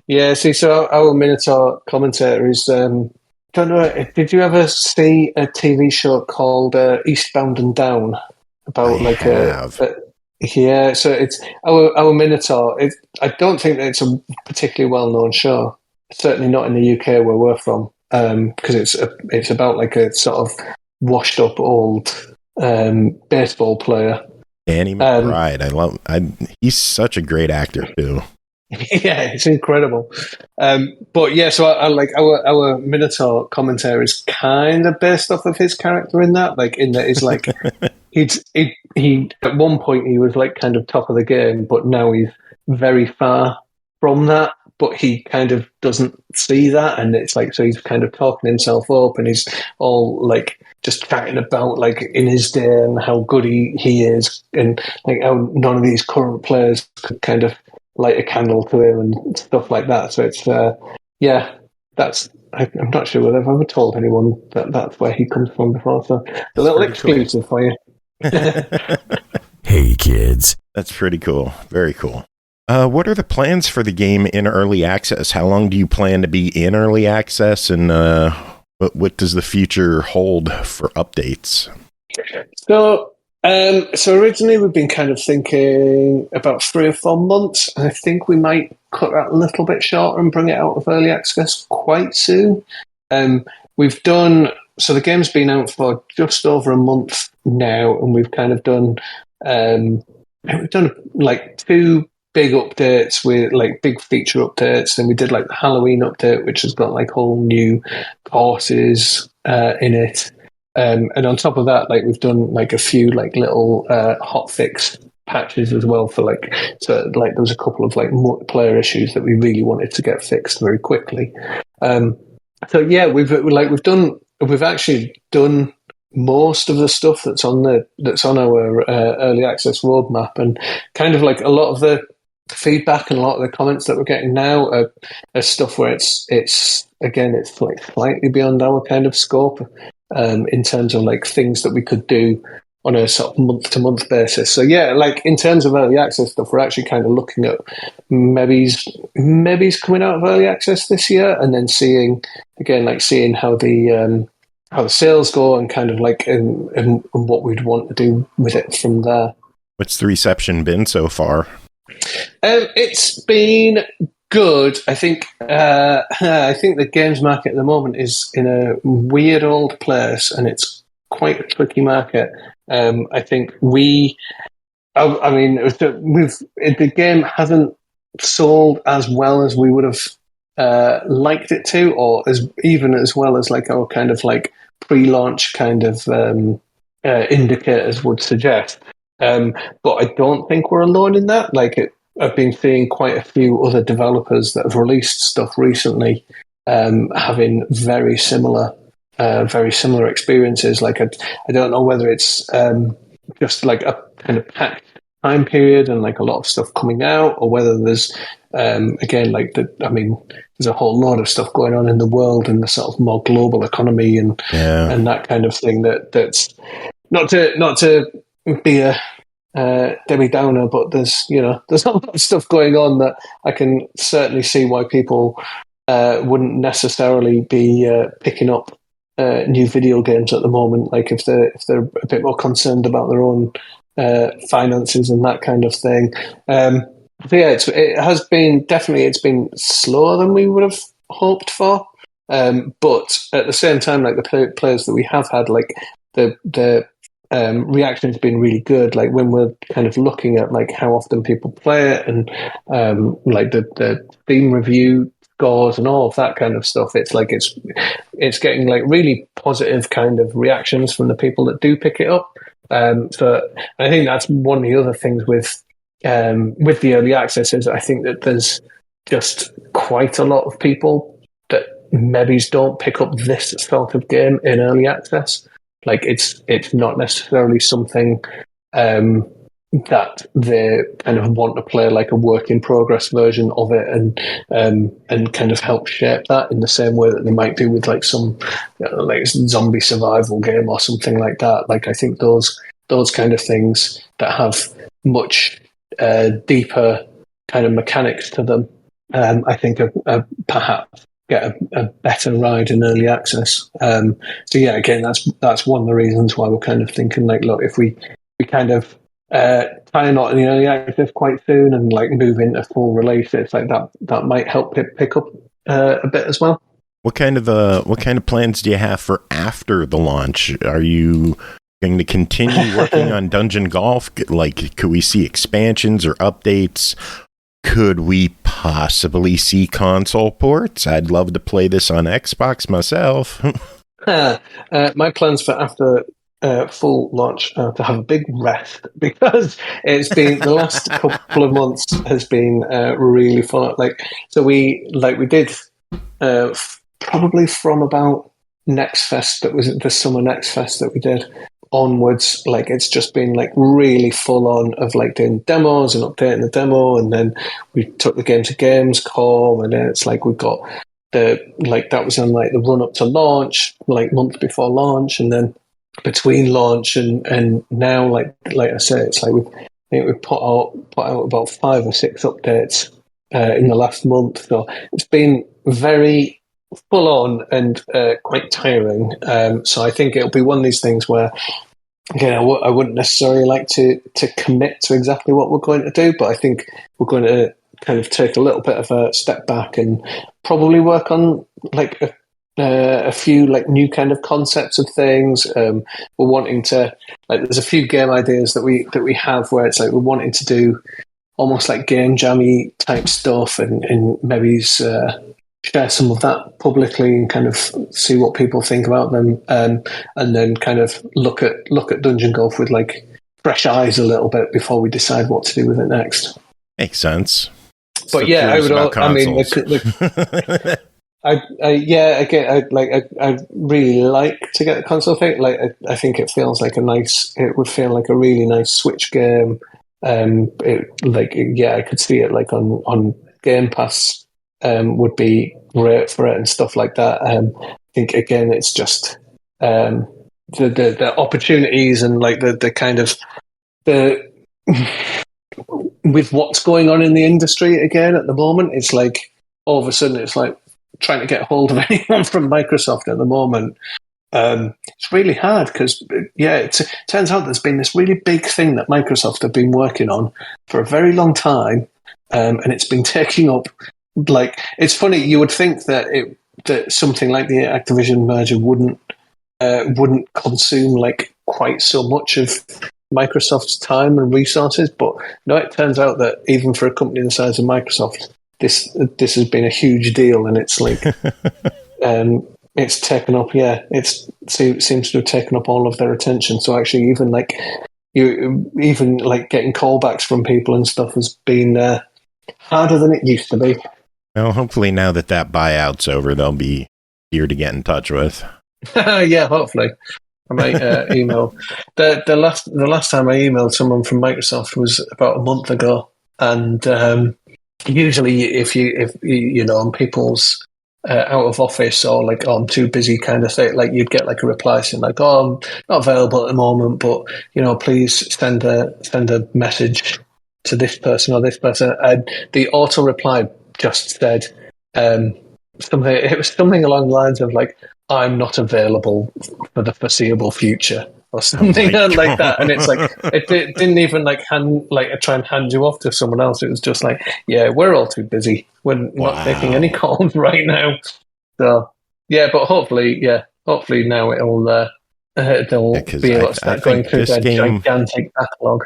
Yeah, see, so our Minotaur commentator is, don't know, did you ever see a TV show called Eastbound and Down? About yeah, so it's our Minotaur. I don't think that it's a particularly well-known show. Certainly not in the UK where we're from, because it's about like a sort of washed-up old baseball player. Danny McBride. He's such a great actor too. Yeah, it's incredible. But yeah, so I like our Minotaur commentary is kind of based off of his character in that. Like in that, it's like he at one point he was like kind of top of the game, but now he's very far from that. But he kind of doesn't see that, and it's like so he's kind of talking himself up, and he's all like just chatting about like in his day and how good he is, and like how none of these current players could kind of light a candle to him and stuff like that. So it's I'm not sure whether I've ever told anyone that that's where he comes from before. So a little exclusive for you. Hey kids, that's pretty cool. Very cool. What are the plans for the game in early access? How long do you plan to be in early access, and what does the future hold for updates? So originally we've been kind of thinking about 3 or 4 months. I think we might cut that a little bit shorter and bring it out of early access quite soon. We've done, so the game's been out for just over a month now, and we've kind of done we've done like 2 big updates with like big feature updates. Then we did like the Halloween update, which has got like whole new courses in it. And on top of that, like we've done like a few like little hotfix patches as well for like, so like there was a couple of like multiplayer issues that we really wanted to get fixed very quickly. So yeah, we've actually done most of the stuff that's on our early access roadmap, and kind of like a lot of the feedback and a lot of the comments that we're getting now are stuff where it's like slightly beyond our kind of scope in terms of like things that we could do on a sort of month-to-month basis. So yeah, like in terms of early access stuff, we're actually kind of looking at maybe's coming out of early access this year, and then seeing how the sales go, and kind of like and what we'd want to do with it from there. What's the reception been so far? It's been good. I think the games market at the moment is in a weird old place, and it's quite a tricky market. I think the game hasn't sold as well as we would have liked it to, or as well as like our kind of like pre-launch kind of indicators would suggest. But I don't think we're alone in that. I've been seeing quite a few other developers that have released stuff recently having very similar experiences. Like I don't know whether it's just like a kind of packed time period and like a lot of stuff coming out, or whether there's there's a whole lot of stuff going on in the world and the sort of more global economy and that kind of thing. That's not to be a Debbie Downer, but there's a lot of stuff going on that I can certainly see why people wouldn't necessarily be picking up new video games at the moment. Like if they're a bit more concerned about their own finances and that kind of thing. It's been slower than we would have hoped for. But at the same time, like the players that we have had, like the reaction has been really good. Like when we're kind of looking at like how often people play it, and like the Steam review scores and all of that kind of stuff, it's like it's getting like really positive kind of reactions from the people that do pick it up. So I think that's one of the other things with the early access is I think that there's just quite a lot of people that maybe don't pick up this sort of game in early access. Like it's not necessarily something that they kind of want to play like a work in progress version of it, and kind of help shape that in the same way that they might do with like some like zombie survival game or something like that. Like I think those kind of things that have much deeper kind of mechanics to them, I think are perhaps get a better ride in early access. So yeah, again, that's one of the reasons why we're kind of thinking like, look, if we kind of tie a knot in the early access quite soon and like move into full release, it's like that might help pick up a bit as well. What kind of plans do you have for after the launch? Are you going to continue working on Dungeon Golf? Like, could we see expansions or updates? Could we possibly see console ports? I'd love to play this on Xbox myself. My plans for after full launch to have a big rest, because it's been the last couple of months has been really fun. We did probably from about Next Fest, that was the summer Next Fest that we did onwards, like it's just been like really full on of like doing demos and updating the demo, and then we took the game to Gamescom, and then it's like we've got that was on like the run up to launch, like month before launch, and then between launch and now, like I say, it's like we put out about 5 or 6 updates in the last month, so it's been very full on and quite tiring. So I think it'll be one of these things where, again, I wouldn't necessarily like to commit to exactly what we're going to do, but I think we're going to kind of take a little bit of a step back and probably work on like a few like new kind of concepts of things. We're wanting to there's a few game ideas that we have where it's like we're wanting to do almost like game jammy type stuff and maybe share some of that publicly and kind of see what people think about them, and then kind of look at Dungeon Golf with like fresh eyes a little bit before we decide what to do with it next. Makes sense. But So yeah, I curious would. about I mean, consoles. I really like to get the console thing. Like, I think it feels like it would feel like a really nice Switch game. I could see it like on Game Pass. Would be great for it and stuff like that. I think again, it's just the opportunities and like the kind of the with what's going on in the industry again at the moment. It's like all of a sudden it's like trying to get hold of anyone from Microsoft at the moment. It's really hard because it turns out there's been this really big thing that Microsoft have been working on for a very long time, and it's been taking up. Like, it's funny, you would think that that something like the Activision merger wouldn't consume like quite so much of Microsoft's time and resources, but no, it turns out that even for a company the size of Microsoft, this has been a huge deal, and it's like it's taken up. Yeah, it seems to have taken up all of their attention. So actually, even like getting callbacks from people and stuff has been harder than it used to be. Well, hopefully now that buyout's over, they'll be here to get in touch with. Yeah, hopefully. I might email. The last time I emailed someone from Microsoft was about a month ago, and usually if you know on people's out of office or like I'm too busy kind of thing, like you'd get like a reply saying like, oh, I'm not available at the moment, but please send a message to this person or this person, and the auto reply just said something. It was something along the lines of like, "I'm not available for the foreseeable future," or something like that. And it's like it didn't even like try and hand you off to someone else. It was just like, "Yeah, we're all too busy. We're not taking any calls right now." So yeah, but hopefully now they'll be able to start going through their gigantic backlog.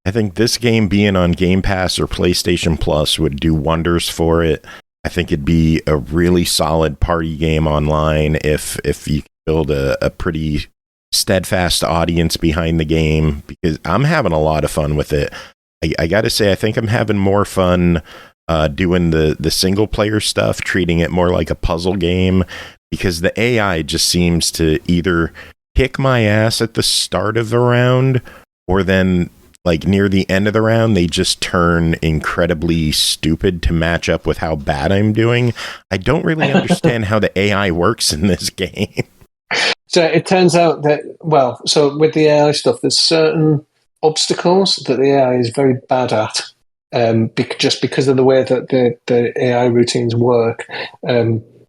I think this game being on Game Pass or PlayStation Plus would do wonders for it. I think it'd be a really solid party game online if you build a pretty steadfast audience behind the game, because I'm having a lot of fun with it. I got to say, I think I'm having more fun doing the single player stuff, treating it more like a puzzle game, because the AI just seems to either kick my ass at the start of the round, or then like near the end of the round, they just turn incredibly stupid to match up with how bad I'm doing. I don't really understand how the AI works in this game. So it turns out that, so with the AI stuff, there's certain obstacles that the AI is very bad at, just because of the way that the AI routines work.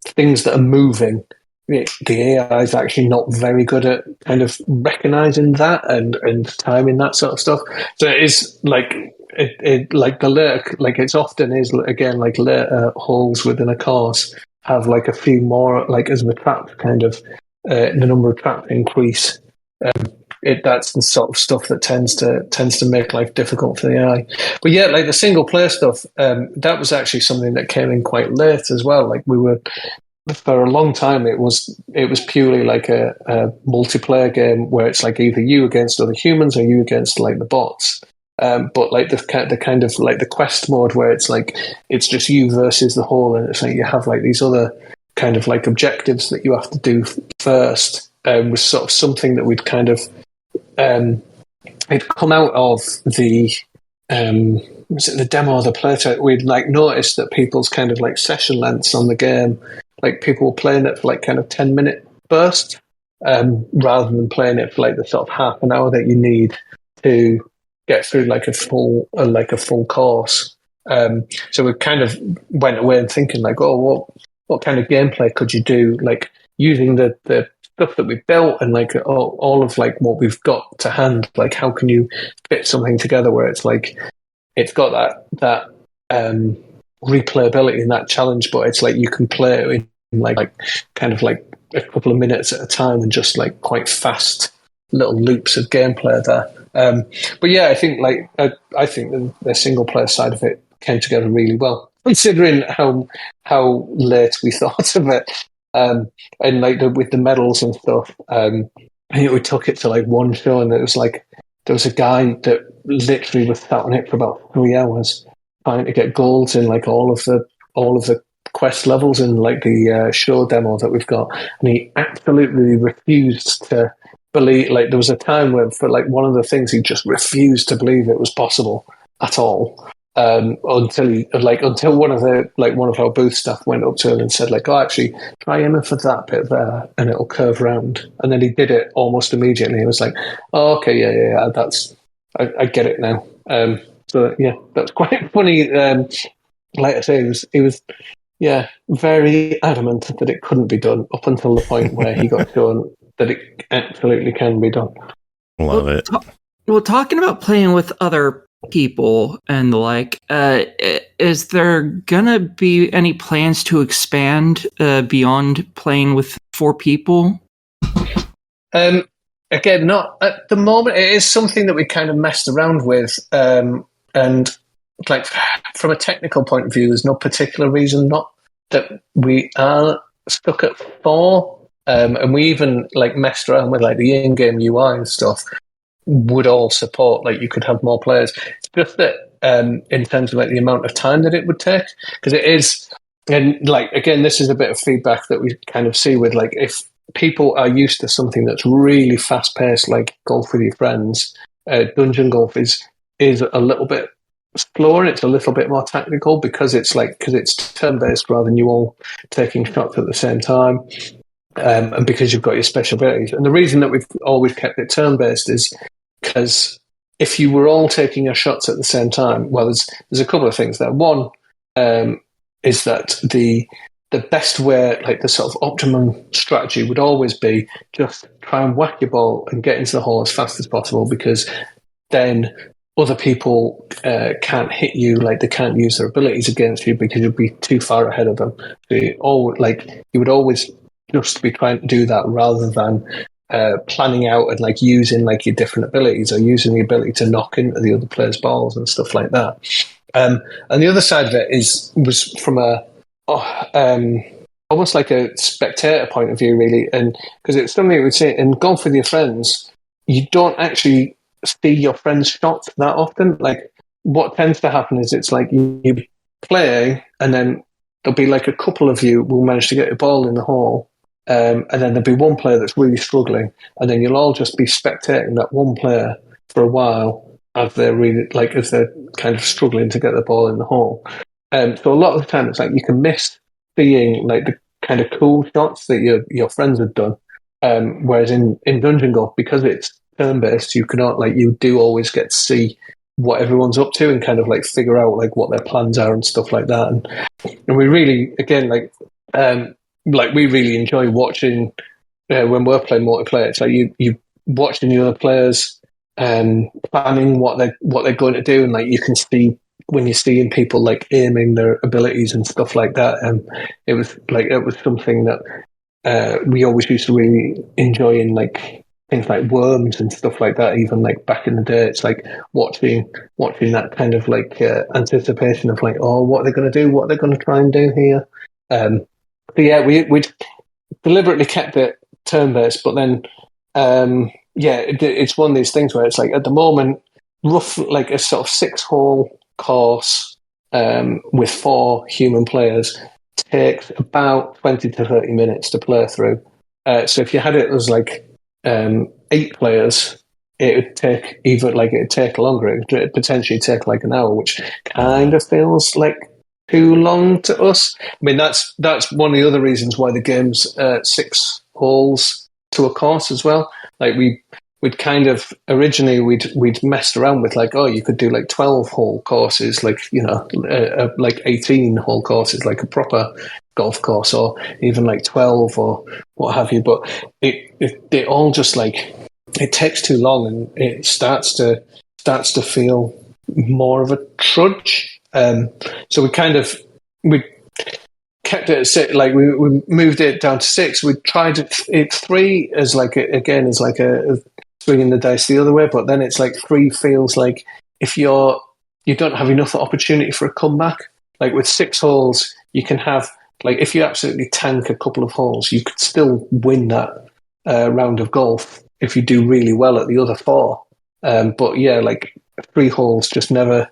Things that are moving, the AI is actually not very good at kind of recognizing that and timing that sort of stuff. So it is like it like the later, like it's often is again like later holes within a course have like a few more, like as the traps kind of the number of traps increase. That's the sort of stuff that tends to make life difficult for the AI. But yeah, like the single player stuff, that was actually something that came in quite late as well. Like we were. For a long time, it was purely like a multiplayer game where it's like either you against other humans or you against like the bots. But like the kind of like the quest mode where it's like it's just you versus the whole, and it's like you have like these other kind of like objectives that you have to do first. Was sort of something that we'd kind of it'd come out of the was it the demo or the playtest? We'd like noticed that people's kind of like session lengths on the game. Like people were playing it for like kind of 10-minute bursts, rather than playing it for like the sort of half an hour that you need to get through like a full course. So we kind of went away and thinking like, oh, what kind of gameplay could you do? Like using the stuff that we built and like all of like what we've got to hand. Like how can you fit something together where it's like it's got that replayability and that challenge, but it's like you can play it in like kind of like a couple of minutes at a time and just like quite fast little loops of gameplay there. But yeah, I think I think the single player side of it came together really well, considering how late we thought of it. And like with the medals and stuff, I think we took it to like one show, and it was like there was a guy that literally was sat on it for about 3 hours trying to get golds in like all of the quest levels in like the show demo that we've got, and he absolutely refused to believe. Like there was a time where for like one of the things he just refused to believe it was possible at all. Until one of our booth staff went up to him and said like, "Oh, actually, try aiming for that bit there, and it'll curve round." And then he did it almost immediately. He was like, "Oh, okay, yeah, that's I get it now." So yeah, that's quite funny. Like I say, he was very adamant that it couldn't be done up until the point where he got shown that it absolutely can be done. Love it. Well, talking about playing with other people and the like, is there gonna be any plans to expand beyond playing with 4 people? Again, not at the moment. It is something that we kind of messed around with, and like from a technical point of view, there's no particular reason not that we are stuck at 4. And we even like messed around with like the in-game UI and stuff. Would all support like you could have more players. It's just that in terms of like the amount of time that it would take, because it is, and like again, this is a bit of feedback that we kind of see with like if people are used to something that's really fast paced, like golf with your friends, dungeon golf is a little bit slower. It's a little bit more technical because it's turn based rather than you all taking shots at the same time. And because you've got your special abilities. And the reason that we've always kept it turn-based is because if you were all taking your shots at the same time, well, there's a couple of things there. One is that the best way, like the sort of optimum strategy would always be just try and whack your ball and get into the hole as fast as possible, because then other people can't hit you, like they can't use their abilities against you because you'd be too far ahead of them. So you would always just be trying to do that rather than planning out and like using like your different abilities or using the ability to knock into the other player's balls and stuff like that. And the other side of it was from almost like a spectator point of view, really, and because it's something we would say in golf with your friends, you don't actually see your friends' shots that often. Like what tends to happen is it's like you play and then there'll be like a couple of you will manage to get a ball in the hole. And then there'll be one player that's really struggling, and then you'll all just be spectating that one player for a while as they're kind of struggling to get the ball in the hole. So a lot of the time, it's like you can miss seeing like the kind of cool shots that your friends have done. Whereas in Dungeon Golf, because it's turn based, you do always get to see what everyone's up to and kind of like figure out like what their plans are and stuff like that. And we really, again, we really enjoy watching when we're playing multiplayer. It's like you watching the other players planning what they're going to do, and like you can see when you're seeing people like aiming their abilities and stuff like that. And it was something that we always used to really enjoy in like things like Worms and stuff like that. Even like back in the day, it's like watching that kind of like anticipation of like, oh, what are they going to do? What are they going to try and do here? But yeah, we deliberately kept it turn-based, but then, it's one of these things where it's like, at the moment, like a sort of 6-hole course with 4 human players takes about 20 to 30 minutes to play through. So if you had it as like 8 players, it would take longer. It would potentially take like an hour, which kind of feels like too long to us. I mean, that's one of the other reasons why the game's 6 holes to a course as well. Like we'd kind of originally we'd messed around with like, oh, you could do like 12-hole courses, like like 18-hole courses, like a proper golf course, or even like 12 or what have you. But it all just like it takes too long, and it starts to feel more of a trudge. So we kind of kept it at 6. Like we moved it down to 6. We tried it 3 as like a swinging the dice the other way, but then it's like 3 feels like if you don't have enough opportunity for a comeback. Like with 6 holes, you can have, like, if you absolutely tank a couple of holes, you could still win that round of golf if you do really well at the other 4. But yeah, like 3 holes just never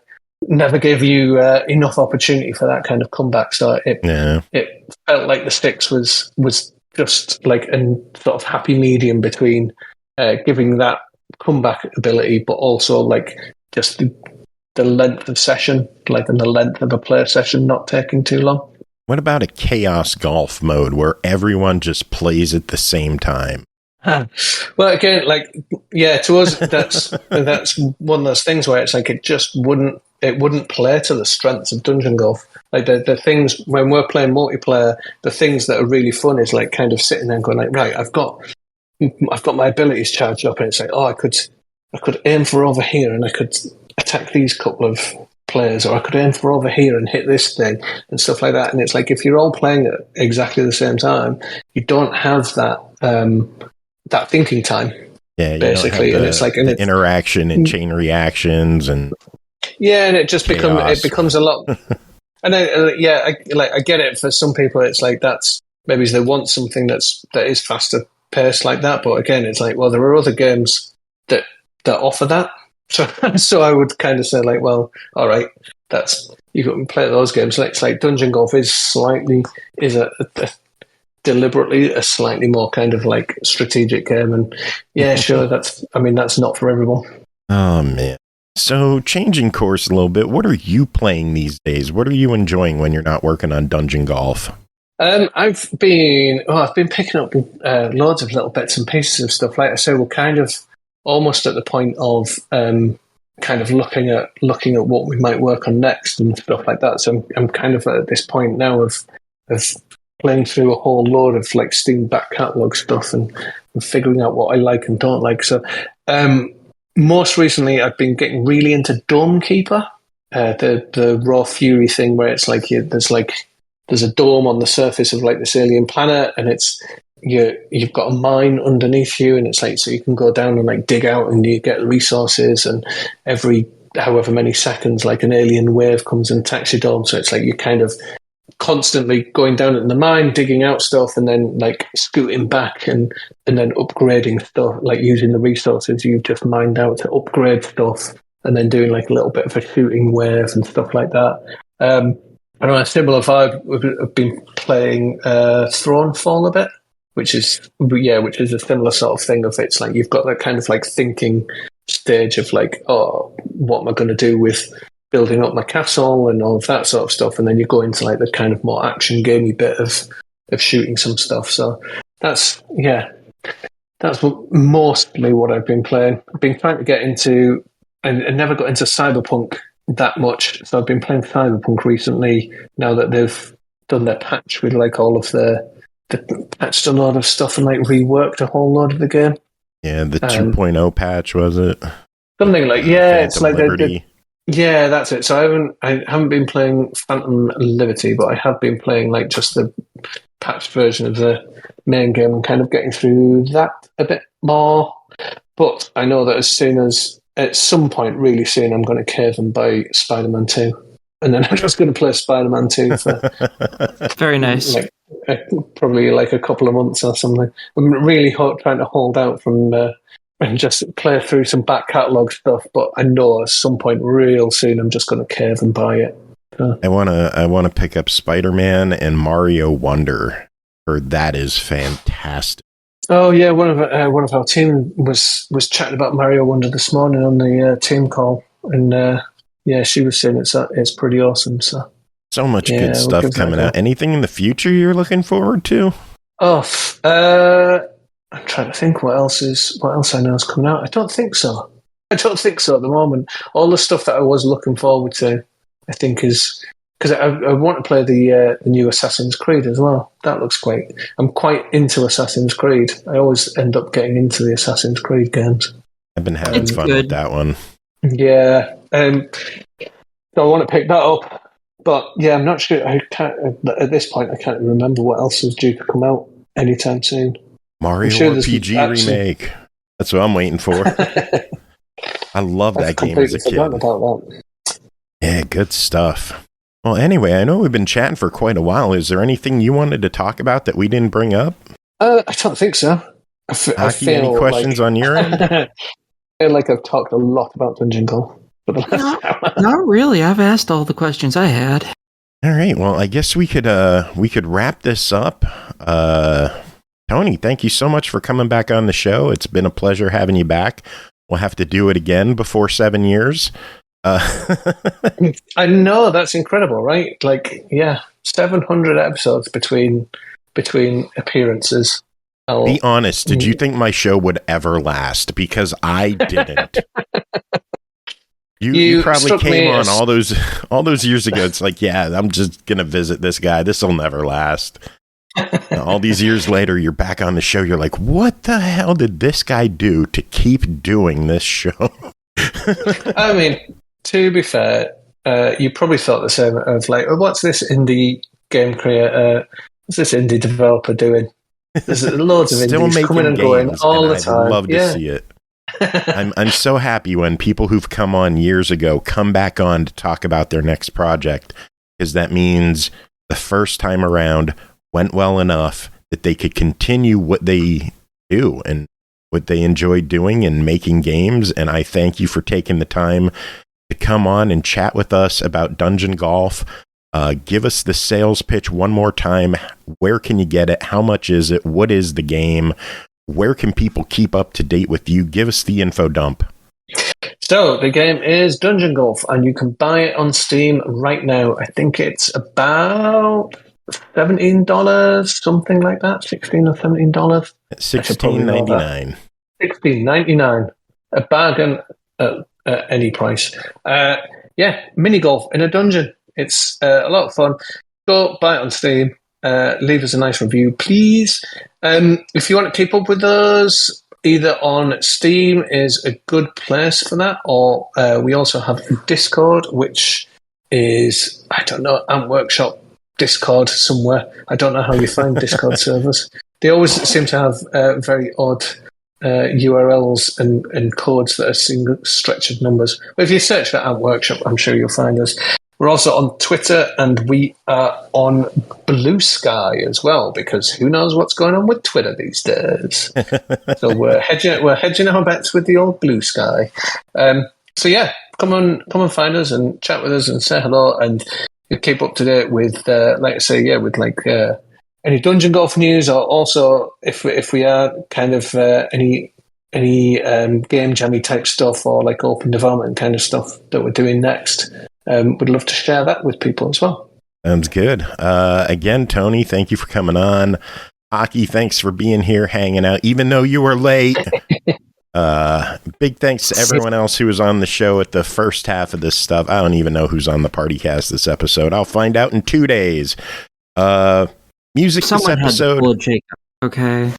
gave you enough opportunity for that kind of comeback. So it felt like the 6 was just like a sort of happy medium between giving that comeback ability, but also like just the length of session, like, and the length of a player session not taking too long. What about a chaos golf mode where everyone just plays at the same time? Well, again, like, yeah, to us, that's one of those things where it's like it wouldn't play to the strengths of Dungeon Golf. Like the things when we're playing multiplayer, the things that are really fun is like kind of sitting there and going like, right, I've got my abilities charged up, and it's like, oh, I could aim for over here, and I could attack these couple of players, or I could aim for over here and hit this thing and stuff like that. And it's like if you're all playing at exactly the same time, you don't have that that thinking time. Yeah, basically, and it's like the interaction and chain reactions and and it just becomes a lot. And I get it. For some people, it's like that's maybe they want something that is faster paced like that. But again, it's like, well, there are other games that offer that. So I would kind of say like, well, all right, you can play those games. It's like Dungeon Golf is deliberately a slightly more kind of like strategic game, and yeah, sure, that's not for everyone. Oh man. So changing course a little bit, what are you playing these days? What are you enjoying when you're not working on Dungeon Golf? I've been picking up loads of little bits and pieces of stuff. Like I say, we're kind of almost at the point of kind of looking at what we might work on next and stuff like that. So I'm kind of at this point now of playing through a whole load of like Steam back catalogue stuff and figuring out what I like and don't like. So most recently, I've been getting really into Dome Keeper, the raw fury thing where it's like there's a dome on the surface of like this alien planet, and it's you've got a mine underneath you, and it's like so you can go down and like dig out and you get resources, and every however many seconds like an alien wave comes and attacks your dome. So it's like you're kind of constantly going down in the mine, digging out stuff, and then like scooting back and then upgrading stuff, like using the resources you've just mined out to upgrade stuff, and then doing like a little bit of a shooting wave and stuff like that. And on a similar vibe, I've been playing Thronefall a bit, which is a similar sort of thing. Of it's like you've got that kind of like thinking stage of like, oh, what am I going to do with building up my castle and all of that sort of stuff, and then you go into like the kind of more action gamey bit of shooting some stuff. So that's mostly what I've been playing. I've been trying to get into, and never got into Cyberpunk that much. So I've been playing Cyberpunk recently. Now that they've done their patch with like all of they patched a lot of stuff and like reworked a whole lot of the game. Yeah, the 2.0 patch, was it? Something like it's like Liberty. Yeah, that's it. So I haven't been playing Phantom Liberty, but I have been playing like just the patched version of the main game and kind of getting through that a bit more. But I know that at some point really soon, I'm going to cave and buy Spider-Man 2. And then I'm just going to play Spider-Man 2 for very nice. Like, probably like a couple of months or something. I'm really trying to hold out from and just play through some back catalogue stuff, but I know at some point real soon I'm just going to cave and buy it. I want to pick up Spider-Man and Mario Wonder. Heard that is fantastic. Oh yeah, one of our team was chatting about Mario Wonder this morning on the team call, and she was saying it's pretty awesome. So much good stuff coming out. Anything in the future you're looking forward to? I'm trying to think what else I know is coming out. I don't think so at the moment. All the stuff that I was looking forward to, I think, is because I want to play the new Assassin's Creed as well. That looks great. I'm quite into Assassin's Creed. I always end up getting into the Assassin's Creed games. I've been having fun with that one. Yeah. So I want to pick that up. But yeah, I'm not sure. I can't at this point. I can't remember what else is due to come out anytime soon. Mario RPG remake. That's what I'm waiting for. I love that game as a kid. About that. Yeah, good stuff. Well, anyway, I know we've been chatting for quite a while. Is there anything you wanted to talk about that we didn't bring up? I don't think so. I feel any questions on your end? I feel like I've talked a lot about Dungeon Golf for the last hour. Not really. I've asked all the questions I had. All right. Well, I guess we could wrap this up. Tony, thank you so much for coming back on the show. It's been a pleasure having you back. We'll have to do it again before 7 years. I know, that's incredible, right? 700 episodes between appearances. Be honest, did you think my show would ever last? Because I didn't. You probably came on all those years ago. It's like, yeah, I'm just gonna visit this guy. This will never last. All these years later, you're back on the show. You're like, what the hell did this guy do to keep doing this show? I mean, to be fair, you probably thought the same of like, oh, what's this indie game creator? What's this indie developer doing? There's loads of indies coming and going all the time. I'd love to see it. I'm so happy when people who've come on years ago come back on to talk about their next project, because that means the first time around went well enough that they could continue what they do and what they enjoy doing and making games. And I thank you for taking the time to come on and chat with us about Dungeon Golf. Give us the sales pitch one more time. Where can you get it? How much is it? What is the game? Where can people keep up to date with you? Give us the info dump. So the game is Dungeon Golf, and you can buy it on Steam right now. I think it's about $17, something like that. $16 or $17. $16.99. $16.99. A bargain at any price. Mini golf in a dungeon. It's a lot of fun. Go buy it on Steam. Leave us a nice review, please. If you want to keep up with us, either on Steam is a good place for that, or we also have Discord, which is, I don't know, Ant Workshop Discord somewhere. I don't know how you find Discord servers. They always seem to have very odd URLs and codes that are single stretch of numbers. But if you search for Ant Workshop, I'm sure you'll find us. We're also on Twitter, and we are on Blue Sky as well, because who knows what's going on with Twitter these days. So we're hedging our bets with the old Blue Sky. Come and find us and chat with us and say hello, and you keep up to date with, any Dungeon Golf news, or also if we are kind of any game jammy type stuff, or like open development kind of stuff that we're doing next. Would love to share that with people as well. Sounds good. Again, Tony, thank you for coming on. Aki, thanks for being here, hanging out, even though you were late. Big thanks to everyone else who was on the show at the first half of this stuff. I don't even know who's on the PartyCast this episode. I'll find out in 2 days. Music Someone this episode. Had to pull a Jacob. Okay.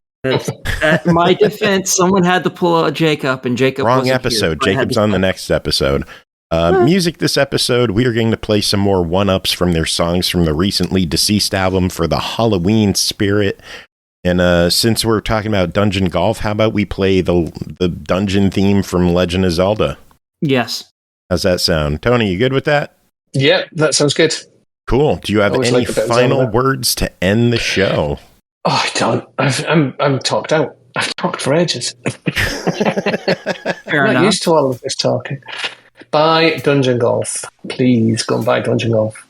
At my defense, someone had to pull a Jacob, and Jacob wrong episode. Jacob's on the next episode. Music this episode, we are going to play some more OneUps from their songs from the recently deceased album for the Halloween spirit. And since we're talking about Dungeon Golf, how about we play the dungeon theme from Legend of Zelda? Yes. How's that sound? Tony, you good with that? Yeah, that sounds good. Cool. Do you have any final words to end the show? Oh, I don't. I'm talked out. I've talked for ages. I'm not used to all of this talking. Buy Dungeon Golf. Please go and buy Dungeon Golf.